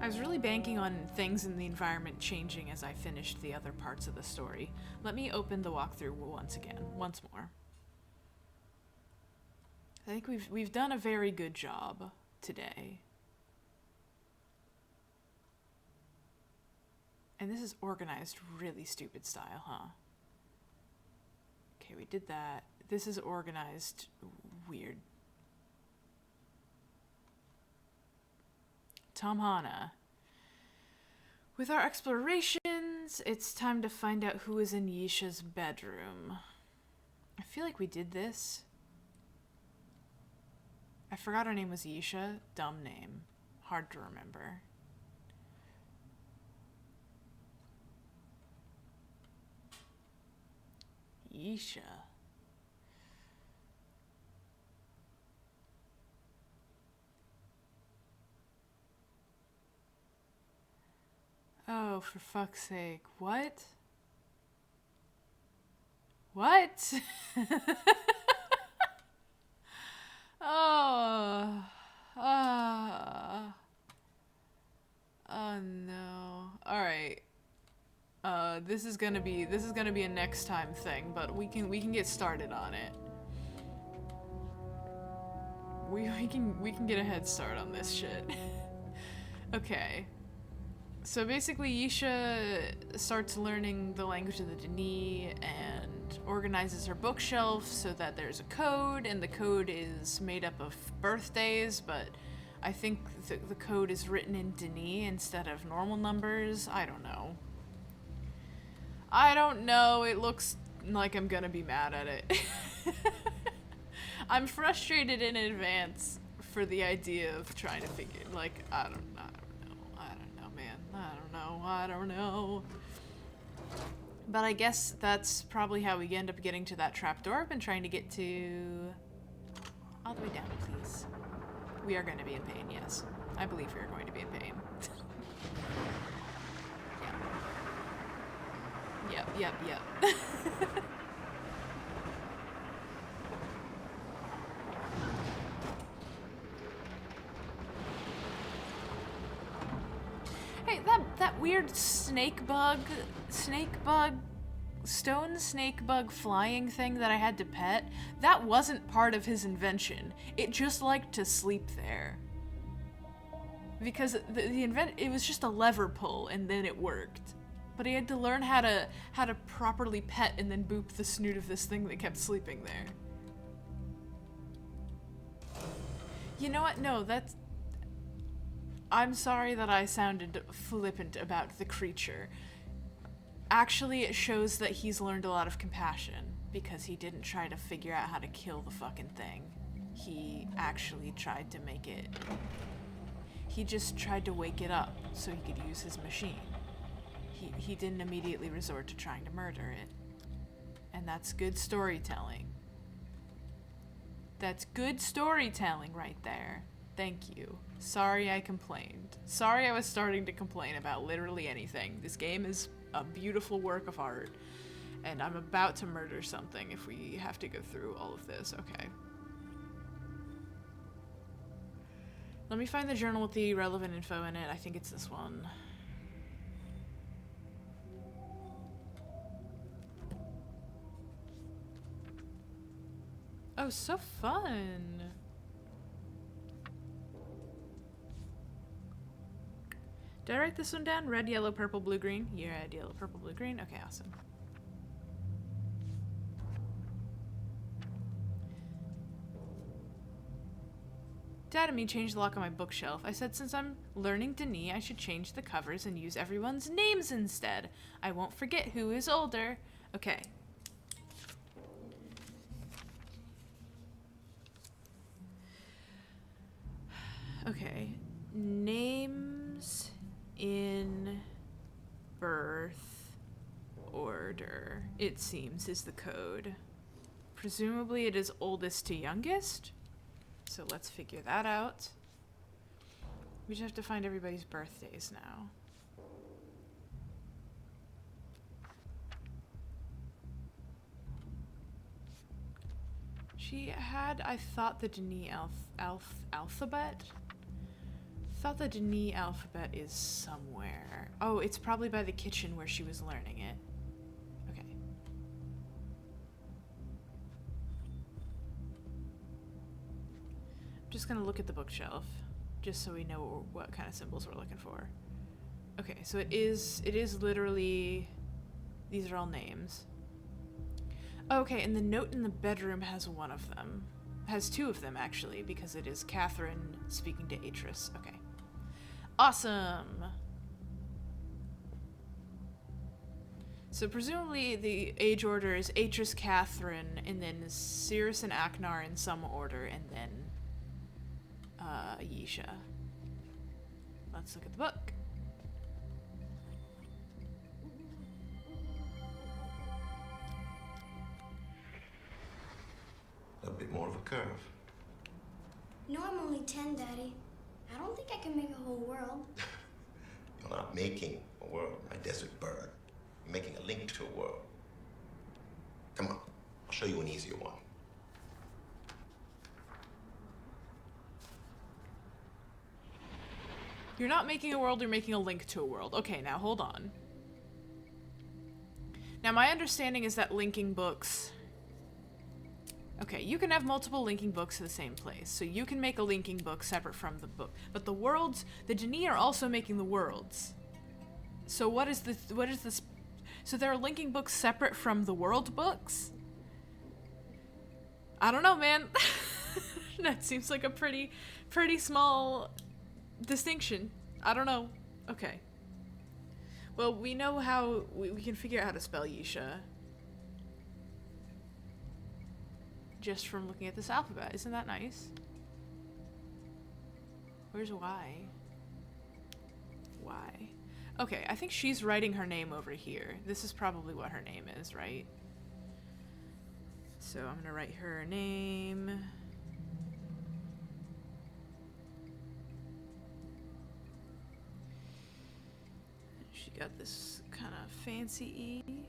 Speaker 1: I was really banking on things in the environment changing as I finished the other parts of the story. Let me open the walkthrough once more. I think we've done a very good job today. And this is organized really stupid style, huh? Okay, we did that. This is organized weird. Tom Hanna. With our explorations, it's time to find out who is in Yisha's bedroom. I feel like we did this. I forgot her name was Yisha. Dumb name. Hard to remember. Yisha. Oh, for fuck's sake. What? What? Oh. Oh no. Alright. This is gonna be a next time thing, but we can get started on it. We can get a head start on this shit. Okay. So basically Yisha starts learning the language of the Dini and organizes her bookshelf so that there's a code, and the code is made up of birthdays, but I think the code is written in Dini instead of normal numbers. I don't know. It looks like I'm gonna be mad at it. I'm frustrated in advance for the idea of trying to figure, like, I don't know, man. I don't know. But I guess that's probably how we end up getting to that trapdoor I've been trying to get to. All the way down, please. We are going to be in pain, yes. I believe we are going to be in pain. Yep. weird snake bug, stone snake bug flying thing that I had to pet, that wasn't part of his invention. It just liked to sleep there. Because it was just a lever pull and then it worked. But he had to learn how to properly pet and then boop the snoot of this thing that kept sleeping there. You know what? No, that's... I'm sorry that I sounded flippant about the creature. Actually, it shows that he's learned a lot of compassion, because he didn't try to figure out how to kill the fucking thing. He actually tried to make it... He just tried to wake it up so he could use his machine. He didn't immediately resort to trying to murder it. And that's good storytelling. That's good storytelling right there. Thank you. Sorry I complained. Sorry I was starting to complain about literally anything. This game is a beautiful work of art. And I'm about to murder something if we have to go through all of this. Okay. Let me find the journal with the relevant info in it. I think it's this one. Oh, so fun. Did I write this one down? Red, yellow, purple, blue, green? Yeah, red, yellow, purple, blue, green. Okay, awesome. Dad and me changed the lock on my bookshelf. I said since I'm learning Denis, I should change the covers and use everyone's names instead. I won't forget who is older. Okay. Okay. Names in birth order, it seems, is the code. Presumably it is oldest to youngest. So let's figure that out. We just have to find everybody's birthdays now. She had, I thought, the Denis alphabet. Thought the Denis alphabet is somewhere. Oh, it's probably by the kitchen where she was learning it. Okay. I'm just gonna look at the bookshelf, just so we know what kind of symbols we're looking for. Okay, so it is literally, these are all names. Okay, and the note in the bedroom has one of them. Has two of them, actually, because it is Catherine speaking to Atris. Okay. Awesome! So presumably the age order is Atris, Catherine, and then Cirrus and Aknar in some order, and then Yisha. Let's look at the book.
Speaker 5: A bit more of a curve.
Speaker 6: No, I'm only 10, Daddy. I don't think I can make a whole world.
Speaker 5: You're not making a world, my desert bird. You're making a link to a world. Come on, I'll show you an easier one.
Speaker 1: You're not making a world, you're making a link to a world. Okay, now hold on. Now my understanding is that linking books... Okay, you can have multiple linking books to the same place. So you can make a linking book separate from the book. But the worlds, the Denis are also making the worlds. So what is this? So there are linking books separate from the world books? I don't know, man. That seems like a pretty small distinction. I don't know. Okay. Well, we know how, we can figure out how to spell Yisha. Just from looking at this alphabet. Isn't that nice? Where's Y? Y. Okay, I think she's writing her name over here. This is probably what her name is, right? So I'm gonna write her name. She got this kind of fancy E.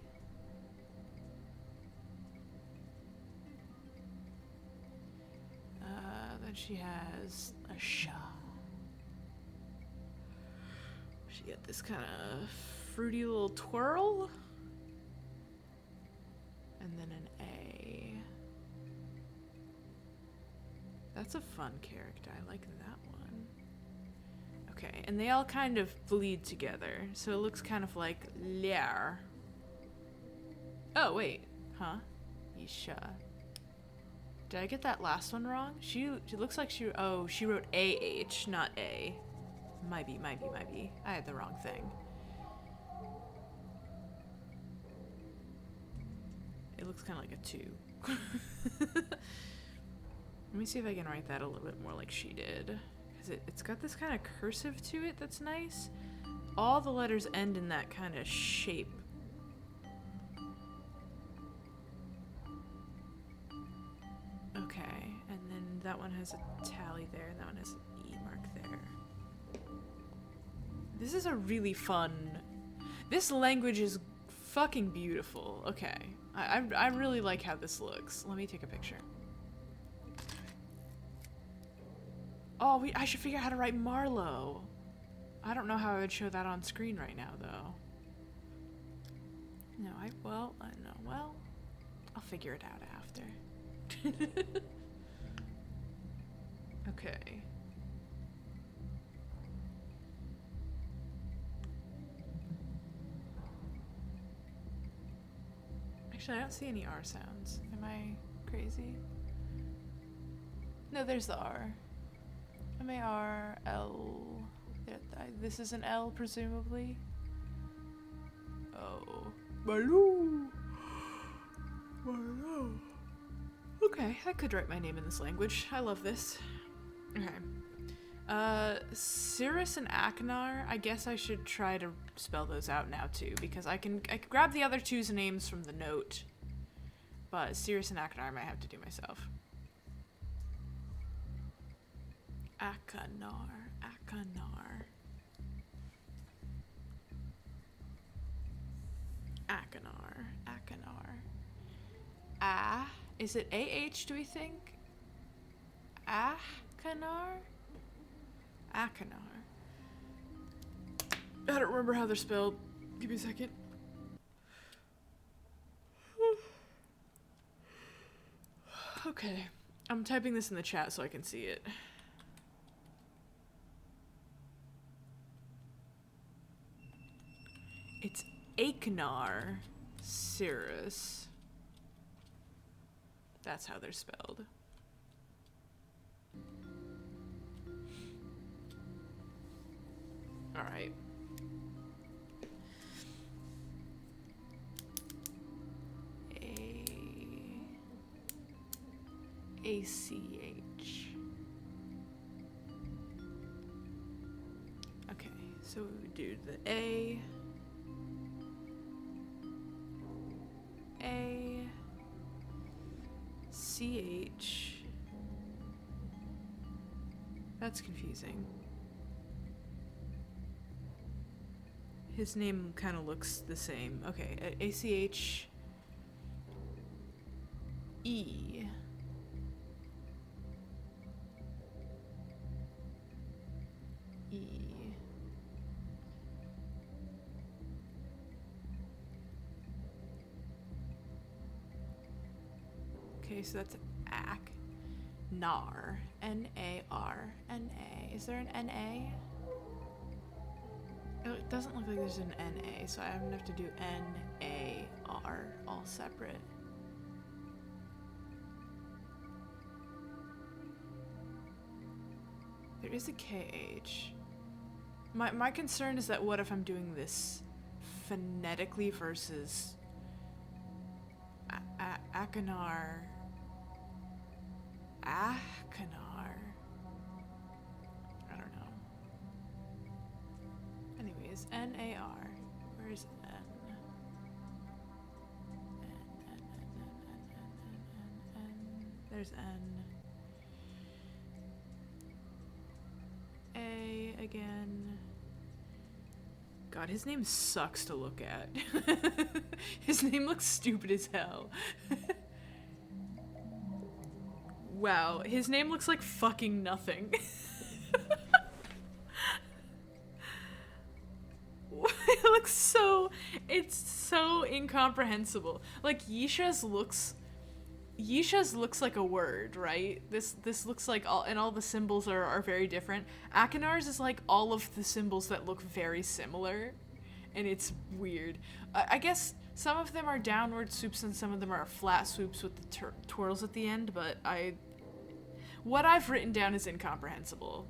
Speaker 1: Then she has a Shah. She get this kind of fruity little twirl. And then an A. That's a fun character. I like that one. Okay, and they all kind of bleed together, so it looks kind of like Liar. Oh, wait. Huh? Yisha. Did I get that last one wrong? She looks like she wrote A-H, not A. Might be. I had the wrong thing. It looks kind of like a 2. Let me see if I can write that a little bit more like she did. Because it's got this kind of cursive to it that's nice. All the letters end in that kind of shape. Okay, and then that one has a tally there, and that one has an E mark there. This is a really fun... This language is fucking beautiful. Okay, I really like how this looks. Let me take a picture. Oh, I should figure out how to write Marlowe. I don't know how I would show that on screen right now, though. No, well, I'll figure it out after. Okay. Actually, I don't see any R sounds. Am I crazy? No, there's the R. M-A-R-L. This is an L, presumably. Oh. Malou! Malou. Okay, I could write my name in this language. I love this. Okay. Cirrus and Akinar, I guess I should try to spell those out now too, because I can grab the other two's names from the note, but Cirrus and Akinar I might have to do myself. Akinar. Is it A-H, do we think? Akinar? Akinar. I don't remember how they're spelled. Give me a second. Okay. I'm typing this in the chat so I can see it. It's Akinar Cirrus. That's how they're spelled. All right. A-C-H. Okay, so we would do the A. C-H. That's confusing. His name kind of looks the same. Okay, A-C-H. E. E. Okay, so that's Nar. N-A-R-N-A. Is there an N-A? It doesn't look like there's an N-A, so I'm gonna have to do N-A-R, all separate. There is a K-H. My concern is that what if I'm doing this phonetically versus Akinar. Akinar. I don't know. Anyways, N-A-R. Where's N? N. There's N. A again. God, his name sucks to look at. His name looks stupid as hell. Wow, his name looks like fucking nothing. looks so, it's so incomprehensible. Like Yisha's looks like a word, right? This looks like all the symbols are very different. Akinar's is like all of the symbols that look very similar, and it's weird. I guess some of them are downward swoops and some of them are flat swoops with the twirls at the end, but what I've written down is incomprehensible.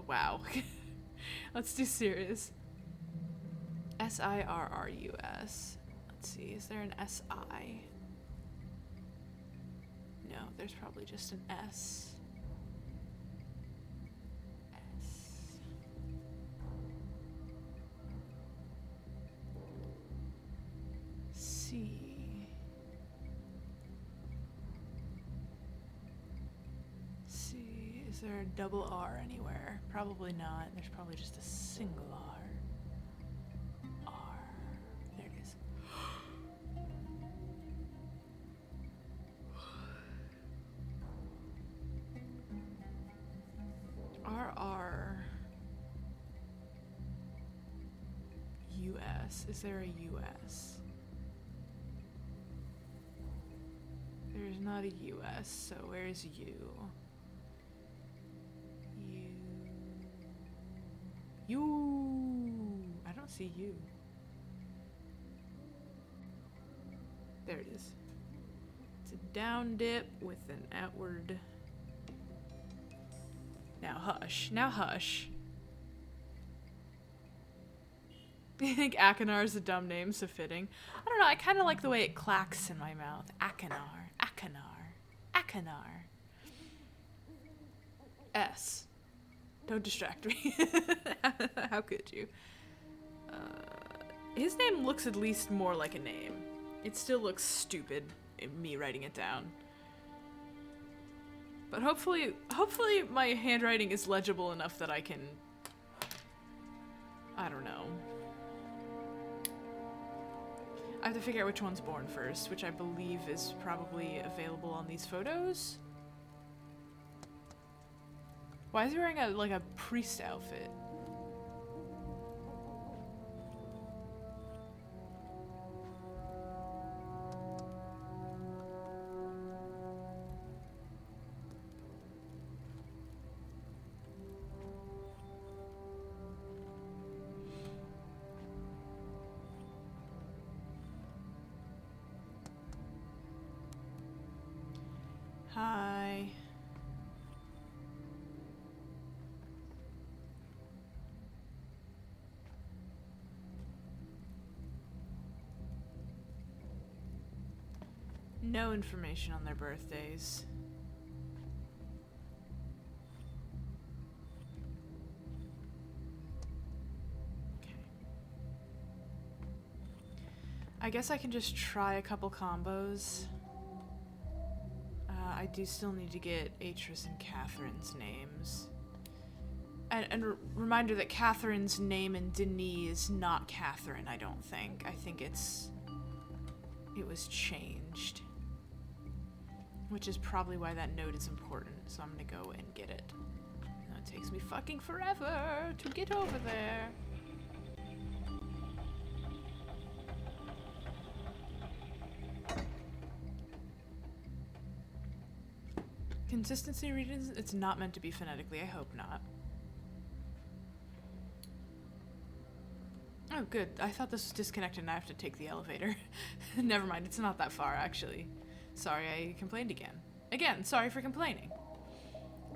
Speaker 1: Wow. Let's do serious. Sirrus. Let's see, is there an SI? No, there's probably just an S. C. C. Is there a double R anywhere? Probably not. There's probably just a single R. R. There it is. RR. US. Is there a US? There's not a US, so where's U? U. I don't see U. There it is. It's a down dip with an outward. Now hush. Now hush. I think Akinar's a dumb name, so fitting. I don't know, I kind of like the way it clacks in my mouth. Akinar. Akinar. Akinar. S. Don't distract me. How could you? His name looks at least more like a name. It still looks stupid in me writing it down. But hopefully my handwriting is legible enough that I can, I don't know. I have to figure out which one's born first, which I believe is probably available on these photos. Why is he wearing a priest outfit? Hi. No information on their birthdays. Okay. I guess I can just try a couple combos. I do still need to get Atris and Catherine's names. And reminder that Catherine's name in Denis is not Catherine, I don't think. I think it was changed. Which is probably why that note is important, so I'm gonna go and get it. Now it takes me fucking forever to get over there. Consistency reasons, it's not meant to be phonetically, I hope not. Oh good, I thought this was disconnected and I have to take the elevator. Never mind, it's not that far actually. Sorry, I complained again. Again, sorry for complaining.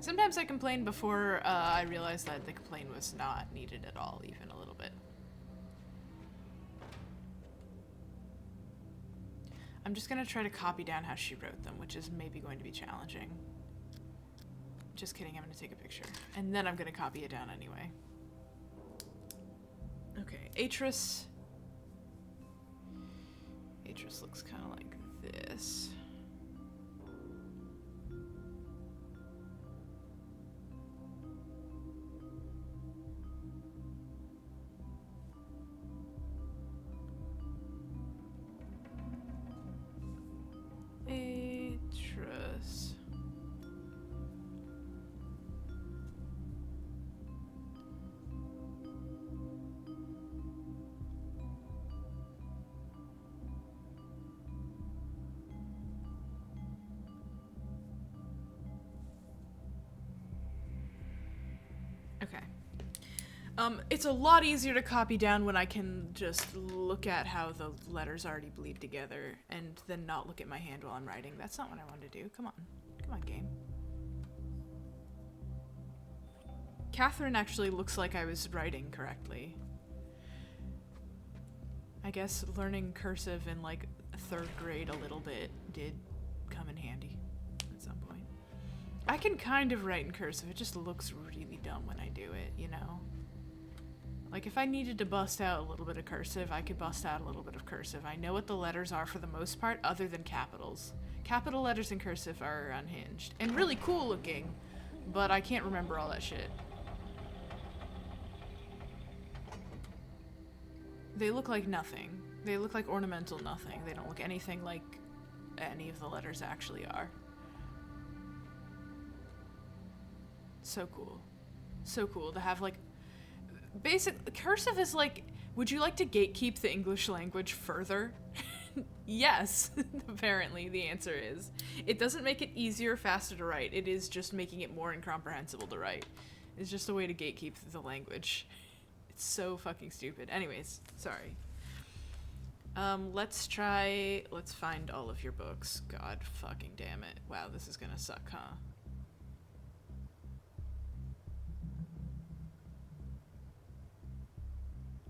Speaker 1: Sometimes I complain before I realize that the complaint was not needed at all, even a little bit. I'm just gonna try to copy down how she wrote them, which is maybe going to be challenging. Just kidding, I'm gonna take a picture. And then I'm gonna copy it down anyway. Okay, Atris. Atris looks kind of like this. Atris. Okay. It's a lot easier to copy down when I can just look at how the letters already bleed together and then not look at my hand while I'm writing. That's not what I wanted to do. Come on. Come on, game. Catherine actually looks like I was writing correctly. I guess learning cursive in like 3rd grade a little bit did come in handy at some point. I can kind of write in cursive, it just looks really dumb when I do it, you know? Like if I needed to bust out a little bit of cursive, I could bust out a little bit of cursive. I know what the letters are for the most part, other than capitals. Capital letters in cursive are unhinged and really cool looking, but I can't remember all that shit. They look like nothing. They look like ornamental nothing. They don't look anything like any of the letters actually are. So cool. So cool to have like basic cursive is like, would you like to gatekeep the English language further? Yes, apparently the answer is. It doesn't make it easier or faster to write. It is just making it more incomprehensible to write. It's just a way to gatekeep the language. It's so fucking stupid. Anyways, sorry. Let's find all of your books. God fucking damn it. Wow, this is gonna suck, huh?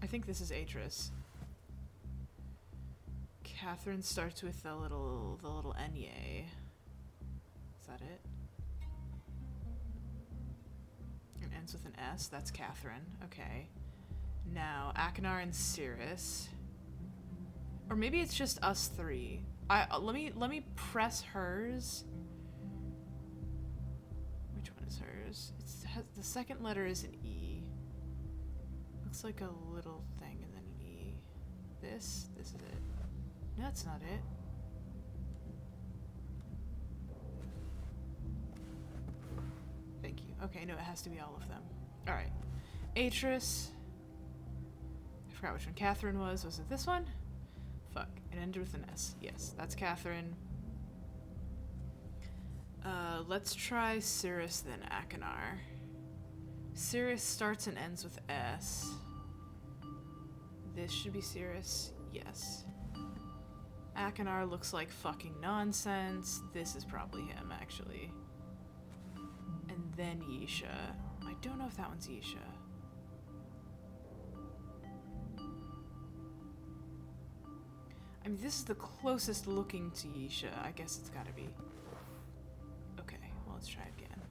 Speaker 1: I think this is Atris. Catherine starts with the little Enye. Is that it? And ends with an S. That's Catherine. Okay. Now, Akinar and Cirrus. Or maybe it's just us three. Let me press hers. Which one is hers? The second letter is an E. Looks like a little thing and then an E. This is it. No, that's not it. Thank you. Okay, no, it has to be all of them. Alright. Atris. I forgot which one Catherine was. Was it this one? Fuck. It ended with an S. Yes, that's Catherine. Let's try Cirrus, then Akinar. Cirrus starts and ends with S. This should be Cirrus. Yes. Akinar looks like fucking nonsense. This is probably him, actually. And then Yisha. I don't know if that one's Yisha. I mean, this is the closest looking to Yisha. I guess it's gotta be. Okay, well, let's try again.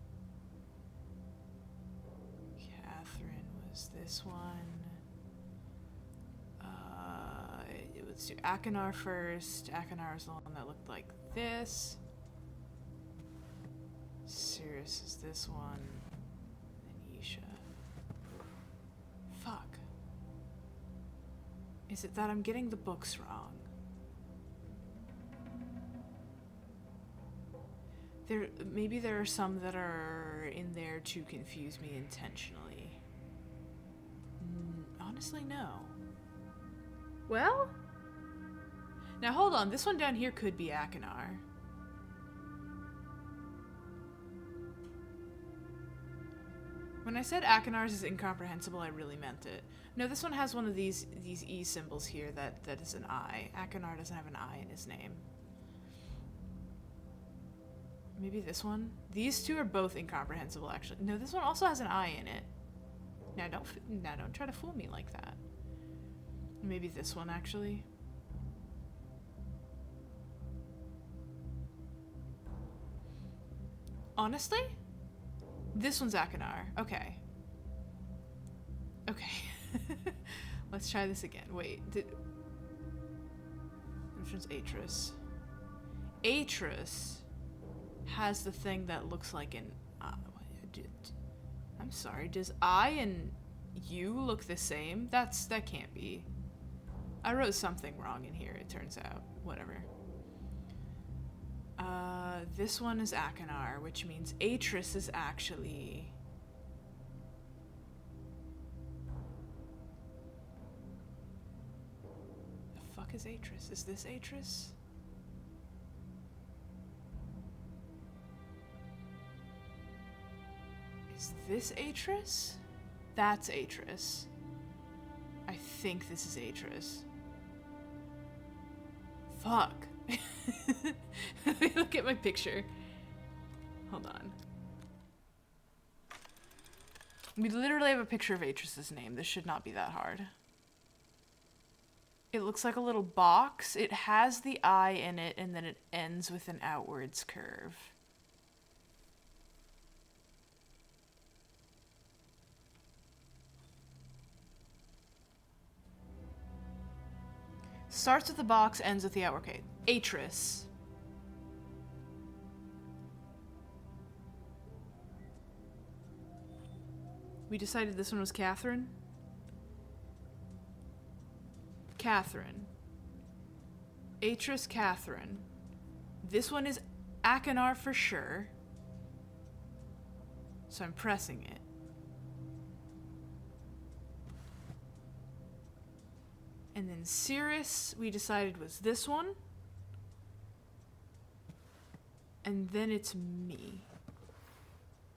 Speaker 1: Catherine was this one. Let's do Akinar first. Akinar is the one that looked like this. Cirrus is this one. And Yisha. Fuck. Is it that I'm getting the books wrong? Maybe there are some that are in there to confuse me intentionally. Honestly, no. Well? Now hold on, this one down here could be Akinar. When I said Akinar's is incomprehensible, I really meant it. No, this one has one of these E symbols here that is an I. Akinar doesn't have an I in his name. Maybe this one? These two are both incomprehensible, actually. No, this one also has an I in it. Now don't try to fool me like that. Maybe this one, actually. Honestly? This one's Akinar. Okay. Okay. Let's try this again. Wait, which one's Atris? Atris has the thing that looks like an I'm sorry, does I and you look the same? That can't be. I wrote something wrong in here, it turns out. Whatever. This one is Akinar, which means Atris is actually... The fuck is Atris? Is this Atris? Is this Atris? That's Atris. I think this is Atris. Fuck. Let me look at my picture. Hold on. We literally have a picture of Atris's name. This should not be that hard. It looks like a little box. It has the eye in it, and then it ends with an outwards curve. Starts with the box, ends with the outward. Okay, Atris. We decided this one was Catherine. Catherine. Atris Catherine. This one is Akinar for sure. So I'm pressing it. And then Cirrus, we decided was this one. And then it's me.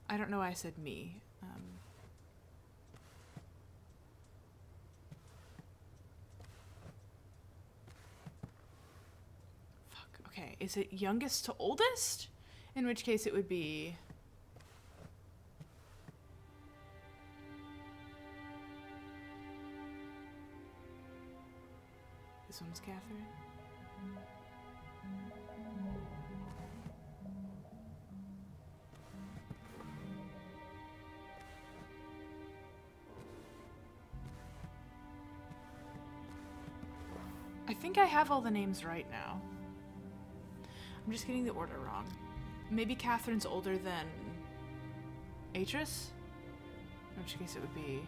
Speaker 1: I don't know why I said me. Okay, is it youngest to oldest? In which case it would be... This one's Catherine. I think I have all the names right now. I'm just getting the order wrong. Maybe Catherine's older than Atris? In which case it would be...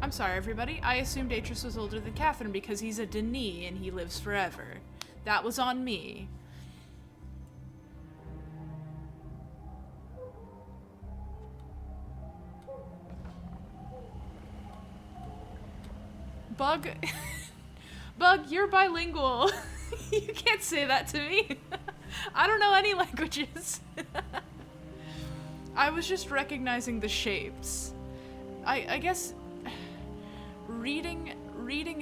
Speaker 1: I'm sorry, everybody. I assumed Atris was older than Catherine because he's a Denis and he lives forever. That was on me. Bug, Bug, you're bilingual. You can't say that to me. I don't know any languages. I was just recognizing the shapes. I guess reading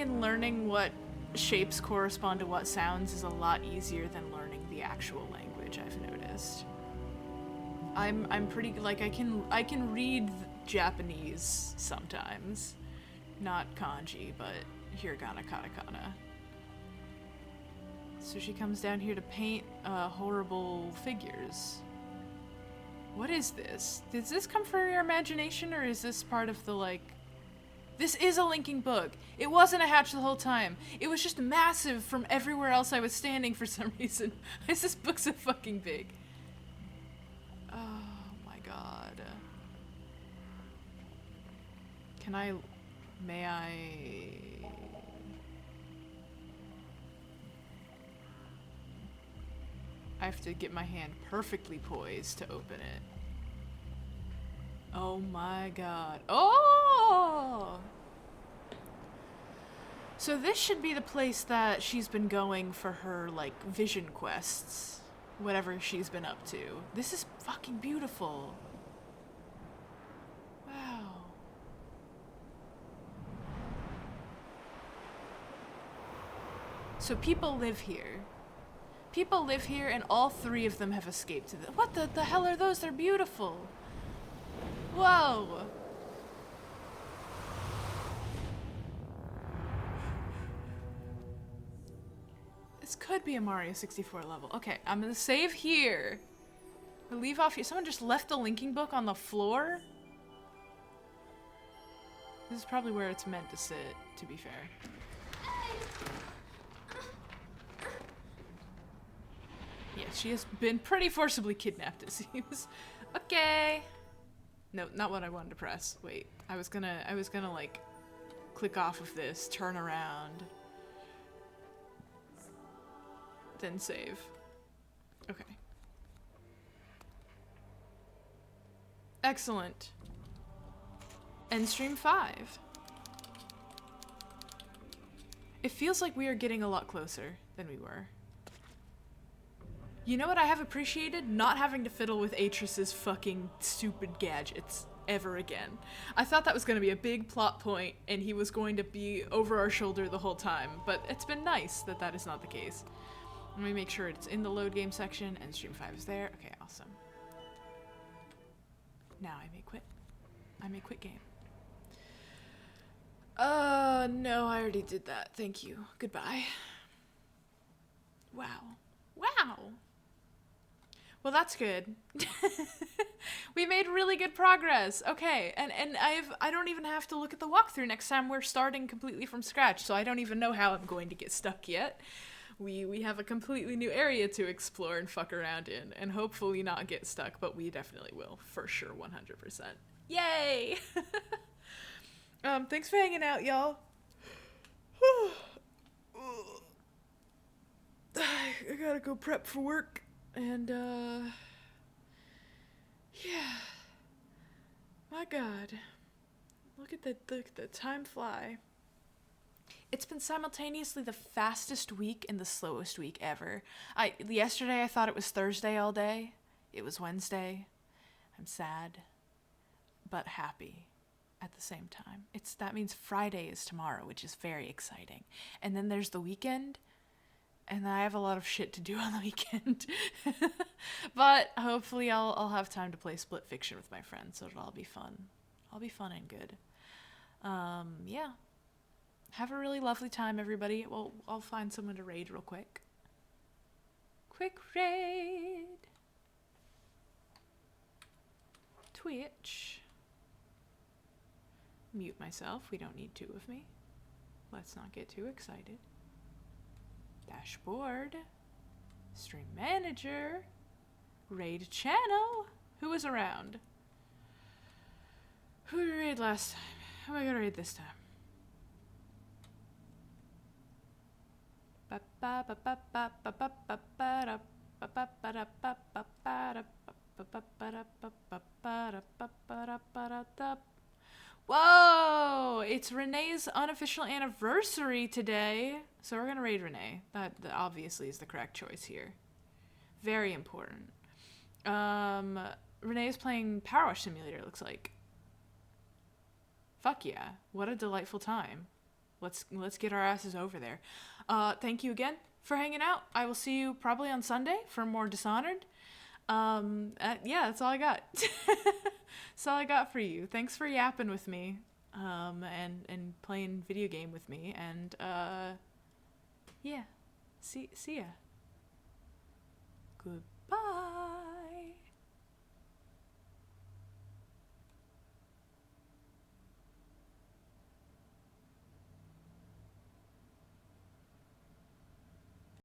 Speaker 1: and learning what shapes correspond to what sounds is a lot easier than learning the actual language, I've noticed. I'm pretty, like, I can read Japanese sometimes. Not kanji, but hiragana, katakana. So she comes down here to paint horrible figures. What is this? Does this come from your imagination, or is this part of the, like... This is a linking book. It wasn't a hatch the whole time. It was just massive from everywhere else I was standing for some reason. Why is this book so fucking big? Oh my god. Can I... May I... I have to get my hand perfectly poised to open it. Oh my god. Oh! So this should be the place that she's been going for her, like, vision quests. Whatever she's been up to. This is fucking beautiful. Wow. So people live here. People live here, and all three of them have escaped to the— What the hell are those? They're beautiful. Whoa. This could be a Mario 64 level. Okay, I'm gonna save here. Or leave off here. Someone just left the linking book on the floor? This is probably where it's meant to sit, to be fair. Yeah, she has been pretty forcibly kidnapped, it seems. Okay. No, not what I wanted to press. Wait, I was gonna like click off of this, turn around, then save. Okay. Excellent. End stream 5. It feels like we are getting a lot closer than we were. You know what I have appreciated? Not having to fiddle with Atris's fucking stupid gadgets ever again. I thought that was going to be a big plot point and he was going to be over our shoulder the whole time, but it's been nice that that is not the case. Let me make sure it's in the load game section and stream 5 is there. Okay, awesome. Now I may quit. I may quit game. No, I already did that. Thank you. Goodbye. Wow. Wow. Well, that's good. We made really good progress. Okay, and I don't even have to look at the walkthrough next time. We're starting completely from scratch, so I don't even know how I'm going to get stuck yet. We have a completely new area to explore and fuck around in, and hopefully not get stuck, but we definitely will, for sure, 100%. Yay! Thanks for hanging out, y'all. I gotta go prep for work, and, yeah. My God. Look at the time fly. It's been simultaneously the fastest week and the slowest week ever. Yesterday I thought it was Thursday all day. It was Wednesday. I'm sad, but happy at the same time. That means Friday is tomorrow, which is very exciting. And then there's the weekend, and I have a lot of shit to do on the weekend. But hopefully I'll have time to play Split Fiction with my friends, so it'll all be fun. I'll be fun and good. Yeah. Have a really lovely time, everybody. Well, I'll find someone to raid real quick. Quick raid. Twitch. Mute myself. We don't need two of me. Let's not get too excited. Dashboard. Stream manager. Raid channel. Who was around? Who did we raid last time? Who am I gonna raid this time? Whoa! It's Renee's unofficial anniversary today. So we're gonna raid Renee. That obviously is the correct choice here. Very important. Renee is playing Power Wash Simulator, it looks like. Fuck yeah. What a delightful time. Let's get our asses over there. Thank you again for hanging out. I will see you probably on Sunday for more Dishonored. Yeah, that's all I got. That's all I got for you. Thanks for yapping with me, and playing video game with me, and, yeah. See ya. Goodbye.